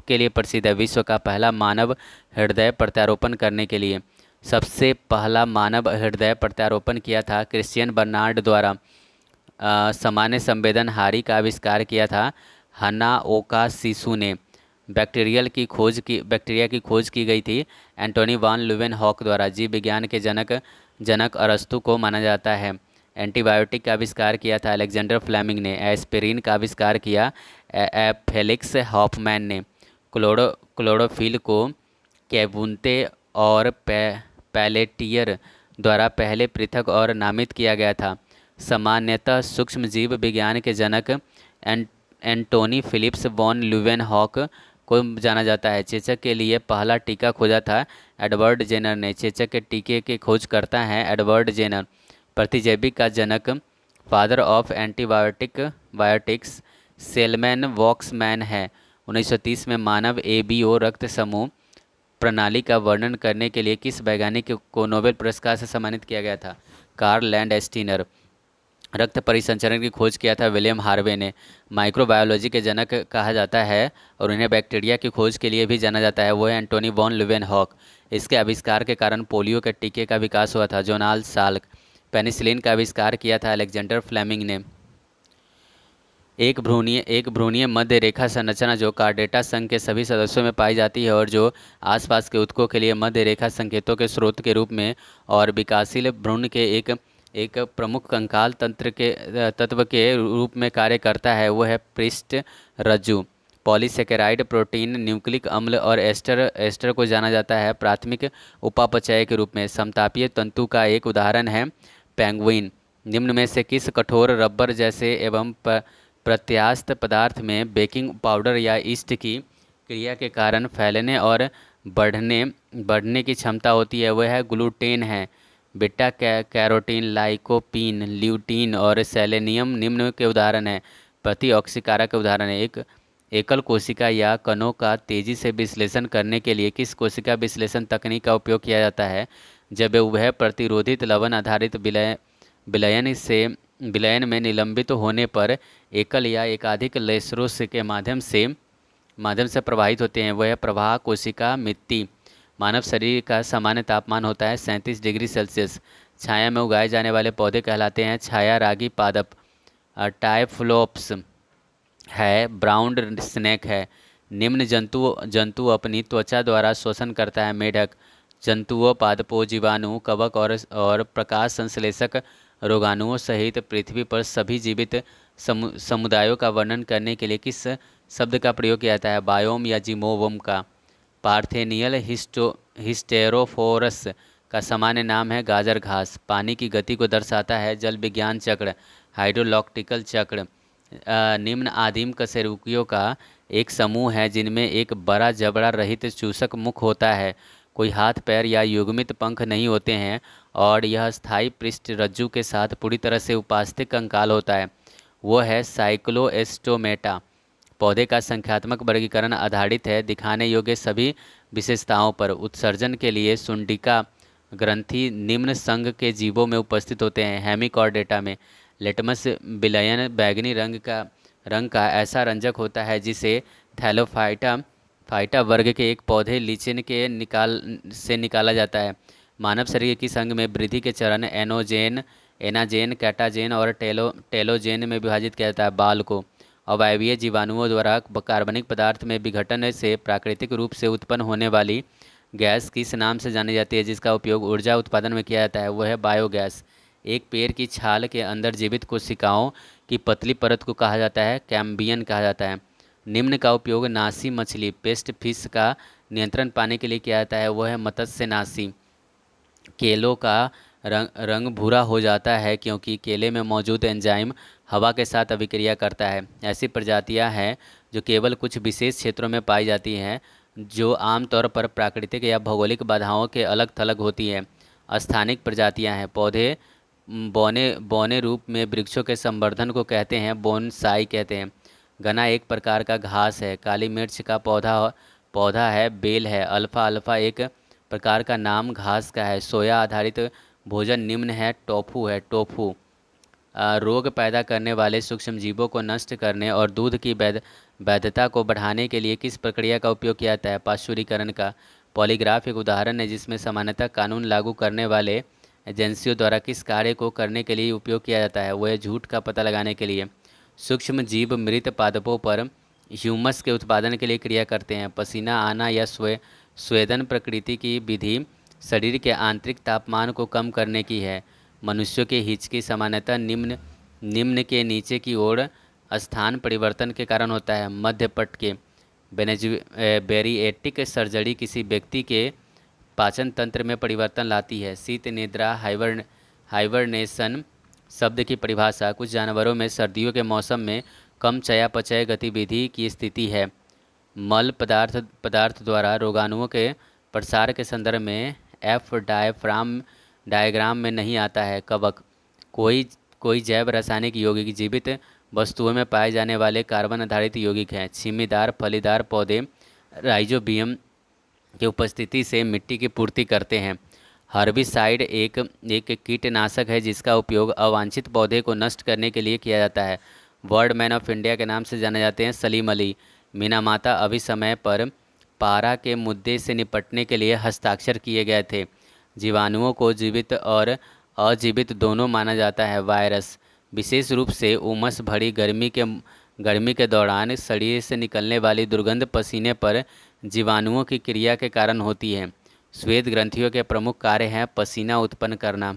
के लिए प्रसिद्ध है? विश्व का पहला मानव हृदय प्रत्यारोपण करने के लिए। सबसे पहला मानव हृदय प्रत्यारोपण किया था क्रिश्चियन बर्नार्ड द्वारा। सामान्य संवेदनहारी का आविष्कार किया था हनाओका शिशु ने। बैक्टीरिया की खोज की गई थी एंटोनी वान ल्यूवेनहॉक द्वारा। जीव विज्ञान के जनक अरस्तु को माना जाता है। एंटीबायोटिक का आविष्कार किया था अलेक्जेंडर फ्लेमिंग ने। एस्पिरिन का आविष्कार किया फेलिक्स हॉफमैन ने। क्लोरोफिल को कैबुंते और पैलेटियर द्वारा पहले पृथक और नामित किया गया था। सामान्यतः सूक्ष्मजीव विज्ञान के जनक एंटोनी फिलिप्स वॉन ल्यूवेनहॉक को जाना जाता है। चेचक के लिए पहला टीका खोजा था एडवर्ड जेनर ने। चेचक के टीके के खोजकर्ता हैं एडवर्ड जेनर। प्रतिजैविक का जनक father of antibiotics Selman Waksman है। 1930 में मानव एबीओ रक्त समूह प्रणाली का वर्णन करने के लिए किस वैज्ञानिक को नोबेल पुरस्कार से सम्मानित किया गया था? Karl Landsteiner. रक्त परिसंचरण की खोज किया था विलियम हार्वे ने। माइक्रोबायोलॉजी के जनक कहा जाता है और उन्हें बैक्टीरिया की खोज के लिए भी जाना जाता है, वो है एंटोनी वॉन ल्यूवेनहॉक। इसके आविष्कार के कारण पोलियो के टीके का विकास हुआ था जोनाल्ड साल्क। पेनिसिलिन का आविष्कार किया था अलेक्जेंडर फ्लेमिंग ने। एक भ्रूणीय मध्य रेखा संरचना जो कार्डेटा संघ के सभी सदस्यों में पाई जाती है और जो आसपास के ऊतकों के लिए मध्य रेखा संकेतों के स्रोत के रूप में और विकासशील भ्रूण के एक प्रमुख कंकाल तत्व के रूप में कार्य करता है, वो है पृष्ठ रज्जु। पॉलीसेकेराइड प्रोटीन न्यूक्लिक अम्ल और एस्टर को जाना जाता है प्राथमिक उपापचय के रूप में। समतापीय तंतु का एक उदाहरण है पेंगुइन। निम्न में से किस कठोर रबर जैसे एवं प्रत्यास्थ पदार्थ में बेकिंग पाउडर या ईस्ट की क्रिया के कारण फैलने और बढ़ने की क्षमता होती है? वह है ग्लूटेन है। बीटा कैरोटीन, लाइकोपीन, ल्यूटीन और सेलेनियम निम्न के उदाहरण हैं। प्रतिऑक्सीकारक के उदाहरण है। एक एकल कोशिका या कणों का तेजी से विश्लेषण करने के लिए किस कोशिका विश्लेषण तकनीक का उपयोग किया जाता है? जब वह प्रतिरोधित लवण आधारित विलयन से विलयन में निलंबित होने पर एकल या एकाधिक लेसरों के माध्यम से प्रवाहित होते हैं। वह प्रवाह कोशिका मिट्टी। मानव शरीर का सामान्य तापमान होता है 37 डिग्री सेल्सियस। छाया में उगाए जाने वाले पौधे कहलाते हैं छाया रागी पादप। टाइफलोप्स है, ब्राउन स्नेक है। निम्न जंतु जंतु अपनी त्वचा द्वारा श्वसन करता है। मेढक। जंतुओं, पादपों, जीवाणु, कवक और प्रकाश संश्लेषक रोगाणुओं सहित पृथ्वी पर सभी जीवित समुदायों का वर्णन करने के लिए किस शब्द का प्रयोग किया जाता है? बायोम या जीनोम का। पार्थेनियल हिस्टेरोफोरस का सामान्य नाम है गाजर घास। पानी की गति को दर्शाता है जल विज्ञान चक्र, हाइड्रोलॉक्टिकल चक्र। निम्न आदिम कशेरुकियों का एक समूह है जिनमें एक बड़ा जबड़ा रहित चूसक मुख होता है। कोई हाथ पैर या युग्मित पंख नहीं होते हैं और यह स्थायी पृष्ठ रज्जु के साथ पूरी तरह से उपास्थिक कंकाल होता है। वो है साइक्लोएस्टोमेटा। पौधे का संख्यात्मक वर्गीकरण आधारित है दिखाने योग्य सभी विशेषताओं पर। उत्सर्जन के लिए सुंडिका ग्रंथि निम्न संघ के जीवों में उपस्थित होते हैं। हेमिकॉर्डेटा में लेटमस विलयन बैगनी रंग का ऐसा रंजक होता है जिसे थैलोफाइटा वर्ग के एक पौधे लीचेन के निकाला जाता है। मानव शरीर के संघ में वृद्धि के चरण एनाजेन, कैटाजेन और टेलोजेन में विभाजित किया जाता है। बाल को अवायवीय जीवाणुओं द्वारा कार्बनिक पदार्थ में विघटन से प्राकृतिक रूप से उत्पन्न होने वाली गैस किस नाम से जानी जाती है जिसका उपयोग ऊर्जा उत्पादन में किया जाता है? वो है बायोगैस। एक पेड़ की छाल के अंदर जीवित कोशिकाओं की पतली परत को कहा जाता है कैम्बियन कहा जाता है। निम्न का उपयोग नासी मछली पेस्ट फिश का नियंत्रण पाने के लिए किया जाता है। वह है मत्स्य नासी। केलों का रंग भूरा हो जाता है क्योंकि केले में मौजूद एंजाइम हवा के साथ अभिक्रिया करता है। ऐसी प्रजातियां हैं जो केवल कुछ विशेष क्षेत्रों में पाई जाती हैं जो आमतौर पर प्राकृतिक या भौगोलिक बाधाओं के अलग थलग होती हैं। स्थानिक प्रजातियां हैं। पौधे बौने रूप में वृक्षों के संवर्धन को कहते हैं बोनसाई कहते हैं। गन्ना एक प्रकार का घास है। काली मिर्च का पौधा है बेल है। अल्फा अल्फा एक प्रकार का नाम घास का है। सोया आधारित भोजन निम्न है टोफू। रोग पैदा करने वाले सूक्ष्मजीवों को नष्ट करने और दूध की वैधता को बढ़ाने के लिए किस प्रक्रिया का उपयोग किया जाता है? पाश्चुरीकरण का। पॉलीग्राफ एक उदाहरण है जिसमें सामान्यतः कानून लागू करने वाले एजेंसियों द्वारा किस कार्य को करने के लिए उपयोग किया जाता है? वह झूठ का पता लगाने के लिए। सूक्ष्म जीव मृत पादपों पर ह्यूमस के उत्पादन के लिए क्रिया करते हैं। पसीना आना या स्वेदन प्रकृति की विधि शरीर के आंतरिक तापमान को कम करने की है। मनुष्यों के हिचकी सामान्यतः निम्न के नीचे की ओर स्थान परिवर्तन के कारण होता है। मध्य पट के बेरिएटिक सर्जरी किसी व्यक्ति के पाचन तंत्र में परिवर्तन लाती है। शीत निद्रा हाइबरनेशन शब्द की परिभाषा कुछ जानवरों में सर्दियों के मौसम में कम चयापचय गतिविधि की स्थिति है। मल पदार्थ द्वारा रोगाणुओं के प्रसार के संदर्भ में एफ डायग्राम में नहीं आता है। कवक कोई जैव रासायनिक यौगिक जीवित वस्तुओं में पाए जाने वाले कार्बन आधारित यौगिक हैं। छिमीदार फलीदार पौधे राइजोबियम की उपस्थिति से मिट्टी की पूर्ति करते हैं। हर्बिसाइड एक कीटनाशक है जिसका उपयोग अवांछित पौधे को नष्ट करने के लिए किया जाता है। वर्ल्ड मैन ऑफ इंडिया के नाम से जाने जाते हैं सलीम अली। मीनामाता अभी समय पर पारा के मुद्दे से निपटने के लिए हस्ताक्षर किए गए थे। जीवाणुओं को जीवित और अजीवित दोनों माना जाता है। वायरस विशेष रूप से उमस भरी गर्मी के दौरान शरीर से निकलने वाली दुर्गंध पसीने पर जीवाणुओं की क्रिया के कारण होती है। श्वेत ग्रंथियों के प्रमुख कार्य हैं पसीना उत्पन्न करना,